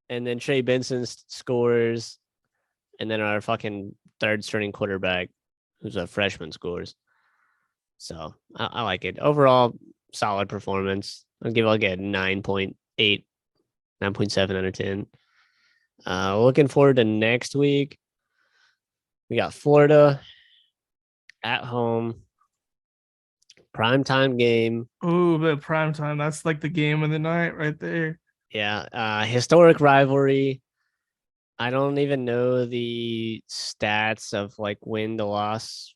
and then Trey Benson scores, and then our fucking 3rd string quarterback, who's a freshman, scores. So I like it. Overall, solid performance. I'll give like a 9.8, 9.7 out of 10. Looking forward to next week. We got Florida at home. Primetime game. Ooh, but primetime. That's like the game of the night right there. Yeah. Historic rivalry. I don't even know the stats of like win to loss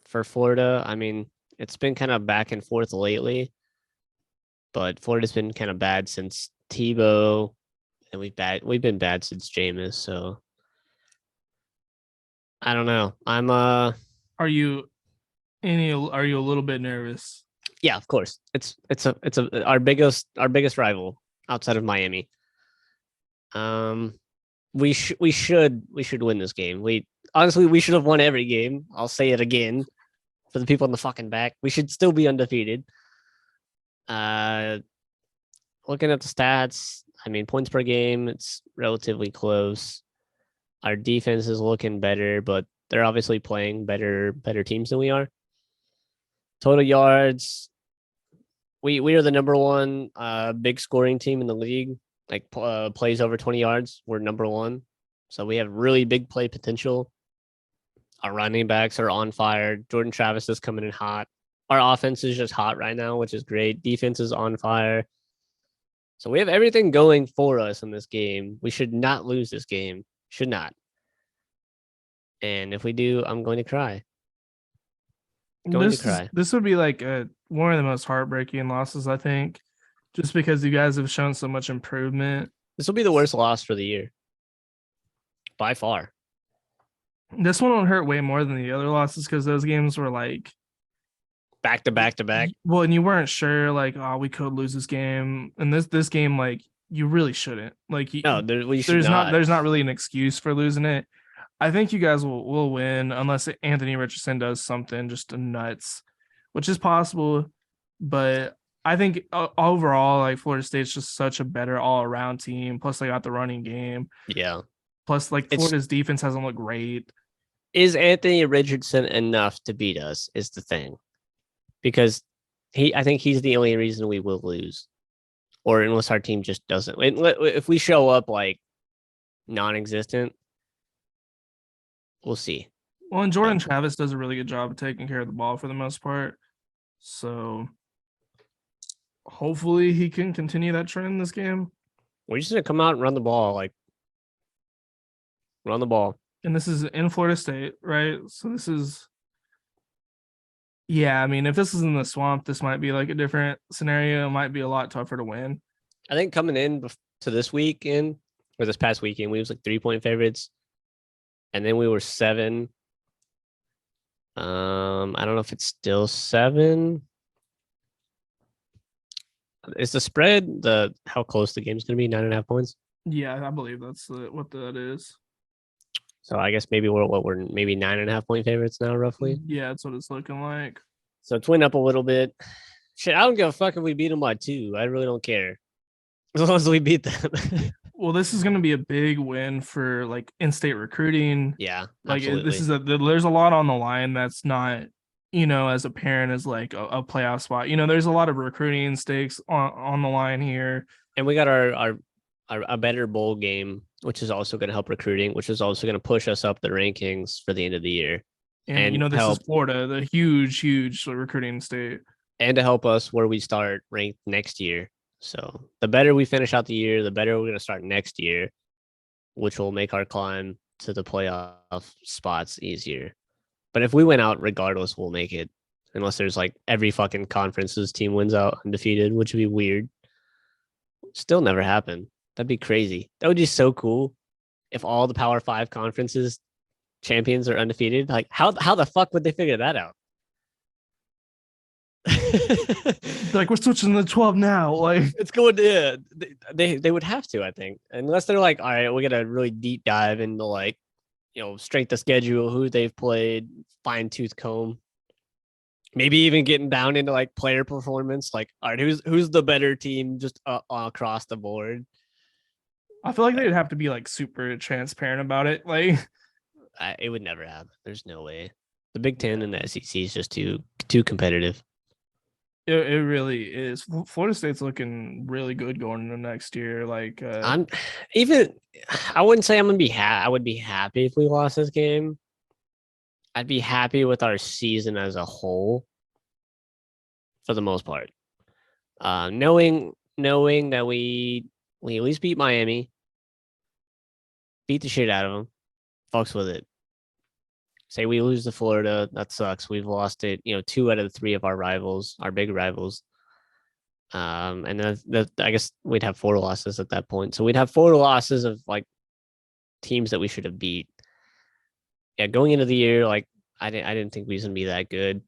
for Florida. I mean, it's been kind of back and forth lately, but Florida's been kind of bad since Tebow, and we've been bad since Jameis. So I don't know. Are you a little bit nervous? Yeah, of course. It's our biggest rival outside of Miami. We should win this game. We should have won every game. I'll say it again for the people in the fucking back. We should still be undefeated. Looking at the stats, I mean, points per game, it's relatively close. Our defense is looking better, but they're obviously playing better teams than we are. Total yards, we are the number 1 big scoring team in the league. Like plays over 20 yards, we're number 1. So we have really big play potential. Our running backs are on fire. Jordan Travis is coming in hot. Our offense is just hot right now, which is great. Defense is on fire. So we have everything going for us in this game. We should not lose this game. Should not. And if we do, I'm going to cry. Going to cry. This would be like one of the most heartbreaking losses, I think, just because you guys have shown so much improvement. This will be the worst loss for the year. By far. This one will hurt way more than the other losses because those games were like back to back to back. Well, and you weren't sure, like, oh, we could lose this game, and this game, like, you really shouldn't. Like, no, there's not really an excuse for losing it. I think you guys will win unless Anthony Richardson does something just nuts, which is possible. But I think overall, like, Florida State's just such a better all around team. Plus, they got the running game. Yeah. Plus, like, Florida's defense hasn't looked great. Is Anthony Richardson enough to beat us? Is the thing. Because I think he's the only reason we will lose, or unless our team just doesn't. If we show up like non-existent, we'll see. Well, and Jordan Travis does a really good job of taking care of the ball for the most part. So hopefully he can continue that trend in this game. We're just gonna come out and run the ball, run the ball. And this is in Florida State, right? So this is. Yeah, I mean, if this is in the swamp, this might be like a different scenario. It might be a lot tougher to win. I think coming in to this weekend or this past weekend, we was like 3-point favorites, and then we were 7. I don't know if it's still 7. Is the spread how close the game's gonna be? 9.5 points. Yeah, I believe that's what that is. So I guess maybe we're maybe 9.5 point favorites now, roughly. Yeah, that's what it's looking like. So twin up a little bit. Shit, I don't give a fuck if we beat them by 2. I really don't care. As long as we beat them. Well, this is going to be a big win for like in-state recruiting. Yeah, like absolutely. This is there's a lot on the line that's not, as apparent as like a playoff spot. There's a lot of recruiting stakes on the line here, and we got our better bowl game, which is also going to help recruiting, which is also going to push us up the rankings for the end of the year. And this is Florida, the huge recruiting state. And to help us where we start ranked next year. So the better we finish out the year, the better we're going to start next year, which will make our climb to the playoff spots easier. But if we win out regardless, we'll make it. Unless there's like every fucking conference's team wins out undefeated, which would be weird. Still never happen. That'd be crazy. That would be so cool if all the Power 5 conferences champions are undefeated. Like, how the fuck would they figure that out? Like, we're switching to 12 now. Like, it's going to, they would have to, I think. Unless they're like, all right, we got to really deep dive into like, strength of schedule, who they've played, fine tooth comb. Maybe even getting down into like player performance. Like, all right, who's the better team just across the board? I feel like they'd have to be like super transparent about it. Like, it would never happen. There's no way. The Big Ten and the SEC is just too competitive. It really is. Florida State's looking really good going into next year. Like, I wouldn't say I'm gonna be I would be happy if we lost this game. I'd be happy with our season as a whole, for the most part. Knowing that we at least beat Miami, beat the shit out of them, fucks with it. Say we lose to Florida, that sucks. We've lost it, 2 out of the 3 of our rivals, our big rivals. And I guess we'd have 4 losses at that point. So we'd have 4 losses of like teams that we should have beat. Yeah, going into the year, like I didn't think we was gonna be that good.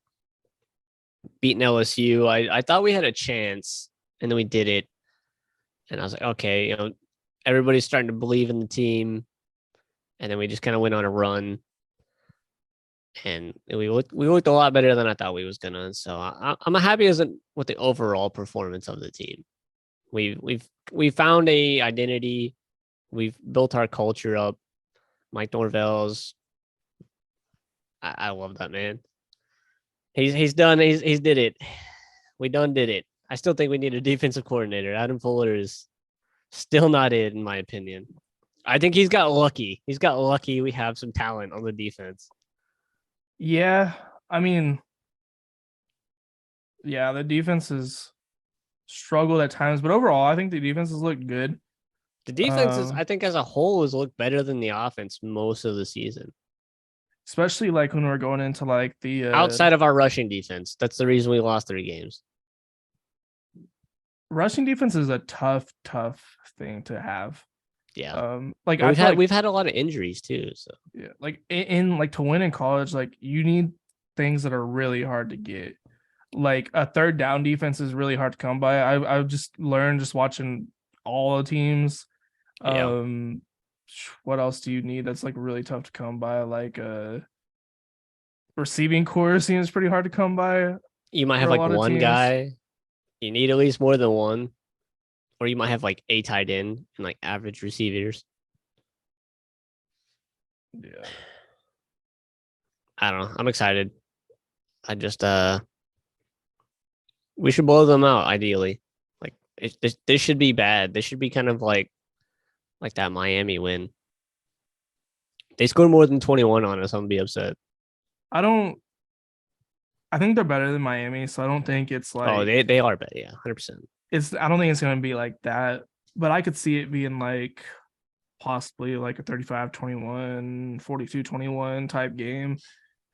Beating LSU, I thought we had a chance, and then we did it. And I was like, okay, everybody's starting to believe in the team, and then we just kind of went on a run. And we looked a lot better than I thought we was gonna. So I'm happy with the overall performance of the team. We found a identity. We've built our culture up. Mike Norvell's. I love that man. He's done. He's did it. We done did it. I still think we need a defensive coordinator. Adam Fuller is still not it, in my opinion. I think he's got lucky. He's got lucky. We have some talent on the defense. Yeah, I mean, Yeah, the defense has struggled at times, but overall, I think the defense has looked good. The defenses, I think, as a whole, has looked better than the offense most of the season. Especially like when we're going into like the Outside of our rushing defense, that's the reason we lost 3 games. rushing defense is a tough thing to have. Yeah, like but I feel like we've had a lot of injuries too. So yeah, like in like to win in college, like you need things that are really hard to get. Like a third down defense is really hard to come by. I've just learned just watching all the teams. yeah, Um, what else do you need that's like really tough to come by? Like receiving core seems pretty hard to come by you might for have a like lot of one teams. guy. You need at least more than one, or you might have like a tight end and like average receivers. Yeah. I don't know. I'm excited. I just we should blow them out ideally. Like this should be bad. This should be kind of like that Miami win. They scored more than 21 on us. I'm gonna be upset. I don't I think they're better than Miami, so I don't think it's Oh, like they are bad. Yeah, 100%. it's I don't think it's gonna be like that, but I could see it being like possibly like a 35-21, 42-21 type game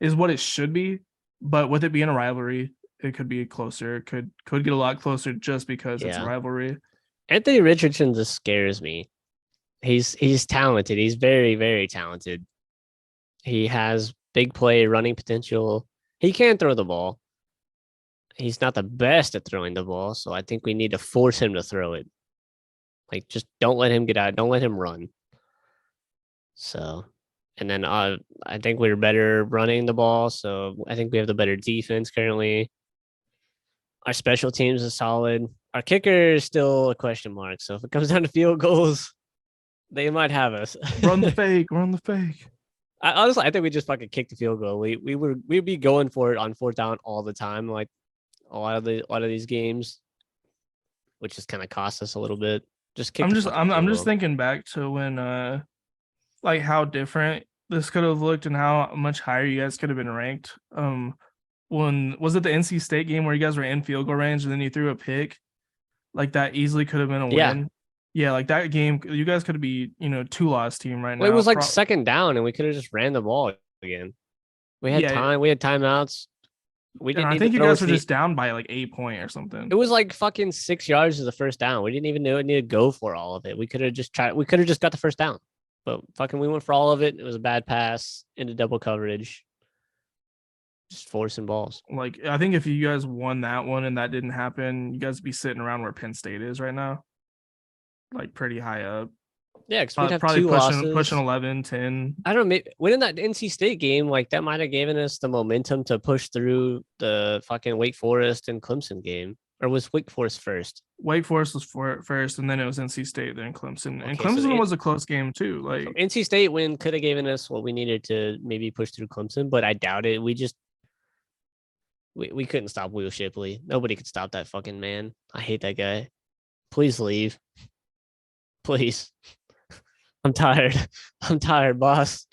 is what it should be. But with it being a rivalry, it could be closer. It could get a lot closer just because it's a Yeah. rivalry. Anthony Richardson just scares me. He's talented. He's very talented. He has big play running potential. He can throw the ball. He's not the best at throwing the ball, so I think we need to force him to throw it. Like just don't let him get out. Don't let him run. So, and then I think we're better running the ball. So I think we have the better defense currently. Our special teams is solid. Our kicker is still a question mark. So if it comes down to field goals, they might have us. Run the fake, run the fake. Honestly, I think we just fucking kick the field goal. We'd be going for it on 4th down all the time, like a lot of these games, which just kind of cost us a little bit. Just kick the fucking I'm field just goal. thinking back to when like how different this could have looked and how much higher you guys could have been ranked. When was it the NC State game where you guys were in field goal range and then you threw a pick? Like that easily could have been a Yeah, win. Yeah, like that game, you guys could be, 2-loss team right well, it now. was like 2nd down, and we could have just ran the ball again. We had Yeah, time. We had timeouts. We and didn't I need to think you throw it guys to were the. just down by like 8 point or something. It was like fucking 6 yards to the 1st down. We didn't even know it needed to go for all of it. We could have just tried. We could have just got the 1st down, but fucking we went for all of it. It was a bad pass into double coverage. Just forcing balls. Like I think if you guys won that one and that didn't happen, you guys would be sitting around where Penn State is right now, like pretty high up. Yeah, because we'd have Probably 2 pushing losses. 11, 10. I don't know. Maybe winning that NC State game, like that might have given us the momentum to push through the fucking Wake Forest and Clemson game. Or was Wake Forest first? Wake Forest was for first, and then it was NC State, then Clemson, and Okay, so Clemson was a close game too. so Like NC State win could have given us what we needed to maybe push through Clemson, but I doubt it. We couldn't stop Will Shipley. Nobody could stop that fucking man. I hate that guy. Please leave. Please. I'm tired. I'm tired, boss.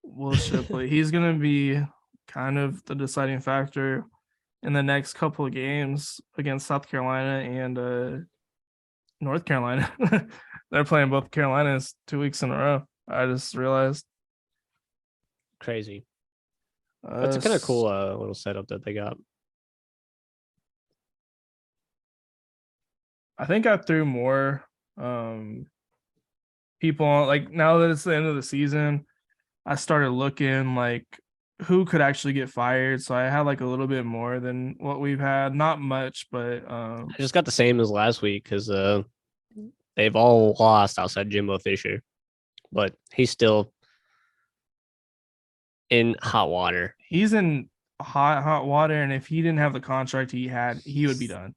Will Shipley, he's gonna be kind of the deciding factor in the next couple of games against South Carolina and North Carolina. They're playing both Carolinas 2 weeks in a row. I just realized. Crazy. That's a kind of cool little setup that they got. I think I threw more people on, like now that it's the end of the season, I started looking like who could actually get fired. So I had like a little bit more than what we've had. Not much, but I just got the same as last week because they've all lost outside Jimbo Fisher, but he's still in hot water. he's in hot water. And if he didn't have the contract he had, he would be done.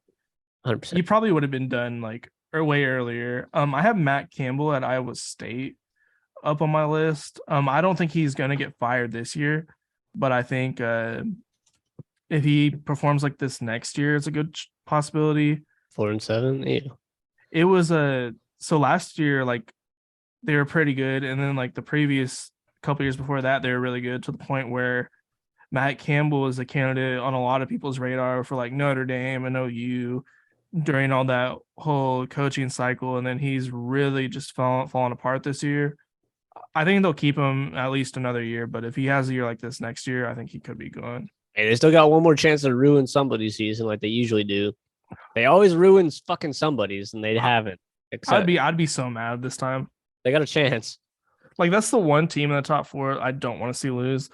100%. He probably would have been done like or way earlier. I have Matt Campbell at Iowa State up on my list. I don't think he's gonna get fired this year, but I think if he performs like this next year, it's a good possibility. 4-7. Yeah. It was so last year, like they were pretty good, and then like the previous couple years before that, they were really good to the point where Matt Campbell is a candidate on a lot of people's radar for like Notre Dame and OU during all that whole coaching cycle, and then he's really just fallen apart this year. I think they'll keep him at least another year, but if he has a year like this next year, I think he could be gone. Hey, they still got one more chance to ruin somebody's season like they usually do. They always ruin fucking somebody's, and they haven't. Except I'd be so mad this time. they got a chance. Like that's the one team in the top four I don't want to see lose.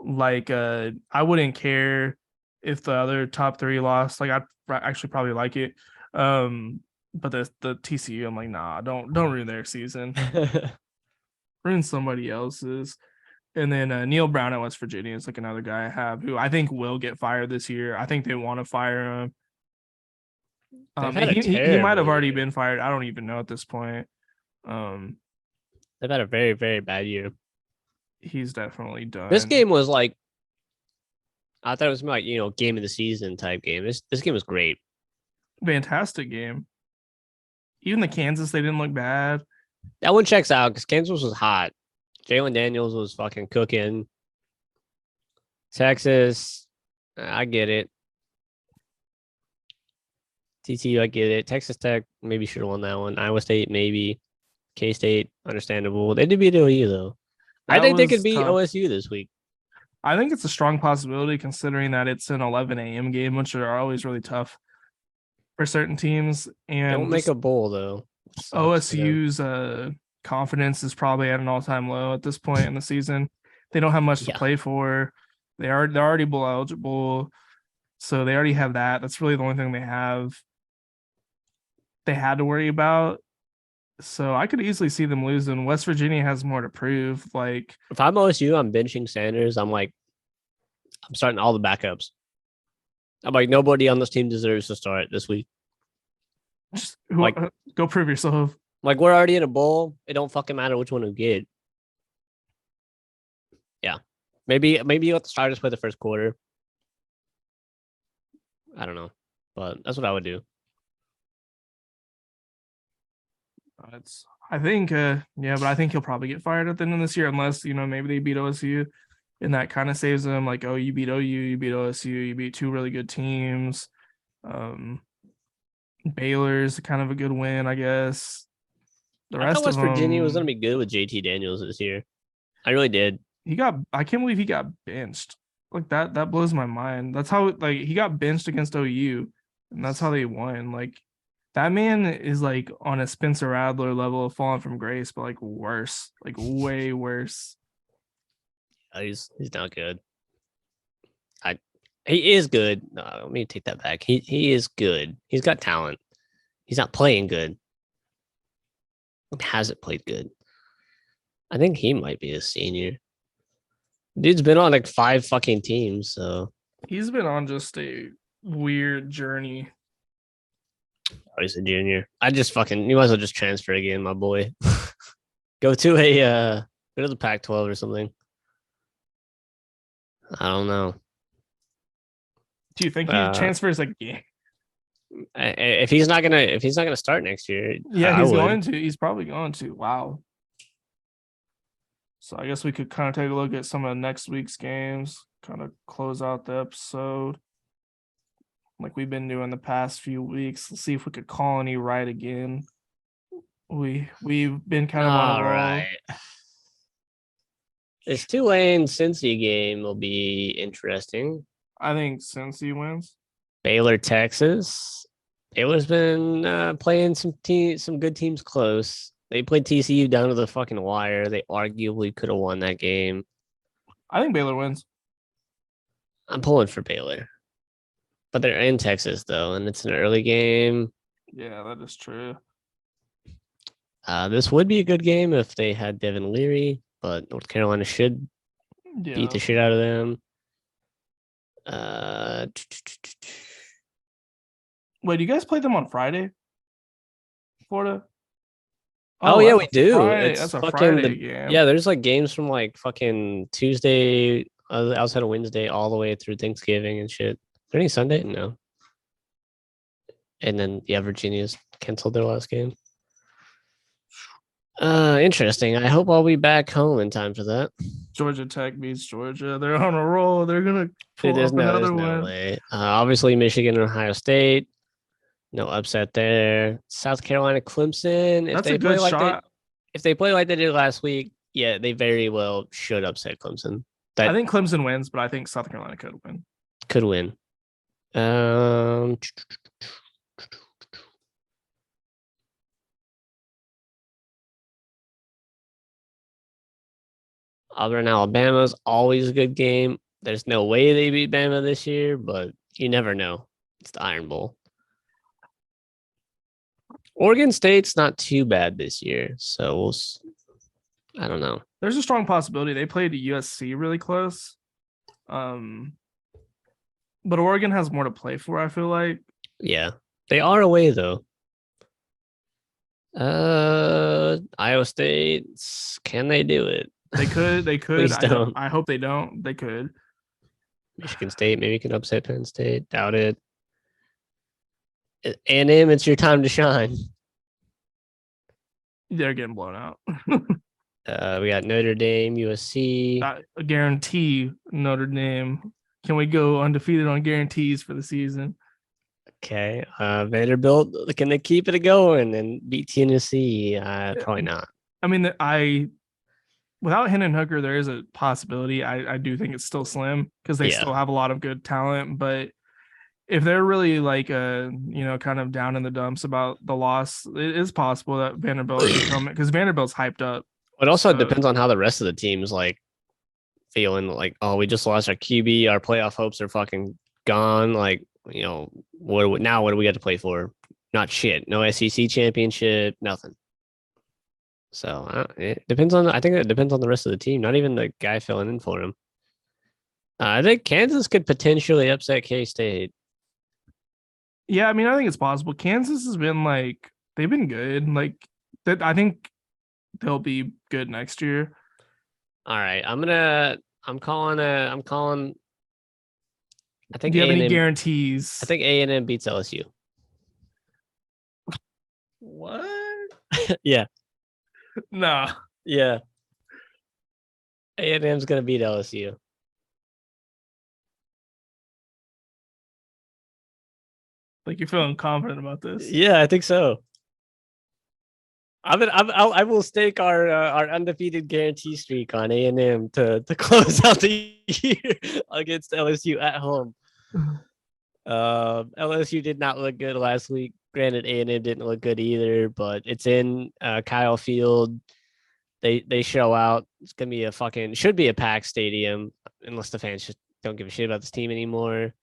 Like I wouldn't care if the other top three lost. Like I'd actually probably like it. But the TCU, I'm like, nah, don't ruin their season. Ruin somebody else's. And then Neil Brown at West Virginia is like another guy I have who I think will get fired this year. I think they want to fire him. He might have already been fired. I don't even know at this point. They've had a very, very bad year. He's definitely done. This game was like, I thought it was like, game of the season type game. This game was great. Fantastic game. Even the Kansas, they didn't look bad. That one checks out because Kansas was hot. Jalen Daniels was fucking cooking. Texas, I get it. TCU, I get it. Texas Tech maybe should have won that one. Iowa State, maybe. K-State, understandable. They did beat OU, though. I think they could beat OSU this week. I think it's a strong possibility considering that it's an 11 a.m. game, which are always really tough for certain teams. And don't make a bowl, though. OSU's confidence is probably at an all-time low at this point in the season. They don't have much to play for. They're already bowl eligible, so they already have that. That's really the only thing they had to worry about. So I could easily see them losing. West Virginia has more to prove. Like if I'm OSU, I'm benching Sanders. I'm starting all the backups. I'm like, nobody on this team deserves to start this week. Just go prove yourself. Like we're already in a bowl. It don't fucking matter which one we get. Yeah. Maybe you let the starters play the first quarter. I don't know. But that's what I would do. I think but I think he'll probably get fired at the end of this year unless, maybe they beat OSU and that kind of saves them. Like, oh, you beat OU, you beat OSU, you beat two really good teams. Baylor's kind of a good win, I guess. The rest of West Virginia was going to be good with JT Daniels this year. I really did. I can't believe he got benched. Like that blows my mind. That's how he got benched against OU and that's how they won. Like that man is like on a Spencer Rattler level of falling from grace, but like worse, like way worse. He's not good. He is good. No, let me take that back. He is good. He's got talent. He's not playing good. He hasn't played good. I think he might be a senior. Dude's been on like 5 fucking teams, so he's been on just a weird journey. Oh, he's a junior. You might as well just transfer again, my boy. Go to the Pac-12 or something. I don't know. Do you think he transfers again? If he's not gonna start next year, yeah, he's going to. He's probably going to. Wow. So I guess we could kind of take a look at some of next week's games, kind of close out the episode like we've been doing the past few weeks. Let's see if we could call any right again. We've been kind of on a roll. Right. This Tulane Cincy game will be interesting. I think Cincy wins. Baylor, Texas. Baylor's been playing some good teams close. They played TCU down to the fucking wire. They arguably could have won that game. I think Baylor wins. I'm pulling for Baylor. But they're in Texas, though, and it's an early game. Yeah, that is true. This would be a good game if they had Devin Leary, but North Carolina should beat the shit out of them. Wait, do you guys play them on Friday? Florida? Oh yeah, we do. That's a Friday game. Yeah, there's like games from like fucking Tuesday, outside of Wednesday, all the way through Thanksgiving and shit. Is there any Sunday? No. And then Virginia's canceled their last game. Interesting. I hope I'll be back home in time for that. Georgia Tech beats Georgia. They're on a roll. They're gonna Dude, pull off there's another no one. way. Obviously, Michigan and Ohio State. No upset there. South Carolina, Clemson. That's a good shot. If they play like they did last week, yeah, they very well should upset Clemson. I That think Clemson wins, but I think South Carolina could win. could win. Um, Auburn, Alabama is always a good game. There's no way they beat Bama this year, but you never know. It's the Iron Bowl. Oregon State's not too bad this year, so I don't know. There's a strong possibility they played USC really close. But Oregon has more to play for, I feel like. Yeah, they are away though. Iowa State, can they do it? They could. Please don't. I hope they don't. They could. Michigan State maybe can upset Penn State. Doubt it. A&M, it's your time to shine. They're getting blown out. We got Notre Dame, USC. I guarantee Notre Dame. Can we go undefeated on guarantees for the season? Okay. Vanderbilt, can they keep it going and beat Tennessee? Probably not. I mean, without Hendon Hooker, there is a possibility. I do think it's still slim because they still have a lot of good talent. But if they're really like kind of down in the dumps about the loss, it is possible that Vanderbilt can come because Vanderbilt's hyped up. It also depends on how the rest of the team's like feeling. Like, oh, we just lost our QB, our playoff hopes are fucking gone. Like, what do we got to play for? Not shit. No SEC championship, nothing. So it depends on. I think it depends on the rest of the team. Not even the guy filling in for him. I think Kansas could potentially upset K-State. Yeah, I mean, I think it's possible. Kansas has been like they've been good. Like that, I think they'll be good next year. All right, I'm calling. I think. Do you have A&M, any guarantees? I think A&M beats LSU. What? Yeah. No. Yeah. A&M's gonna beat LSU. Like you're feeling confident about this? Yeah, I think so. I will stake our undefeated guarantee streak on A&M to close out the year against LSU at home. LSU did not look good last week. Granted, A&M didn't look good either, but it's in Kyle Field. They show out. It's gonna be should be a packed stadium unless the fans just don't give a shit about this team anymore.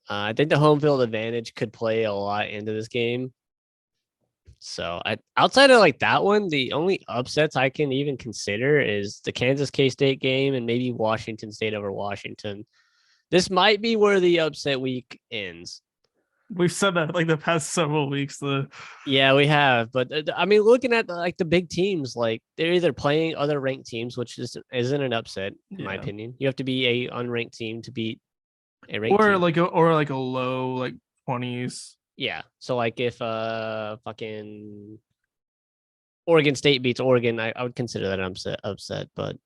I think the home field advantage could play a lot into this game. So outside of like that one, the only upsets I can even consider is the Kansas K-State game and maybe Washington State over Washington. This might be where the upset week ends. We've said that like the past several weeks. Yeah, we have, but I mean, looking at the big teams, like they're either playing other ranked teams, which isn't an upset in my opinion. You have to be a unranked team to beat a ranked or team. like a low like 20s. Yeah, so like if fucking Oregon State beats Oregon, I would consider that an upset. But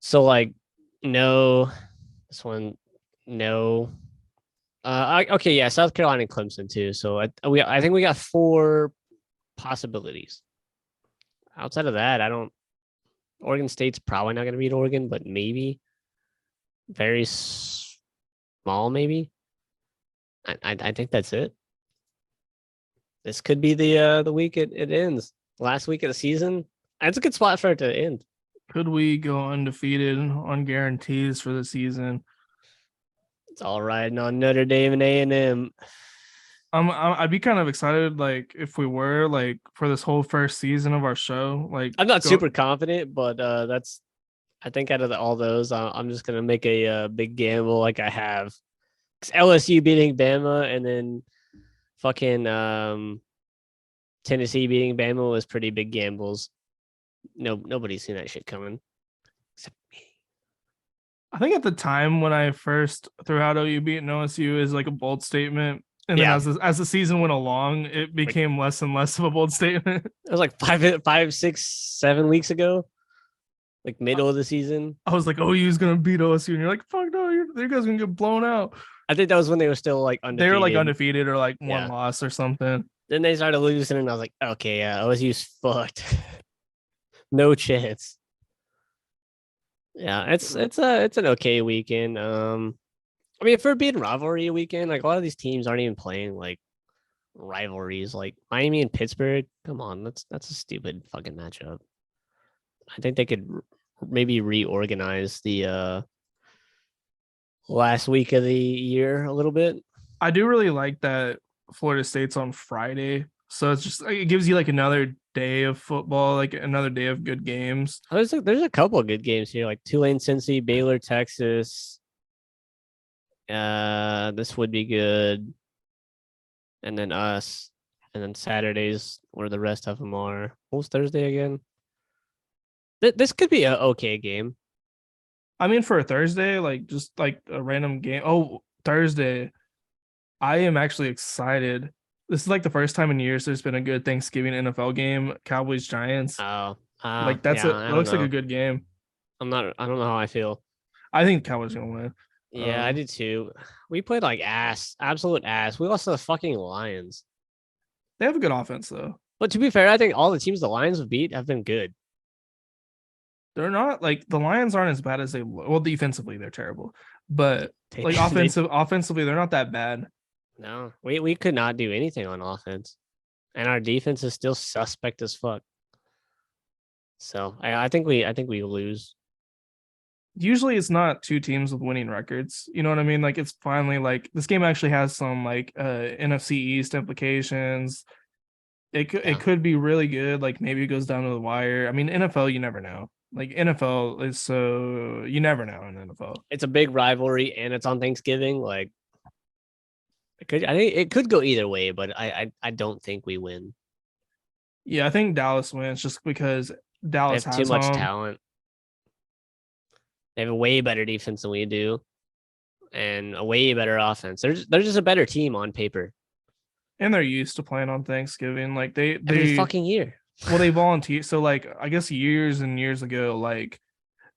so like no, this one no. Okay, yeah, South Carolina and Clemson too. So I think we got 4 possibilities. Outside of that, I don't. Oregon State's probably not going to beat Oregon, but maybe very small, maybe. I think that's it. This could be the week it ends. Last week of the season. That's a good spot for it to end. Could we go undefeated on guarantees for the season? It's all riding on Notre Dame and A&M. I'd be kind of excited, like if we were like for this whole first season of our show. Like I'm not super confident, but that's I think out of all those, I'm just gonna make a big gamble like I have. LSU beating Bama and then fucking Tennessee beating Bama was pretty big gambles. Nobody's seen that shit coming except me. I think at the time when I first threw out OU beating OSU is like a bold statement. And then Yeah. as the season went along, it became less and less of a bold statement. It was like 5, 6, 7 weeks ago, like middle of the season. I was like, OU's gonna beat OSU, and you're like, fuck no, you guys gonna get blown out. I think that was when they were still like They were undefeated. like undefeated or like one Yeah. loss or something. Then they started losing, and I was like, okay, yeah, OSU's fucked. No chance. Yeah, it's an okay weekend. I mean, for being rivalry weekend, like a lot of these teams aren't even playing like rivalries, like Miami and Pittsburgh. Come on, that's a stupid fucking matchup. I think they could maybe reorganize the last week of the year a little bit. I do really like that Florida State's on Friday, so it's just like, it gives you like another day of football, like another day of good games. There's a couple of good games here, like Tulane, Cincy, Baylor, Texas. This would be good. And then us. And then Saturdays where the rest of them are. What was Thursday again? This could be an okay game. I mean, for a Thursday, like just like a random game. Oh, Thursday. I am actually excited. This is like the first time in years there's been a good Thanksgiving NFL game. Cowboys Giants. Oh, Like that's yeah, that looks like a good game. I don't know how I feel. I think Cowboys gonna win. Yeah, I did too. We played like absolute ass. We lost to the fucking Lions. They have a good offense though. But to be fair, I think all the teams the Lions have beat have been good. They're not like the Lions aren't as bad as they well defensively they're terrible, but like They- offensively they're not that bad. No, we could not do anything on offense, and our defense is still suspect as fuck. So I think we lose. Usually it's not two teams with winning records. You know what I mean? Like it's finally like this game actually has some like NFC East implications. It could be really good. Like maybe it goes down to the wire. I mean NFL you never know. Like NFL is so you never know in NFL. It's a big rivalry, and it's on Thanksgiving. Like I think it could go either way, but I don't think we win. Yeah, I think Dallas wins just because They Dallas have has too much home. talent. They have a way better defense than we do, and a way better offense. They're just a better team on paper. And they're used to playing on Thanksgiving. Like they Every fucking year. well they volunteer. So like I guess years and years ago, like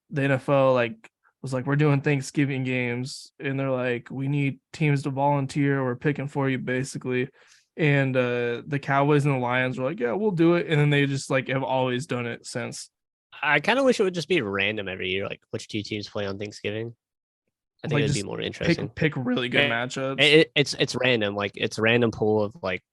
the NFL like was like we're doing Thanksgiving games, and they're like we need teams to volunteer. We're picking for you basically. And the Cowboys and the Lions were like, yeah, we'll do it. And then they just like have always done it since. I kind of wish it would just be random every year, like which two teams play on Thanksgiving. I think Like, it'd be just more interesting. Pick really good Yeah. matchups. It's random, like it's a random pool of like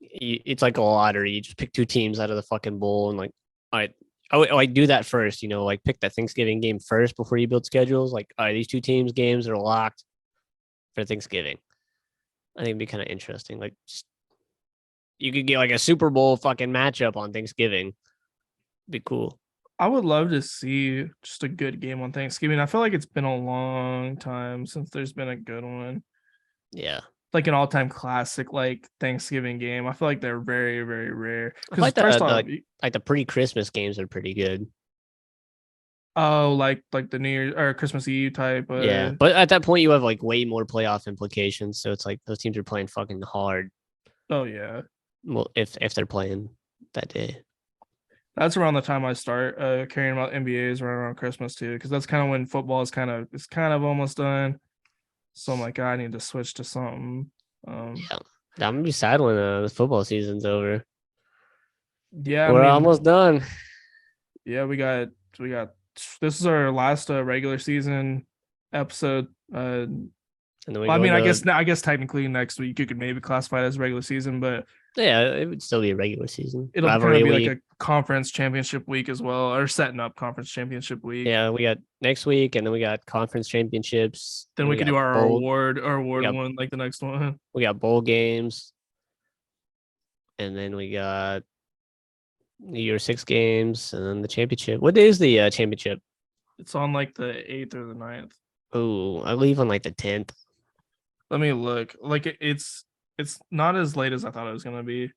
it's like a lottery. You just pick two teams out of the fucking bowl, and like all right, I would like do that first. You know, like pick that Thanksgiving game first before you build schedules. Like all right, these two teams games are locked for Thanksgiving. I think it'd be kind of interesting. Like just, you could get like a Super Bowl fucking matchup on Thanksgiving. Be cool. I would love to see just a good game on Thanksgiving. I feel like it's been a long time since there's been a good one. Yeah. Like an all-time classic like Thanksgiving game. I feel like they're very, very rare. I like First off, like the pre-Christmas games are pretty good. oh, like the New Year's or Christmas Eve type. Yeah, but at that point you have like way more playoff implications. So it's like those teams are playing fucking hard. Oh yeah. Well, if they're playing that day. That's around the time I start caring about NBAs right around Christmas too, because that's kind of when football is kind of almost done. So I'm like, I need to switch to something. Yeah, I'm gonna be sad when the football season's over. Yeah, We're almost done. Yeah, we got. This is our last regular season episode. And then Well, I mean, I guess technically next week you could maybe classify it as regular season, but yeah, it would still be a regular season. it'll kind of Rivalry be week. like a conference championship week as well, or setting up conference championship week. Yeah, we got next week, and then we got conference championships. Then we could got do our bowl- award got- one like the next one. We got bowl games, and then we got the Year 6 games, and then the championship. What day is the championship? It's on like the 8th or the 9th. Oh, I leave on like the 10th. Let me look. Like it's not as late as I thought it was gonna be.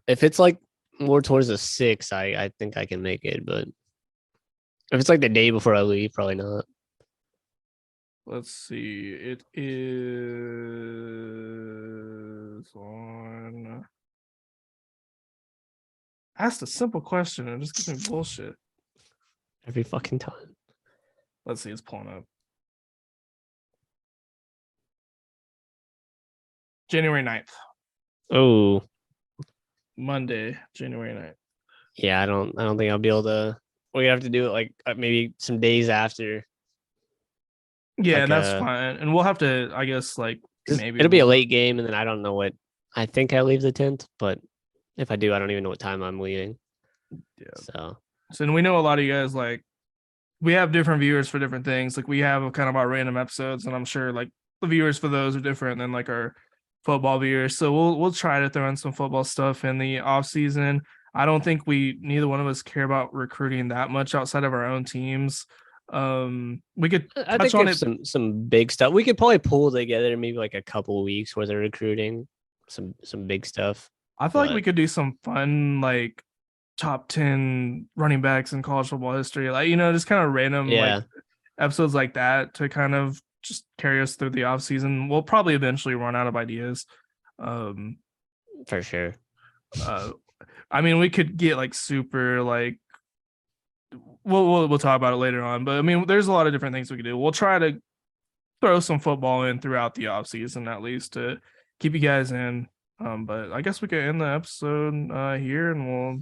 If it's like more towards the 6th, I think I can make it. But if it's like the day before I leave, probably not. Let's see. It is on. Asked a simple question and just gives me bullshit. Every fucking time. Let's see. It's pulling up. January 9th. Oh, Monday, January 9th. yeah. I don't think I'll be able to. We have to do it like maybe some days after. Yeah, Like, that's fine. And we'll have to, I guess, like 'cause maybe it'll be a late game, and then I don't know what. I think I leave the 10th, but if I do, I don't even know what time I'm leaving. Yeah. So So, and we know a lot of you guys like we have different viewers for different things. Like we have kind of our random episodes, and I'm sure like the viewers for those are different than like our football viewers. So we'll try to throw in some football stuff in the off season. I don't think neither one of us care about recruiting that much outside of our own teams. We could I touch think on if it. some big stuff, we could probably pull together maybe like a couple of weeks worth of recruiting, some big stuff. I feel like we But could do some fun like top 10 running backs in college football history, like just kind of random like yeah, episodes like that to kind of just carry us through the off season. We'll probably eventually run out of ideas. Um, for sure. I mean, we could get like super like we'll talk about it later on, but I mean, there's a lot of different things we could do. We'll try to throw some football in throughout the off season at least to keep you guys in. But I guess we could end the episode here, and we'll